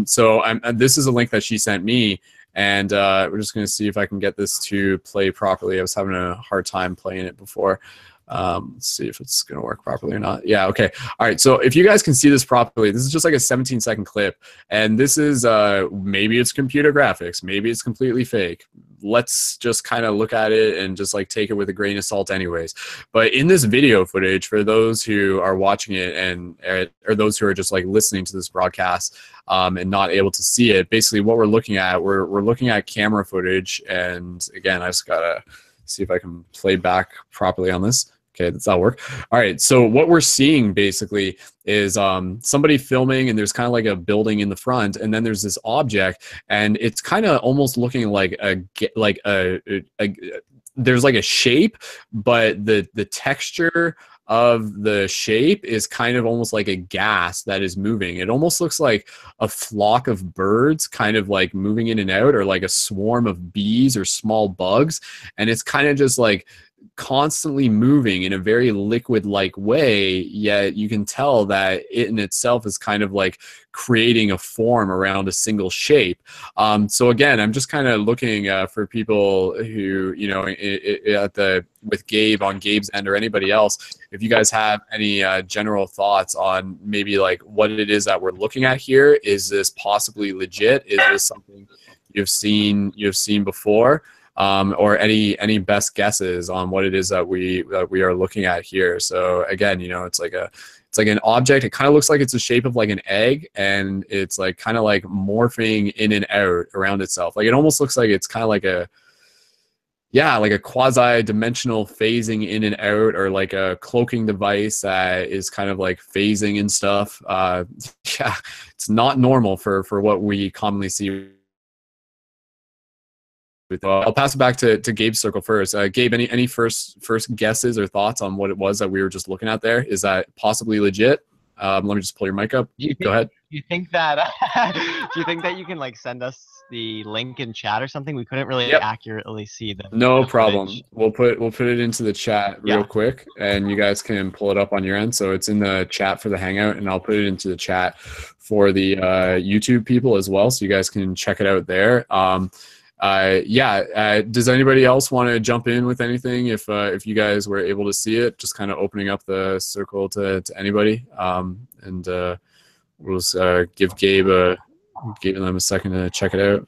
So this is a link that she sent me, And we're just going to see if I can get this to play properly. I was having a hard time playing it before. Let's see if it's going to work properly or not. Yeah, okay. All right, so if you guys can see this properly, this is just like a 17-second clip. And this is, maybe it's computer graphics. Maybe it's completely fake. Let's just kind of look at it and just like take it with a grain of salt anyways. But in this video footage, for those who are watching it and or those who are just like listening to this broadcast and not able to see it, basically what we're looking at, we're looking at camera footage. And again, I just got to see if I can play back properly on this. Okay, that'll work. All right, so what we're seeing basically is somebody filming, and there's kind of like a building in the front, and then there's this object, and it's kind of almost looking like there's like a shape, but the texture of the shape is kind of almost like a gas that is moving. It almost looks like a flock of birds kind of like moving in and out, or like a swarm of bees or small bugs, and it's kind of just like constantly moving in a very liquid-like way, yet you can tell that it in itself is kind of like creating a form around a single shape. So again, I'm just kind of looking for people who, you know, with Gabe, on Gabe's end, or anybody else, if you guys have any general thoughts on maybe like what it is that we're looking at here. Is this possibly legit? Is this something you've seen before? Or any best guesses on what it is that we are looking at here. So again, you know, it's like an object. It kind of looks like it's the shape of like an egg, and it's like kind of like morphing in and out around itself. Like it almost looks like it's kind of like a quasi-dimensional phasing in and out, or like a cloaking device that is kind of like phasing and stuff. Yeah, it's not normal for what we commonly see. I'll pass it back to Gabe's circle first. Gabe, any first guesses or thoughts on what it was that we were just looking at there? Is that possibly legit? Let me just pull your mic up. Go ahead. Do you think that do you think that you can like send us the link in chat or something? We couldn't really accurately see the No the problem. footage. We'll put it into the chat real quick, and you guys can pull it up on your end. So it's in the chat for the Hangout, and I'll put it into the chat for the YouTube people as well, so you guys can check it out there. Does anybody else want to jump in with anything if you guys were able to see it? Just kind of opening up the circle to anybody, and we'll just give Gabe them a second to check it out.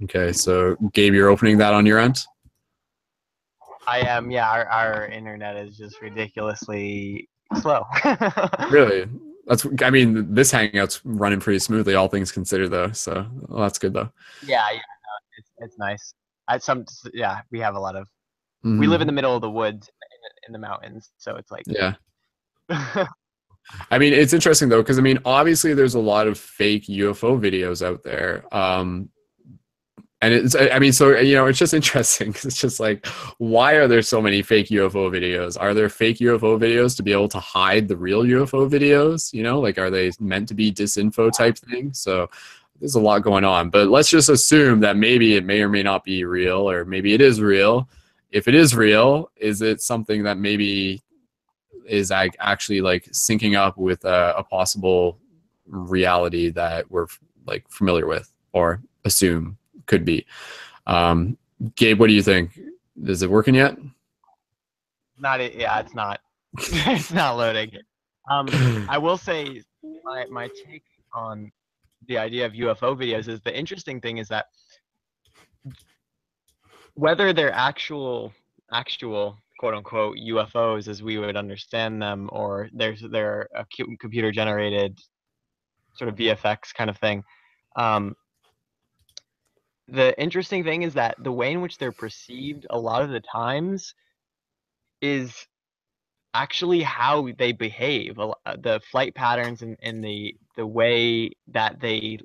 Okay, so Gabe, you're opening that on your end? I am. Yeah, our internet is just ridiculously slow. Really? I mean, this Hangout's running pretty smoothly, all things considered, though. So well, that's good, though. Yeah, it's nice. We have a lot of. We live in the middle of the woods in the mountains, so it's like. Yeah. I mean, it's interesting though, because I mean, obviously, there's a lot of fake UFO videos out there. And so you know, it's just interesting. It's just like, why are there so many fake UFO videos? Are there fake UFO videos to be able to hide the real UFO videos? You know, like, are they meant to be disinfo type thing? So there's a lot going on. But let's just assume that maybe it may or may not be real, or maybe it is real. If it is real, is it something that maybe is actually like syncing up with a possible reality that we're like familiar with or assume could be? Gabe, what do you think? Is it working yet? It's not. It's not loading. I will say my take on the idea of UFO videos is, the interesting thing is that whether they're actual quote unquote UFOs as we would understand them, or they're a computer generated sort of VFX kind of thing. The interesting thing is that the way in which they're perceived a lot of the times is actually how they behave. The flight patterns and the way that they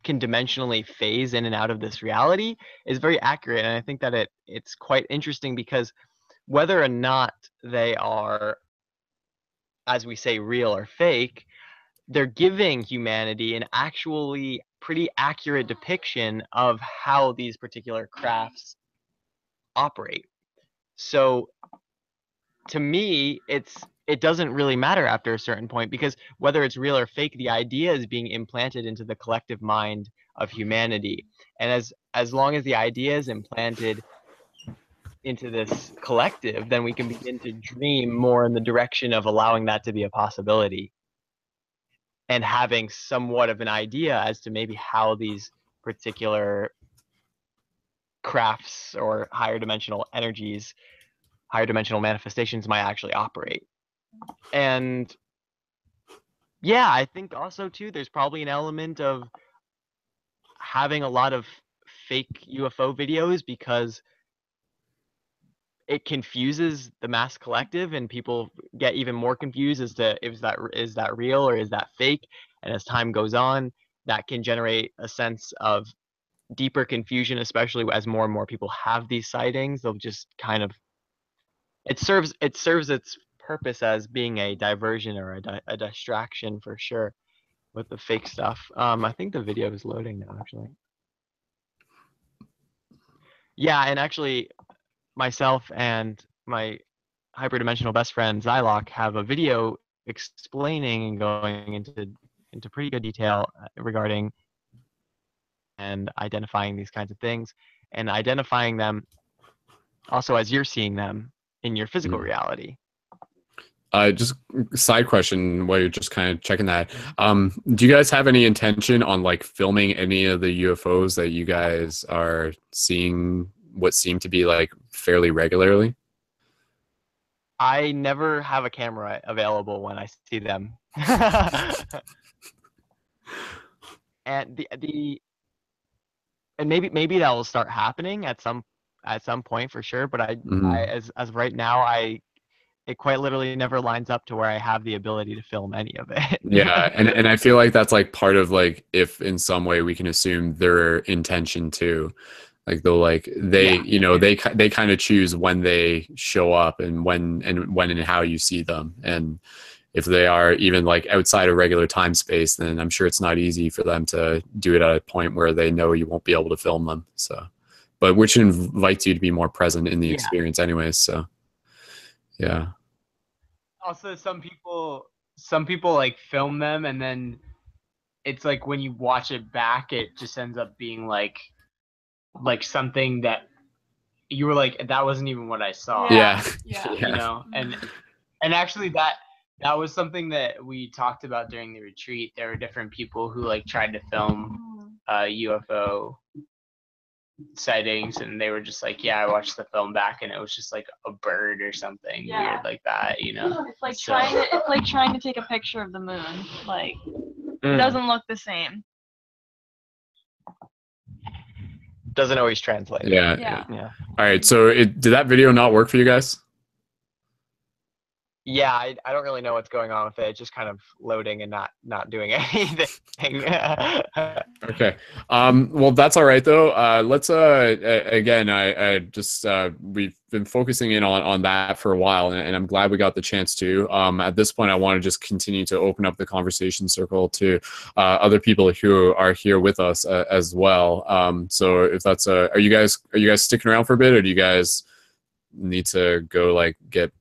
can dimensionally phase in and out of this reality is very accurate. And I think that it's quite interesting, because whether or not they are, as we say, real or fake, they're giving humanity an actually pretty accurate depiction of how these particular crafts operate. So to me, it doesn't really matter after a certain point, because whether it's real or fake, the idea is being implanted into the collective mind of humanity. And as long as the idea is implanted into this collective, then we can begin to dream more in the direction of allowing that to be a possibility, and having somewhat of an idea as to maybe how these particular crafts or higher dimensional energies, higher dimensional manifestations might actually operate. And yeah, I think also too, there's probably an element of having a lot of fake UFO videos, because it confuses the mass collective, and people get even more confused as to is that real or is that fake. And as time goes on, that can generate a sense of deeper confusion, especially as more and more people have these sightings. They'll just kind of, it serves its purpose as being a diversion or a distraction for sure with the fake stuff. I think the video is loading now, actually. Yeah, and actually myself and my hyperdimensional best friend Zylok have a video explaining and going into pretty good detail regarding and identifying these kinds of things, and identifying them also as you're seeing them in your physical reality. Just side question while you're just kind of checking that. Do you guys have any intention on like filming any of the UFOs that you guys are seeing, what seem to be like fairly regularly? I never have a camera available when I see them. And and maybe that will start happening at some point for sure, but I as of right now, it quite literally never lines up to where I have the ability to film any of it. Yeah, and I feel like that's like part of like, if in some way we can assume their intention too. Like they'll like you know, they kind of choose when they show up and when and how you see them. And if they are even like outside of regular time space, then I'm sure it's not easy for them to do it at a point where they know you won't be able to film them. So, but which invites you to be more present in the experience anyways. So yeah. Also, some people like film them, and then it's like when you watch it back, it just ends up being like something that you were like, that wasn't even what I saw. Yeah. You know, and actually that was something that we talked about during the retreat. There were different people who like tried to film UFO sightings, and they were just like, yeah, I watched the film back and it was just like a bird or something weird like that, you know. It's like trying to take a picture of the moon. Like it doesn't look the same. Doesn't always translate. Yeah. All right, so did that video not work for you guys? Yeah, I don't really know what's going on with it. It's just kind of loading and not doing anything. Okay. Well, that's all right though. Let's again, I just we've been focusing in on that for a while, and I'm glad we got the chance to. At this point, I want to just continue to open up the conversation circle to other people who are here with us as well. So if that's are you guys sticking around for a bit, or do you guys need to go like get?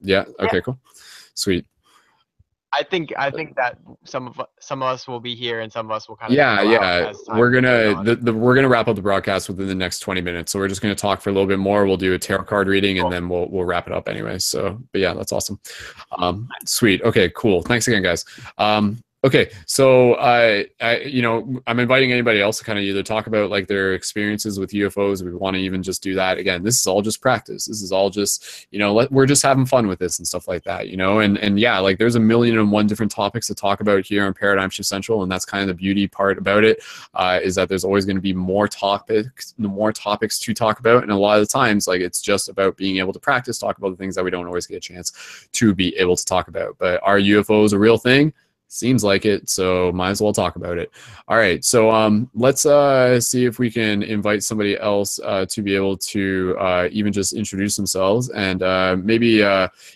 Yeah. Okay. Cool. Sweet. I think that some of us will be here, and some of us will kind of We're gonna wrap up the broadcast within the next 20 minutes, so we're just gonna talk for a little bit more. We'll do a tarot card reading, and then we'll wrap it up anyway. So, but yeah, that's awesome. Sweet. Okay. Cool. Thanks again, guys. Okay, so I'm inviting anybody else to kind of either talk about like their experiences with UFOs. We want to even just do that. Again, this is all just practice. This is all just, we're just having fun with this and stuff like that, and yeah, like there's 1,000,001 different topics to talk about here on Paradigm Shift Central, and that's kind of the beauty part about it, is that there's always going to be more topics to talk about, and a lot of the times, like it's just about being able to practice, talk about the things that we don't always get a chance to be able to talk about. But are UFOs a real thing? Seems like it, so might as well talk about it. All right, so let's see if we can invite somebody else to be able to even just introduce themselves, and maybe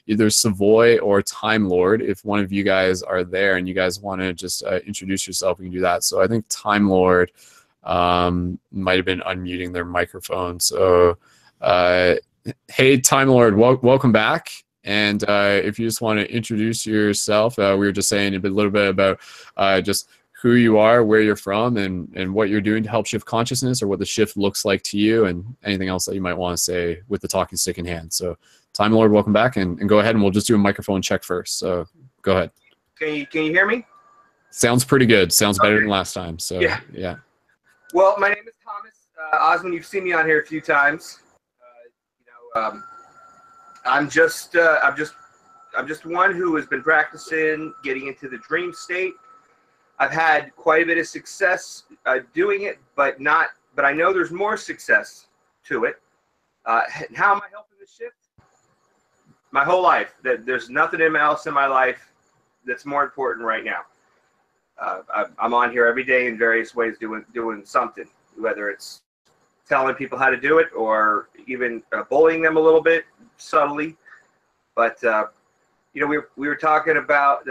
either Savoy or Time Lord, if one of you guys are there and you guys want to just introduce yourself, we can do that. So I think Time Lord might have been unmuting their microphone. So hey, Time Lord, welcome back. And if you just want to introduce yourself, we were just saying a little bit about just who you are, where you're from, and what you're doing to help shift consciousness, or what the shift looks like to you, and anything else that you might want to say with the talking stick in hand. So, Time Lord, welcome back, and go ahead, and we'll just do a microphone check first. So, go ahead. Can you hear me? Sounds pretty good. Sounds better than last time. So, yeah. Well, my name is Thomas Osmond. You've seen me on here a few times. I'm just one who has been practicing getting into the dream state. I've had quite a bit of success doing it, but I know there's more success to it. How am I helping the shift? My whole life. There's nothing else in my life that's more important right now. I'm on here every day in various ways doing something, whether it's telling people how to do it or even bullying them a little bit subtly. But we were talking about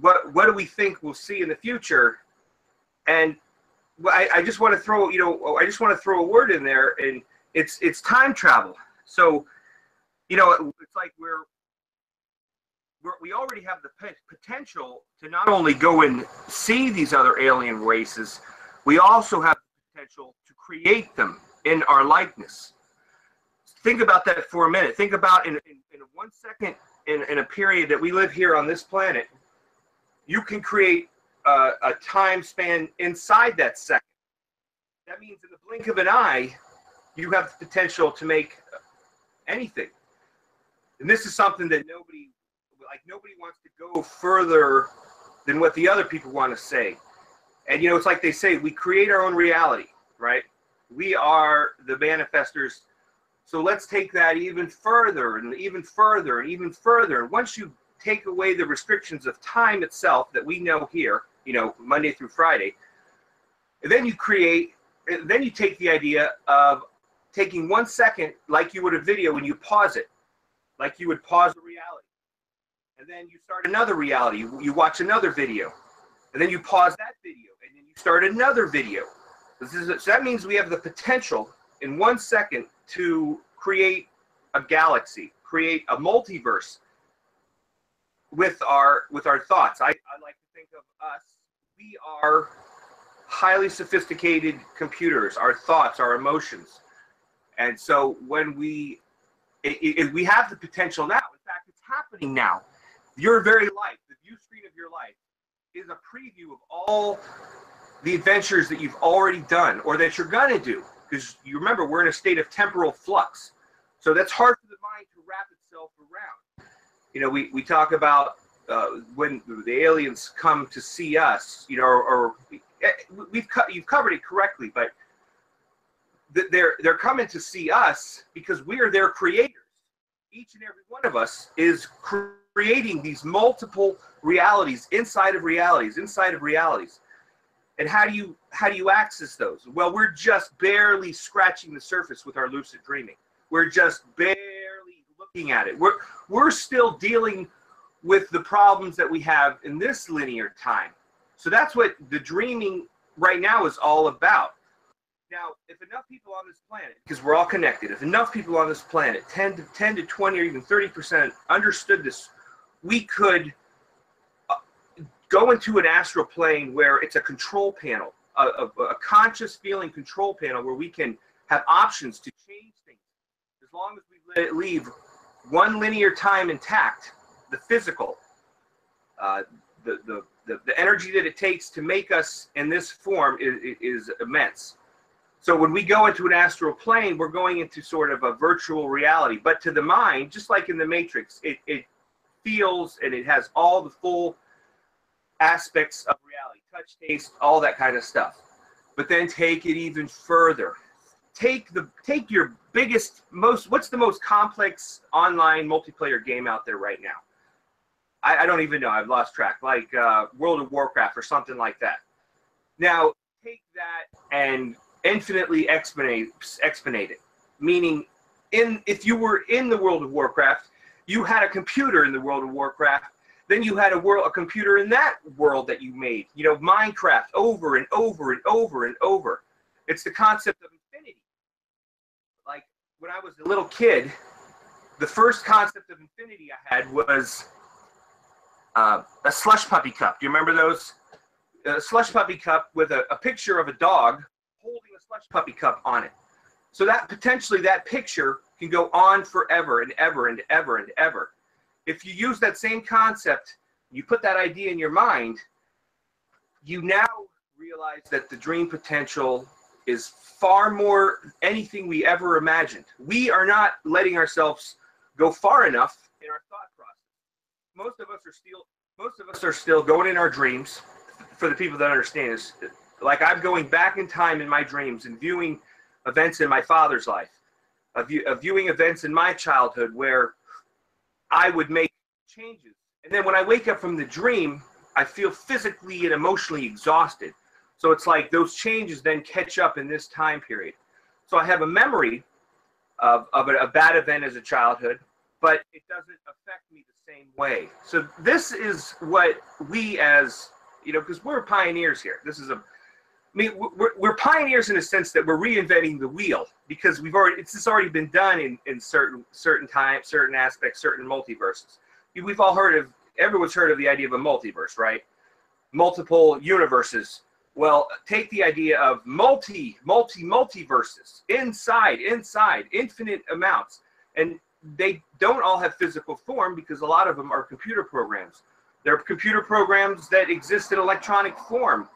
what do we think we'll see in the future, and I just want to throw a word in there, and it's time travel. So it's like we already have the potential to not only go and see these other alien races, we also have the potential to create them in our likeness. Think about that for a minute. Think about in 1 second, in a period that we live here on this planet, you can create a time span inside that second. That means in the blink of an eye, you have the potential to make anything. And this is something that nobody wants to go further than what the other people want to say. And it's like they say, we create our own reality, right? We are the manifestors. So let's take that even further and even further and even further. And once you take away the restrictions of time itself that we know here, Monday through Friday, and then you take the idea of taking 1 second, like you would a video, when you pause it, like you would pause a reality. And then you start another reality. You watch another video. And then you pause that video. And then you start another video. So that means we have the potential in 1 second to create a galaxy, create a multiverse with our thoughts. I like to think of us. We are highly sophisticated computers, our thoughts, our emotions. And so when we have the potential now, in fact, it's happening now. Your very life, the view screen of your life, is a preview of all the adventures that you've already done or that you're going to do. Because you remember, we're in a state of temporal flux. So that's hard for the mind to wrap itself around. We talk about when the aliens come to see us, you've covered it correctly, but they're coming to see us because we are their creators. Each and every one of us is creating these multiple realities inside of realities, inside of realities. And how do you access those? Well, we're just barely scratching the surface with our lucid dreaming. We're just barely looking at it. We're still dealing with the problems that we have in this linear time. So that's what the dreaming right now is all about. Now, if enough people on this planet, because we're all connected, if enough people on this planet, 10 to 20 or even 30% understood this, we could go into an astral plane where it's a control panel, a conscious feeling control panel where we can have options to change things. As long as we leave one linear time intact, the physical, the energy that it takes to make us in this form is immense. So when we go into an astral plane, we're going into sort of a virtual reality. But to the mind, just like in the Matrix, it feels and it has all the full aspects of reality, touch, taste, all that kind of stuff. But then take it even further. Take your biggest, what's the most complex online multiplayer game out there right now? I don't even know. I've lost track. Like World of Warcraft or something like that. Now, take that and infinitely exponent it. Meaning, if you were in the World of Warcraft, you had a computer in the World of Warcraft, then you had a computer in that world that you made. Minecraft over and over and over and over. It's the concept of infinity. Like, when I was a little kid, the first concept of infinity I had was a slush puppy cup. Do you remember those? A slush puppy cup with a picture of a dog holding a slush puppy cup on it. So that potentially that picture can go on forever and ever and ever and ever. If you use that same concept, you put that idea in your mind, you now realize that the dream potential is far more anything we ever imagined. We are not letting ourselves go far enough in our thought process. Most of us are still going in our dreams. For the people that understand this, like I'm going back in time in my dreams and viewing events in my father's life, viewing events in my childhood where I would make changes. And then when I wake up from the dream, I feel physically and emotionally exhausted. So it's like those changes then catch up in this time period. So I have a memory of a bad event as a childhood, but it doesn't affect me the same way. So this is what we as, you know, because we're pioneers here. This is we're pioneers in a sense that we're reinventing the wheel because it's already been done in certain times, certain aspects, certain multiverses. We've all everyone's heard of the idea of a multiverse, right? Multiple universes. Well, take the idea of multiverses, inside, infinite amounts. And they don't all have physical form because a lot of them are computer programs. There are computer programs that exist in electronic form.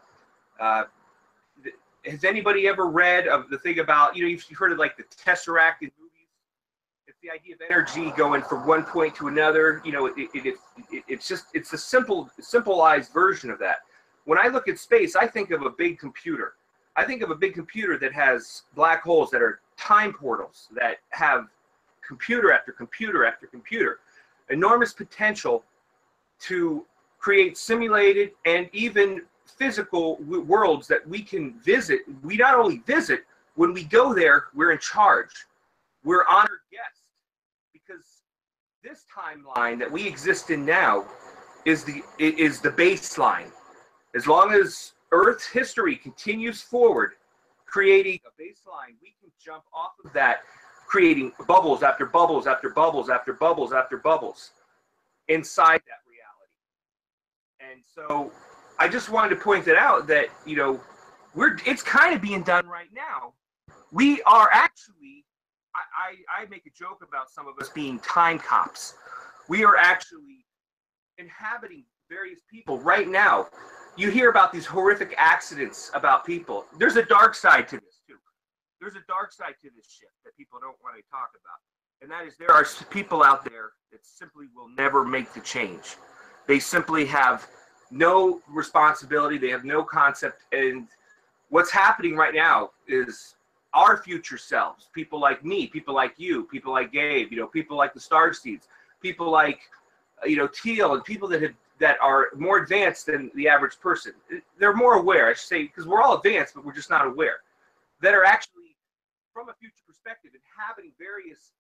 Has anybody ever read of the thing about, you've heard of like the Tesseract in movies? It's the idea of energy going from one point to another. It's a simplified version of that. When I look at space, I think of a big computer. I think of a big computer that has black holes that are time portals that have computer after computer after computer. Enormous potential to create simulated and even physical worlds that we can visit. We not only visit, when we go there, we're in charge. We're honored guests because this timeline that we exist in now is the baseline. As long as Earth's history continues forward, creating a baseline, we can jump off of that, creating bubbles after bubbles after bubbles after bubbles after bubbles inside that reality. And so I just wanted to point it out that, it's kind of being done right now. We are actually, I make a joke about some of us being time cops. We are actually inhabiting various people right now. You hear about these horrific accidents about people. There's a dark side to this too. There's a dark side to this shit that people don't want to talk about. And that is there are people out there that simply will never make the change. They simply have no responsibility. They have no concept. And what's happening right now is our future selves, people like me, people like you, people like Gabe, people like the Starseeds, people like, Teal, and people that are more advanced than the average person. They're more aware, I should say, because we're all advanced, but we're just not aware. That are actually, from a future perspective, inhabiting various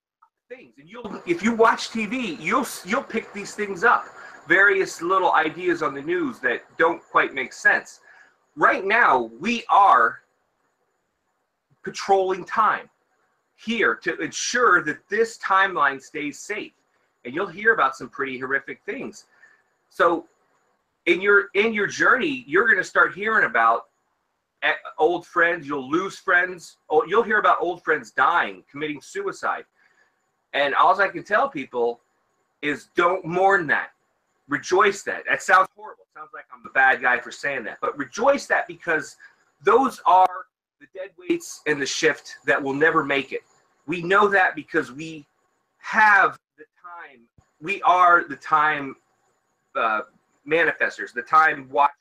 things. And if you watch TV, you'll pick these things up. Various little ideas on the news that don't quite make sense. Right now, we are patrolling time here to ensure that this timeline stays safe. And you'll hear about some pretty horrific things. So in your journey, you're going to start hearing about old friends. You'll lose friends. You'll hear about old friends dying, committing suicide. And all I can tell people is don't mourn that. Rejoice that. That sounds horrible. It sounds like I'm the bad guy for saying that. But rejoice that because those are the dead weights in the shift that will never make it. We know that because we have the time. We are the time manifestors, the time watchers.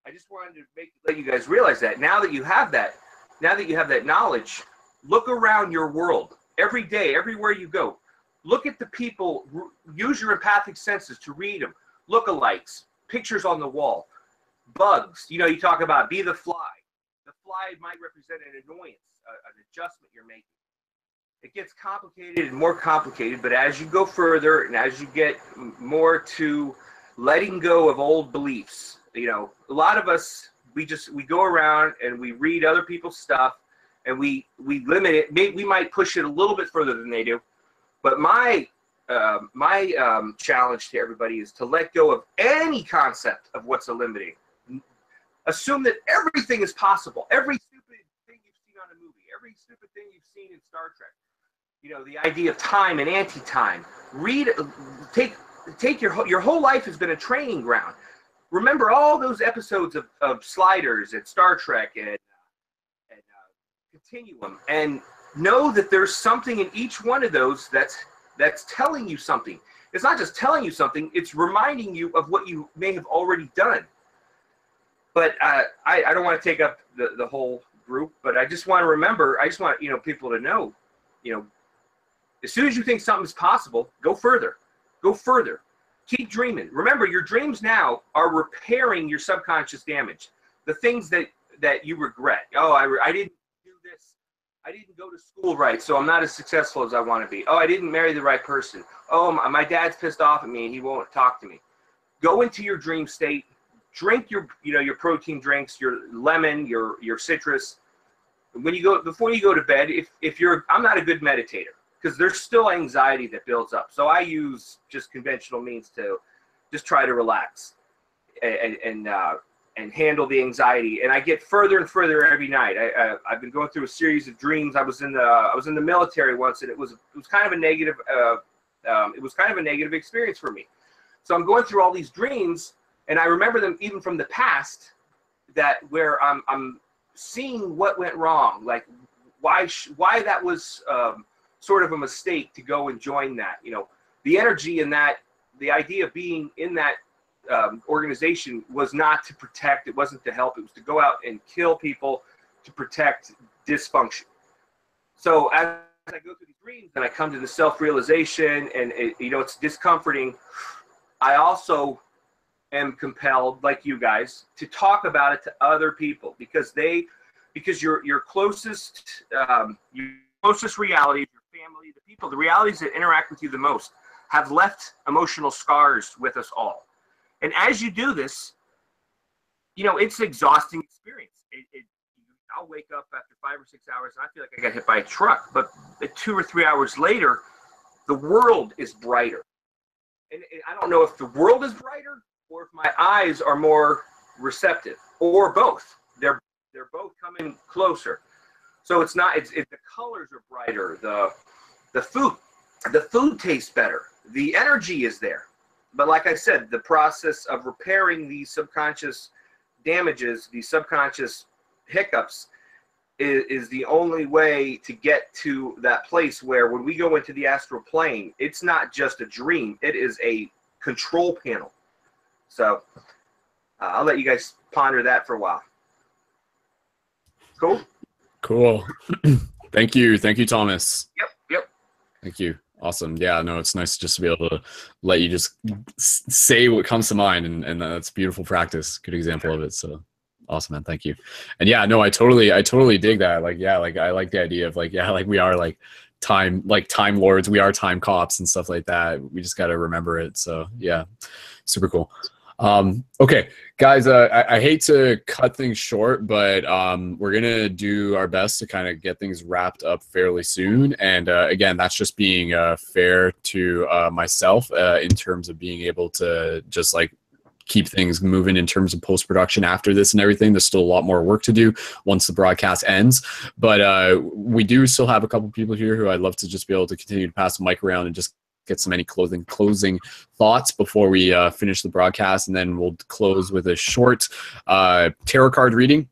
I just wanted to let you guys realize that. Now that you have that knowledge, look around your world every day, everywhere you go. Look at the people. Use your empathic senses to read them. Lookalikes, pictures on the wall, bugs. You talk about be the fly. The fly might represent an annoyance, an adjustment you're making. It gets complicated and more complicated, but as you go further and as you get more to letting go of old beliefs, a lot of us, we go around and we read other people's stuff and we limit it. Maybe we might push it a little bit further than they do. But my challenge to everybody is to let go of any concept of what's limiting. Assume that everything is possible. Every stupid thing you've seen on a movie, every stupid thing you've seen in Star Trek. You know, the idea of time and anti-time. Take your whole life has been a training ground. Remember all those episodes of Sliders and Star Trek and Continuum, and know that there's something in each one of those that's telling you something. It's not just telling you something, it's reminding you of what you may have already done. But I don't want to take up the whole group, but I just want people to know, as soon as you think something's possible, go further. Go further. Keep dreaming. Remember, your dreams now are repairing your subconscious damage. The things that you regret. Oh, I didn't do this. I didn't go to school right, so I'm not as successful as I want to be. Oh, I didn't marry the right person. Oh, my dad's pissed off at me and he won't talk to me. Go into your dream state. Drink your protein drinks, your lemon, your citrus. Before you go to bed, I'm not a good meditator because there's still anxiety that builds up. So I use just conventional means to just try to relax and handle the anxiety. And I get further and further every night. I've been going through a series of dreams. I was in the military once, and it was kind of a negative. It was kind of a negative experience for me. So I'm going through all these dreams, and I remember them even from the past, where I'm seeing what went wrong, like why that was sort of a mistake to go and join that. The energy in that, the idea of being in that organization was not to protect. It wasn't to help. It was to go out and kill people to protect dysfunction. So as I go through these dreams and I come to the self-realization, and it's discomforting, I also am compelled, like you guys, to talk about it to other people because your closest realities, your family, the realities that interact with you the most, have left emotional scars with us all. And as you do this, it's an exhausting experience. I'll wake up after 5 or 6 hours and I feel like I got hit by a truck. But 2 or 3 hours later, the world is brighter. And I don't know if the world is brighter or if my eyes are more receptive, or both. They're both coming closer. So it's the colors are brighter. The food tastes better. The energy is there. But like I said, the process of repairing these subconscious damages, these subconscious hiccups, is the only way to get to that place where when we go into the astral plane, it's not just a dream. It is a control panel. So I'll let you guys ponder that for a while. Cool. Thank you, Thomas. Yep. Thank you. Awesome. Yeah, no, it's nice just to be able to let you just say what comes to mind, and that's beautiful practice. Good example of it. So awesome, man. Thank you. And yeah, no, I totally dig that. I like the idea of we are time lords. We are time cops and stuff like that. We just got to remember it. So yeah, super cool. Okay, guys, I hate to cut things short, but we're going to do our best to kind of get things wrapped up fairly soon. And again, that's just being fair to myself in terms of being able to just keep things moving in terms of post-production after this and everything. There's still a lot more work to do once the broadcast ends. But we do still have a couple people here who I'd love to just be able to continue to pass the mic around and just get some closing thoughts before we finish the broadcast, and then we'll close with a short tarot card reading,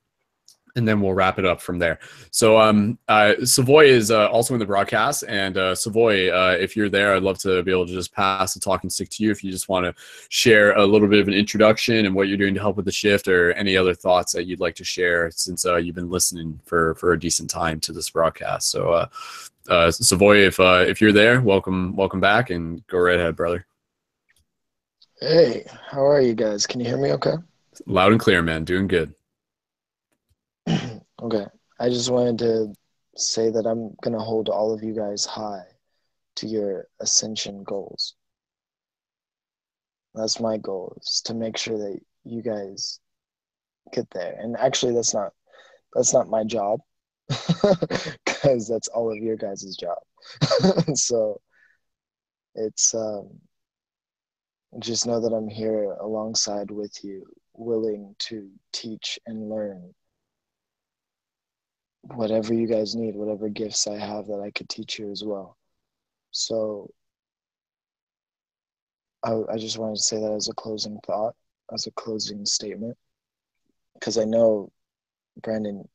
and then we'll wrap it up from there. So Savoy is also in the broadcast, and Savoy, if you're there, I'd love to be able to just pass the talking stick to you if you just want to share a little bit of an introduction and what you're doing to help with the shift, or any other thoughts that you'd like to share since you've been listening for a decent time to this broadcast. So Savoy, if you're there, welcome back, and go right ahead, brother. Hey, how are you guys? Can you hear me okay? Loud and clear, man. Doing good. Okay. I just wanted to say that I'm going to hold all of you guys high to your ascension goals. That's my goal, is to make sure that you guys get there. And actually, that's not my job, because that's all of your guys' job. So It's just know that I'm here alongside with you, willing to teach and learn whatever you guys need, whatever gifts I have that I could teach you as well. So I just wanted to say that as a closing thought, as a closing statement, because I know Brendon,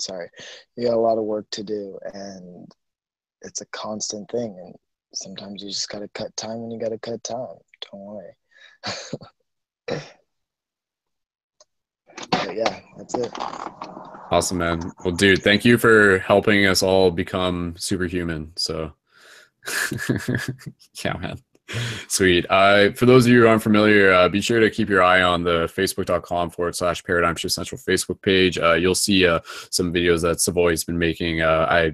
sorry, you got a lot of work to do, and it's a constant thing, and sometimes you just got to cut time when you got to cut time. Don't worry. But yeah, that's it. Awesome, man. Well, dude, thank you for helping us all become superhuman. So, yeah, man. Sweet. For those of you who aren't familiar, be sure to keep your eye on the facebook.com/Paradigm Shift Central Facebook page. You'll see some videos that Savoy has been making.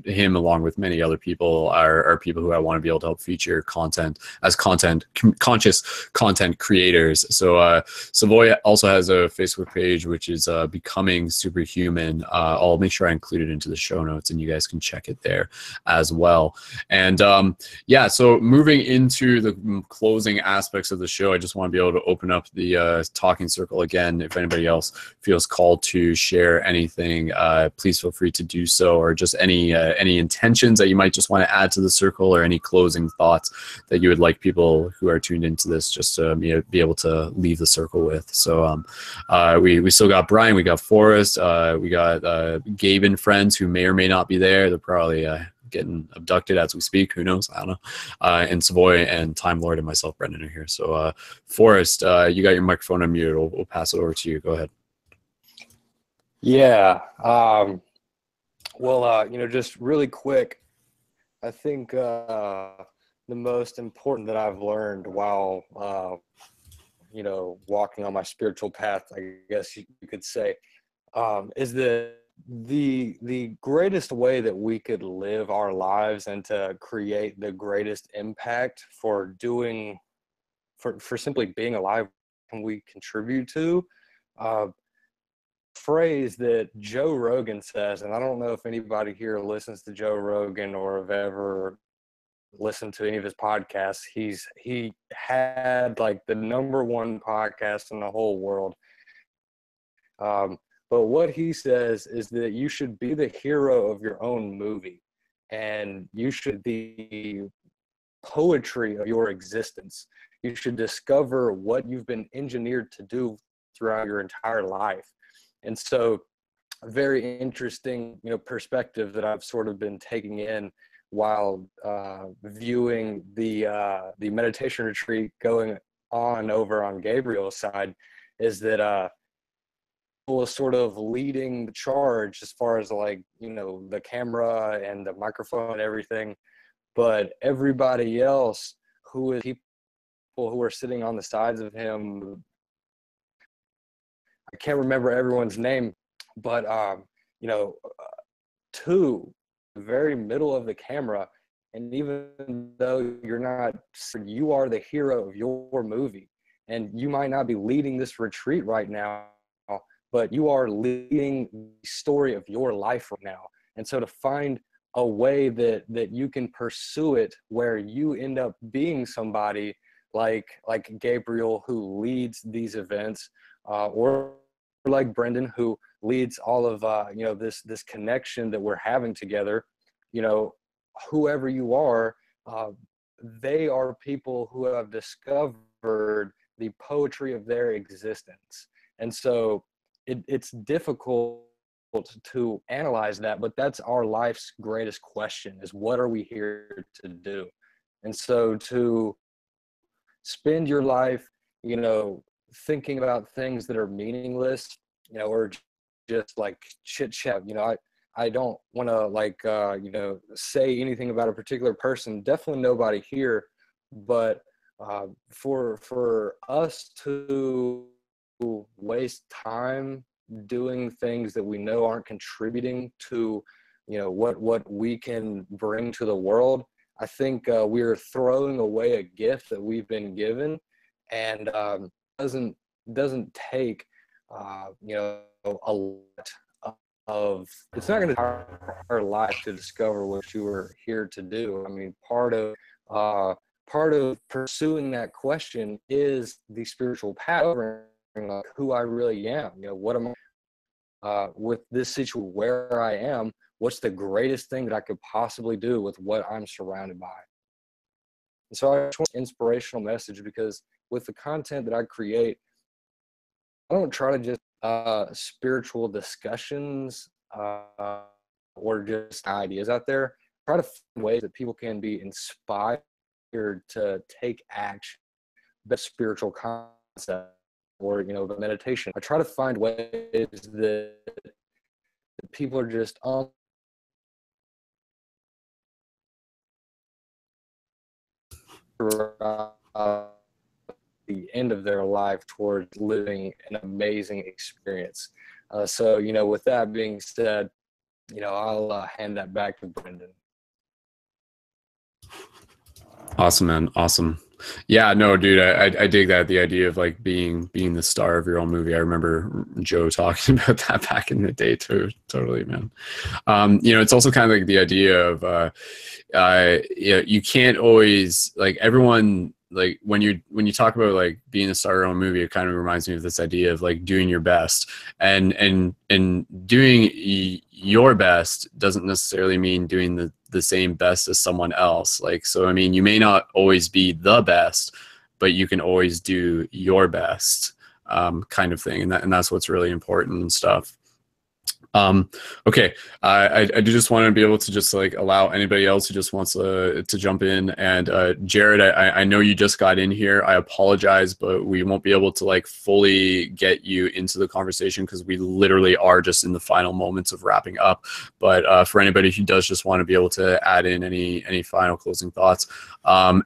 Him, along with many other people, are people who I want to be able to help feature content as conscious content creators. So Savoy also has a Facebook page, which is Becoming Superhuman. I'll make sure I include it into the show notes, and you guys can check it there as well. And yeah, so moving into the closing aspects of the show, I just want to be able to open up the talking circle again. If anybody else feels called to share anything, please feel free to do so, or just any intentions that you might just want to add to the circle, or any closing thoughts that you would like people who are tuned into this just to be able to leave the circle with. So we still got Bryan, we got Forrest, we got Gabe and friends who may or may not be there. They're probably getting abducted as we speak. Who knows? I don't know. And Savoy and Time Lord and myself, Brendon, are here. So Forrest, you got your microphone unmuted. We'll pass it over to you. Go ahead. Yeah. Well, just really quick, I think the most important that I've learned while, walking on my spiritual path, I guess you could say, is that the greatest way that we could live our lives and to create the greatest impact for simply being alive, can we contribute to phrase that Joe Rogan says, and I don't know if anybody here listens to Joe Rogan or have ever listened to any of his podcasts. He had like the #1 podcast in the whole world. But what he says is that you should be the hero of your own movie, and you should be the poetry of your existence. You should discover what you've been engineered to do throughout your entire life. And so a very interesting, perspective that I've sort of been taking in while viewing the meditation retreat going on over on Gabriel's side is that was sort of leading the charge as far as the camera and the microphone and everything, but everybody else who is people who are sitting on the sides of him, I can't remember everyone's name, but to the very middle of the camera, and even though you are the hero of your movie, and you might not be leading this retreat right now, but you are leading the story of your life right now. And so to find a way that you can pursue it where you end up being somebody like Gabriel, who leads these events, or like Brendon, who leads all of this connection that we're having together. Whoever you are, they are people who have discovered the poetry of their existence. And so it's difficult to analyze that, but that's our life's greatest question, is what are we here to do? And so to spend your life, thinking about things that are meaningless, or just like chit chat, I don't want to say anything about a particular person, definitely nobody here, but for us to waste time doing things that we know aren't contributing to what we can bring to the world, I think we're throwing away a gift that we've been given, and doesn't take a lot of, it's not going to take our life to discover what you were here to do. I mean, part part of pursuing that question is the spiritual path, like who I really am. You know, what am I with this situation where I am? What's the greatest thing that I could possibly do with what I'm surrounded by? And so I just want an inspirational message, because with the content that I create, I don't try to just spiritual discussions or just ideas out there. I try to find ways that people can be inspired to take action, the spiritual concept, or the meditation. I try to find ways that people are just on the end of their life towards living an amazing experience. So, with that being said, I'll hand that back to Brendon. Awesome, man. Awesome. Yeah, no, dude, I dig that. The idea of like being the star of your own movie. I remember Joe talking about that back in the day too. Totally, man. It's also kind of like the idea of, you can't always, like, everyone, like when you talk about like being the star of your own movie, it kind of reminds me of this idea of like doing your best, and doing your best doesn't necessarily mean doing the same best as someone else. Like, so I mean, you may not always be the best, but you can always do your best, kind of thing, and that's what's really important and stuff. Okay, I do just want to be able to just like allow anybody else who just wants to jump in. And Jared, I know you just got in here. I apologize, but we won't be able to like fully get you into the conversation because we literally are just in the final moments of wrapping up. But for anybody who does just want to be able to add in any final closing thoughts,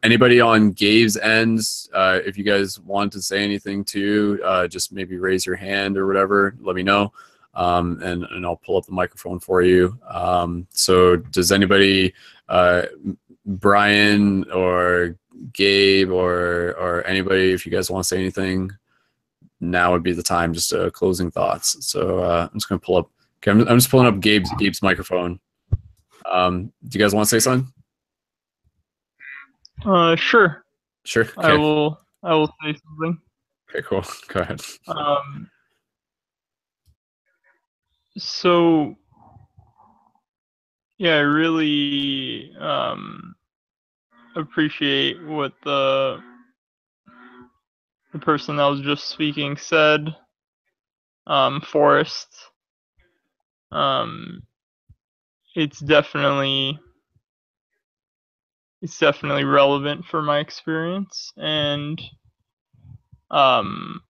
anybody on Gabe's ends, if you guys want to say anything too, just maybe raise your hand or whatever, let me know. And I'll pull up the microphone for you. So does anybody, Bryan or Gabe or anybody, if you guys want to say anything, now would be the time. Just closing thoughts. So I'm just gonna pull up. Okay, I'm just pulling up Gabe's microphone. Do you guys want to say something? Sure. Sure. Okay. I will say something. Okay, cool. Go ahead. So yeah, I really appreciate what the person that was just speaking said, Forrest. It's definitely relevant for my experience, and I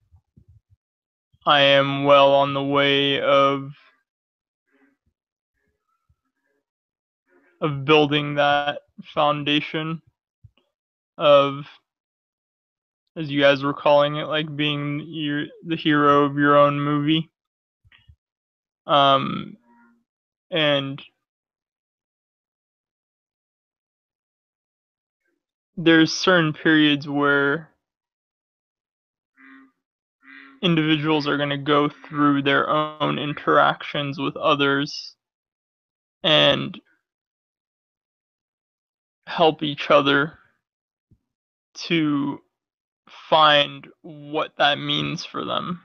am well on the way of building that foundation of, as you guys were calling it, like being the hero of your own movie. And there's certain periods where individuals are going to go through their own interactions with others and help each other to find what that means for them,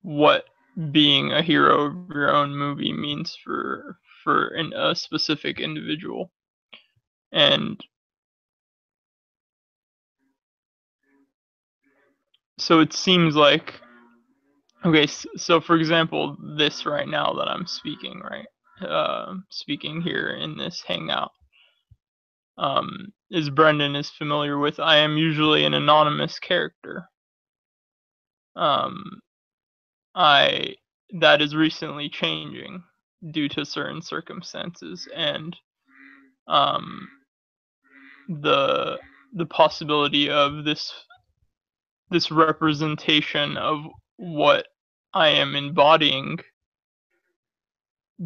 what being a hero of your own movie means for a specific individual. And so it seems like, okay, so for example, this right now that I'm speaking, right, speaking here in this hangout, as Brendon is familiar with, I am usually an anonymous character. That is recently changing due to certain circumstances, and the possibility of this representation of what I am embodying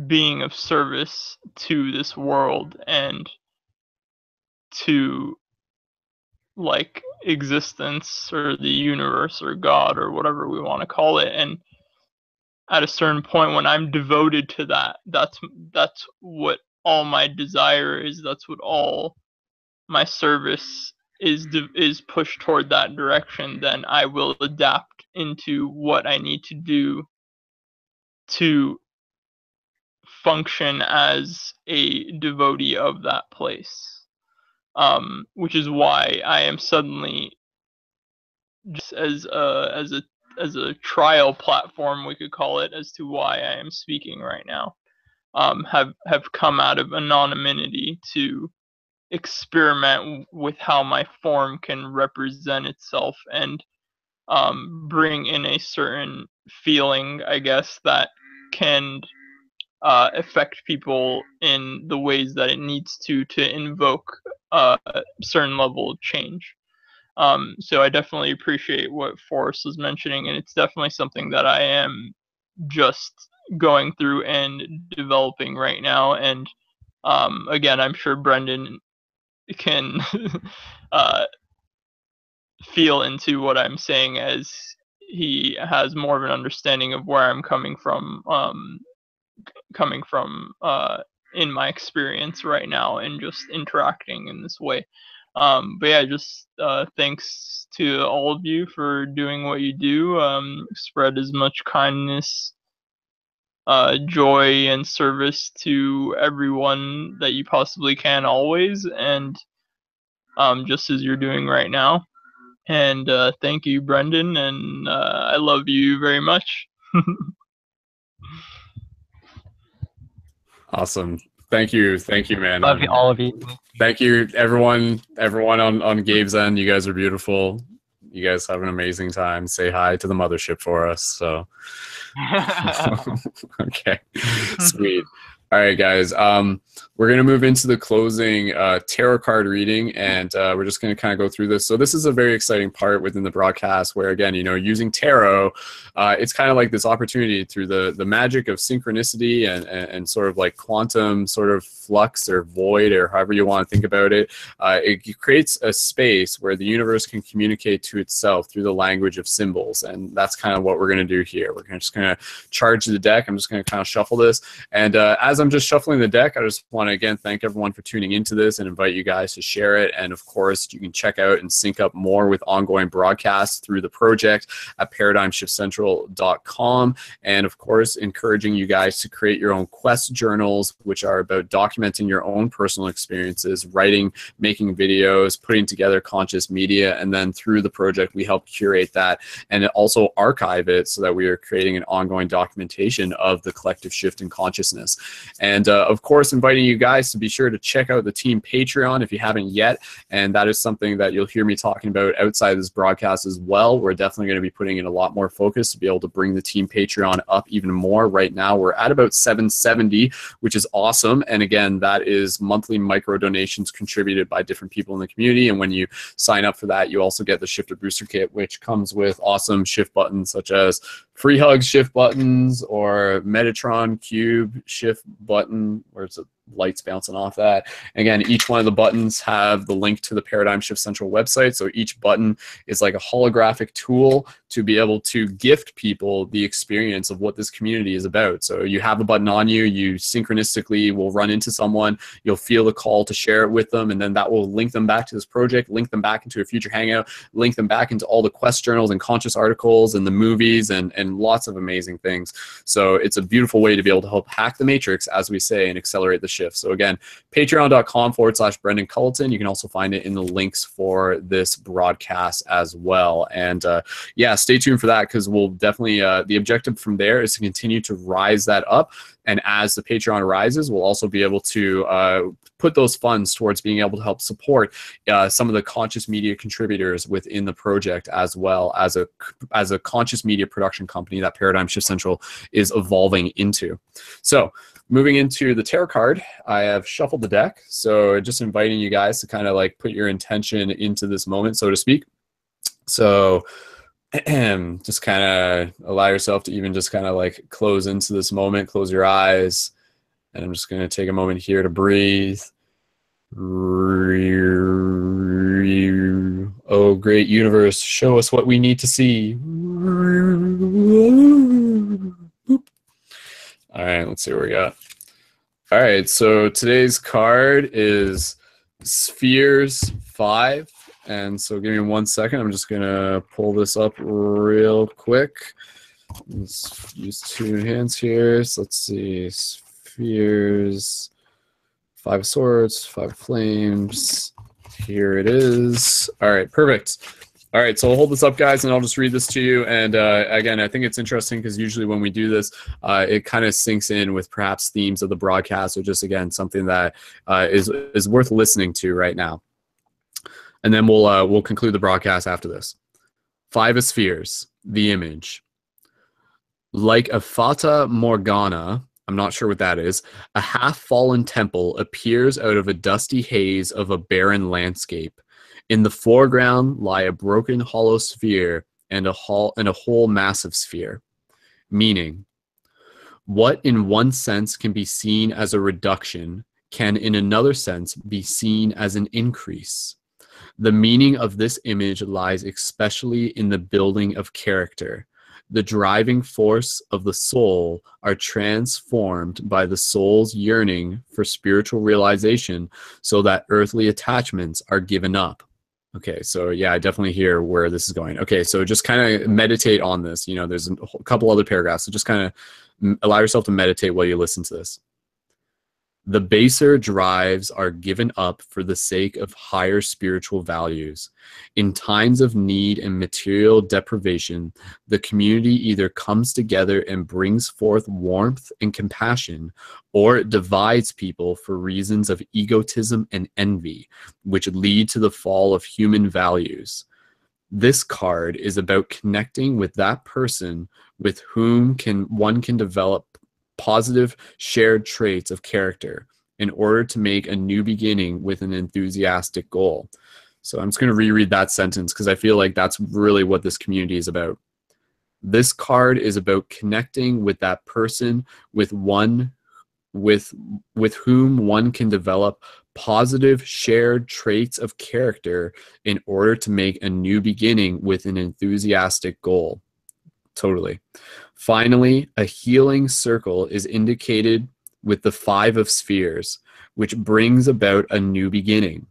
being of service to this world and to like existence or the universe or God or whatever we want to call it. And at a certain point when I'm devoted to that, that's what all my desire is. That's what all my service is pushed toward that direction, then I will adapt into what I need to do to function as a devotee of that place. Which is why I am suddenly, just as a trial platform, we could call it, as to why I am speaking right now, have come out of anonymity to experiment with how my form can represent itself and bring in a certain feeling, I guess, that can affect people in the ways that it needs to invoke a certain level of change. So I definitely appreciate what Forrest was mentioning, and it's definitely something that I am just going through and developing right now. And again, I'm sure Brendon can feel into what I'm saying, as he has more of an understanding of where I'm coming from in my experience right now and just interacting in this way. But yeah, just thanks to all of you for doing what you do. Spread as much kindness, joy, and service to everyone that you possibly can always, and just as you're doing right now. And thank you, Brendon, and I love you very much. Awesome. Thank you, man. Love you, all of you. Thank you, everyone on Gabe's end. You guys are beautiful. You guys have an amazing time. Say hi to the mothership for us. So, okay, sweet. All right, guys. We're going to move into the closing tarot card reading, and we're just going to kind of go through this. So this is a very exciting part within the broadcast where, again, using tarot, it's kind of like this opportunity through the magic of synchronicity and sort of like quantum sort of flux or void, or however you want to think about it. It creates a space where the universe can communicate to itself through the language of symbols, and that's kind of what we're going to do here. We're just going to charge the deck. I'm just going to kind of shuffle this, and as I'm just shuffling the deck, I just want to again thank everyone for tuning into this and invite you guys to share it. And of course, you can check out and sync up more with ongoing broadcasts through the project at paradigmshiftcentral.com. And of course, encouraging you guys to create your own quest journals, which are about documenting your own personal experiences, writing, making videos, putting together conscious media, and then through the project, we help curate that and also archive it so that we are creating an ongoing documentation of the collective shift in consciousness. And of course, inviting you guys to be sure to check out the team Patreon if you haven't yet. And that is something that you'll hear me talking about outside this broadcast as well. We're definitely going to be putting in a lot more focus to be able to bring the team Patreon up even more. Right now, we're at about 770, which is awesome. And again, that is monthly micro donations contributed by different people in the community. And when you sign up for that, you also get the Shifter Booster Kit, which comes with awesome shift buttons such as Free Hug shift buttons or Metatron Cube shift button, where it's lights bouncing off that. Again, each one of the buttons have the link to the Paradigm Shift Central website. So each button is like a holographic tool to be able to gift people the experience of what this community is about. So you have a button on you, you synchronistically will run into someone, you'll feel the call to share it with them, and then that will link them back to this project, link them back into a future hangout, link them back into all the quest journals and conscious articles and the movies and lots of amazing things. So it's a beautiful way to be able to help hack the matrix, as we say, and accelerate the shift. So again, patreon.com/Brendon Culliton. You can also find it in the links for this broadcast as well. And yeah, stay tuned for that, because we'll definitely, the objective from there is to continue to rise that up. And as the Patreon rises, we'll also be able to put those funds towards being able to help support some of the conscious media contributors within the project, as well as a conscious media production company that Paradigm Shift Central is evolving into. So moving into the tarot card, I have shuffled the deck. So just inviting you guys to kind of like put your intention into this moment, so to speak. So just kind of allow yourself to even just kind of like close into this moment, close your eyes. And I'm just going to take a moment here to breathe. Oh, great universe, show us what we need to see. All right, let's see what we got. All right, so today's card is spheres 5. And so give me 1 second. I'm just going to pull this up real quick. Let's use 2 hands here. So let's see. Spheres, 5 swords, 5 flames. Here it is. All right, perfect. All right, so I'll hold this up, guys, and I'll just read this to you. And again, I think it's interesting because usually when we do this, it kind of sinks in with perhaps themes of the broadcast, or just, again, something that is worth listening to right now. And then we'll conclude the broadcast after this. 5 spheres, the image. Like a Fata Morgana, I'm not sure what that is, a half-fallen temple appears out of a dusty haze of a barren landscape. In the foreground lie a broken hollow sphere and a whole massive sphere. Meaning, what in one sense can be seen as a reduction can in another sense be seen as an increase. The meaning of this image lies especially in the building of character. The driving force of the soul are transformed by the soul's yearning for spiritual realization so that earthly attachments are given up. Okay, so yeah, I definitely hear where this is going. Okay, so just kind of meditate on this. You know, there's a couple other paragraphs, so just kind of allow yourself to meditate while you listen to this. The baser drives are given up for the sake of higher spiritual values. In times of need and material deprivation, the community either comes together and brings forth warmth and compassion, or it divides people for reasons of egotism and envy, which lead to the fall of human values. This card is about connecting with that person with whom one can develop positive shared traits of character in order to make a new beginning with an enthusiastic goal. So I'm just going to reread that sentence because I feel like that's really what this community is about. This card is about connecting with that person with whom one can develop positive shared traits of character in order to make a new beginning with an enthusiastic goal. Totally. Finally, a healing circle is indicated with the 5 of spheres, which brings about a new beginning.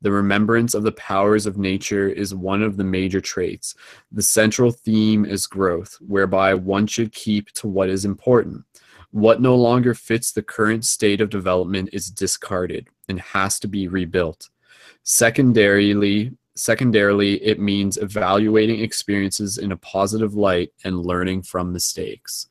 The remembrance of the powers of nature is one of the major traits. The central theme is growth, whereby one should keep to what is important. What no longer fits the current state of development is discarded and has to be rebuilt. Secondarily, it means evaluating experiences in a positive light and learning from mistakes.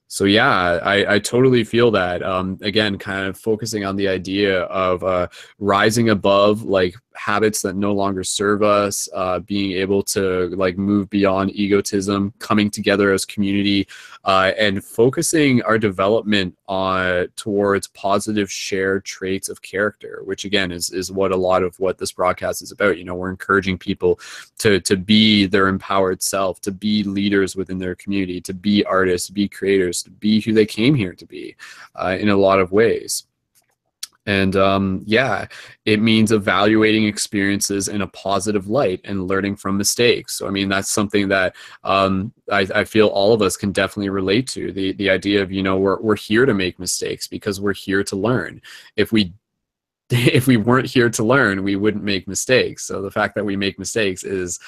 So yeah, I totally feel that. Again, kind of focusing on the idea of rising above like habits that no longer serve us, being able to like move beyond egotism, coming together as community, and focusing our development on towards positive shared traits of character, which again is what a lot of what this broadcast is about. You know, we're encouraging people to be their empowered self, to be leaders within their community, to be artists, to be creators, to be who they came here to be, in a lot of ways. And yeah, it means evaluating experiences in a positive light and learning from mistakes. So I mean, that's something that I feel all of us can definitely relate to. The idea of, you know, we're here to make mistakes because we're here to learn. If we weren't here to learn, we wouldn't make mistakes. So the fact that we make mistakes is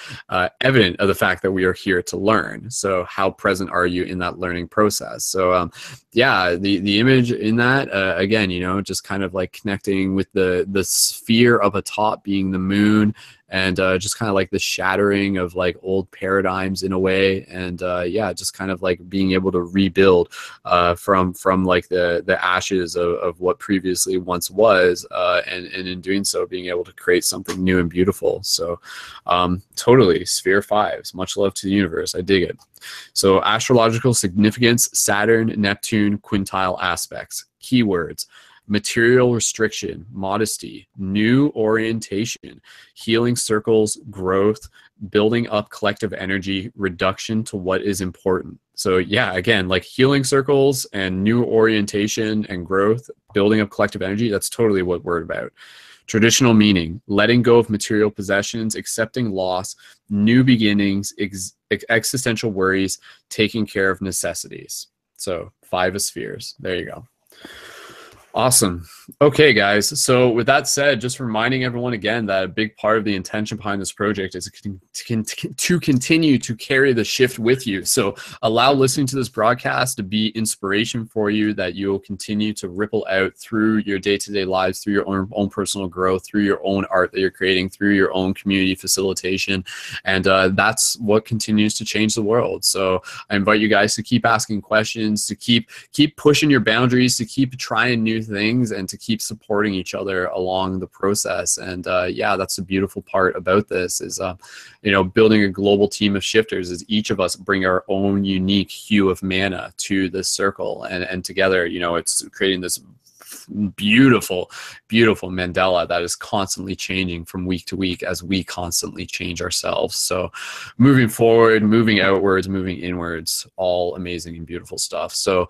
evident of the fact that we are here to learn. So how present are you in that learning process? So yeah, the image in that, again, you know, just kind of like connecting with the sphere up atop being the moon, and just kind of like the shattering of like old paradigms in a way, and yeah, just kind of like being able to rebuild from like the ashes of what previously once was, and in doing so being able to create something new and beautiful. So totally, sphere 5s, much love to the universe. I dig it. So astrological significance: Saturn, Neptune, quintile aspects. Keywords: material restriction, modesty, new orientation, healing circles, growth, building up collective energy, reduction to what is important. So yeah, again, like healing circles and new orientation and growth, building up collective energy, that's totally what we're about. Traditional meaning: letting go of material possessions, accepting loss, new beginnings, existential worries, taking care of necessities. So 5 of spheres. There you go. Awesome. Okay, guys. So with that said, just reminding everyone again that a big part of the intention behind this project is to continue to carry the shift with you. So allow listening to this broadcast to be inspiration for you, that you'll continue to ripple out through your day-to-day lives, through your own personal growth, through your own art that you're creating, through your own community facilitation. And that's what continues to change the world. So I invite you guys to keep asking questions, to keep pushing your boundaries, to keep trying new things, and to keep supporting each other along the process. And yeah, that's the beautiful part about this is, you know, building a global team of shifters is each of us bring our own unique hue of mana to this circle. And together, you know, it's creating this beautiful mandala that is constantly changing from week to week as we constantly change ourselves. So moving forward, moving outwards, moving inwards, all amazing and beautiful stuff. So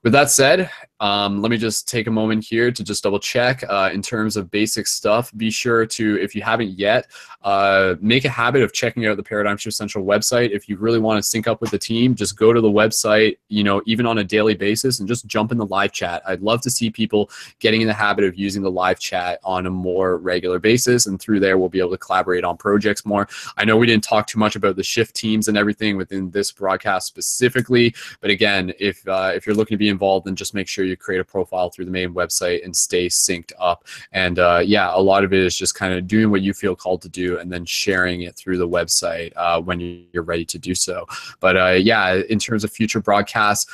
with that said, let me just take a moment here to just double check in terms of basic stuff. Be sure to, if you haven't yet, make a habit of checking out the Paradigm Shift Central website. If you really want to sync up with the team, just go to the website, you know, even on a daily basis, and just jump in the live chat. I'd love to see people getting in the habit of using the live chat on a more regular basis, and through there we'll be able to collaborate on projects more. I know we didn't talk too much about the shift teams and everything within this broadcast specifically, but again, if you're looking to be involved, then just make sure you create a profile through the main website and stay synced up. And yeah, a lot of it is just kind of doing what you feel called to do and then sharing it through the website when you're ready to do so. But yeah, in terms of future broadcasts,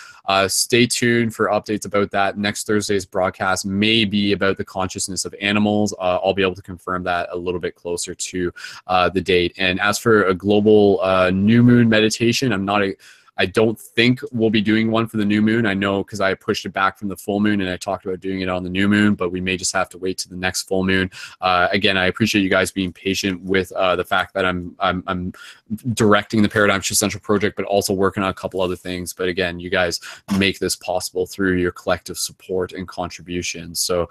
stay tuned for updates about that. Next Thursday's broadcast may be about the consciousness of animals. I'll be able to confirm that a little bit closer to the date. And as for a global new moon meditation, I don't think we'll be doing one for the new moon. I know because I pushed it back from the full moon and I talked about doing it on the new moon, but we may just have to wait to the next full moon. Again, I appreciate you guys being patient with the fact that I'm directing the Paradigm Shift Central project, but also working on a couple other things. But again, you guys make this possible through your collective support and contributions. So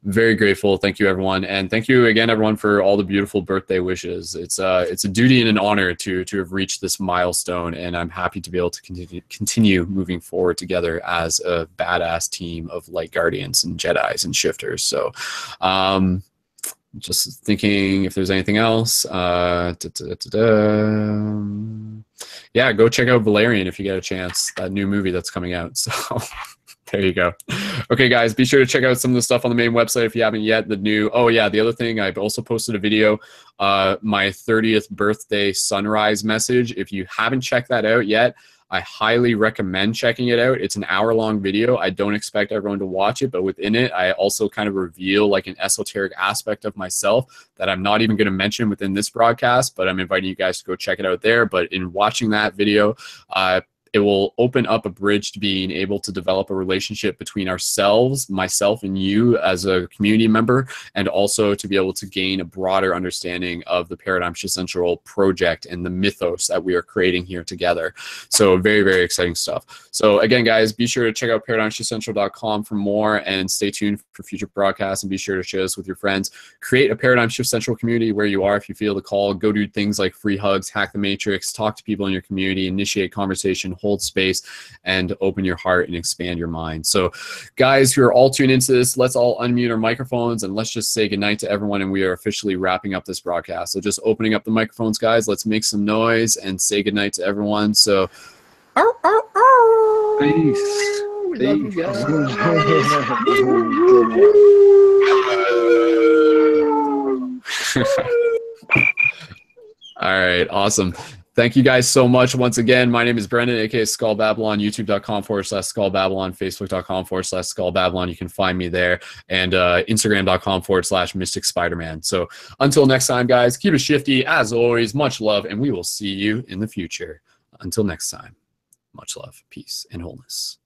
very grateful. Thank you, everyone. And thank you again, everyone, for all the beautiful birthday wishes. It's a duty and an honor to have reached this milestone. And I'm happy to be able to continue moving forward together as a badass team of light guardians and Jedis and shifters. So just thinking if there's anything else. Yeah, go check out Valerian if you get a chance, that new movie that's coming out. So there you go. Okay, guys, be sure to check out some of the stuff on the main website if you haven't yet. Oh yeah, the other thing, I've also posted a video, my 30th birthday sunrise message. If you haven't checked that out yet, I highly recommend checking it out. It's an hour-long video. I don't expect everyone to watch it, but within it, I also kind of reveal like an esoteric aspect of myself that I'm not even going to mention within this broadcast, but I'm inviting you guys to go check it out there. But in watching that video, it will open up a bridge to being able to develop a relationship between ourselves, myself and you as a community member, and also to be able to gain a broader understanding of the Paradigm Shift Central project and the mythos that we are creating here together. So very, very exciting stuff. So again, guys, be sure to check out ParadigmShiftCentral.com for more, and stay tuned for future broadcasts, and be sure to share this with your friends. Create a Paradigm Shift Central community where you are if you feel the call. Go do things like free hugs, hack the matrix, talk to people in your community, initiate conversation, hold space, and open your heart and expand your mind. So guys who are all tuned into this, let's all unmute our microphones and let's just say goodnight to everyone, and we are officially wrapping up this broadcast. So just opening up the microphones, guys, let's make some noise and say goodnight to everyone. So peace. All right, awesome. Thank you guys so much. Once again, my name is Brendon, aka Skull Babylon, youtube.com/Skull Babylon, facebook.com/Skull Babylon. You can find me there, and instagram.com/Mystic Spider-Man. So until next time, guys, keep it shifty. As always, much love, and we will see you in the future. Until next time, much love, peace, and wholeness.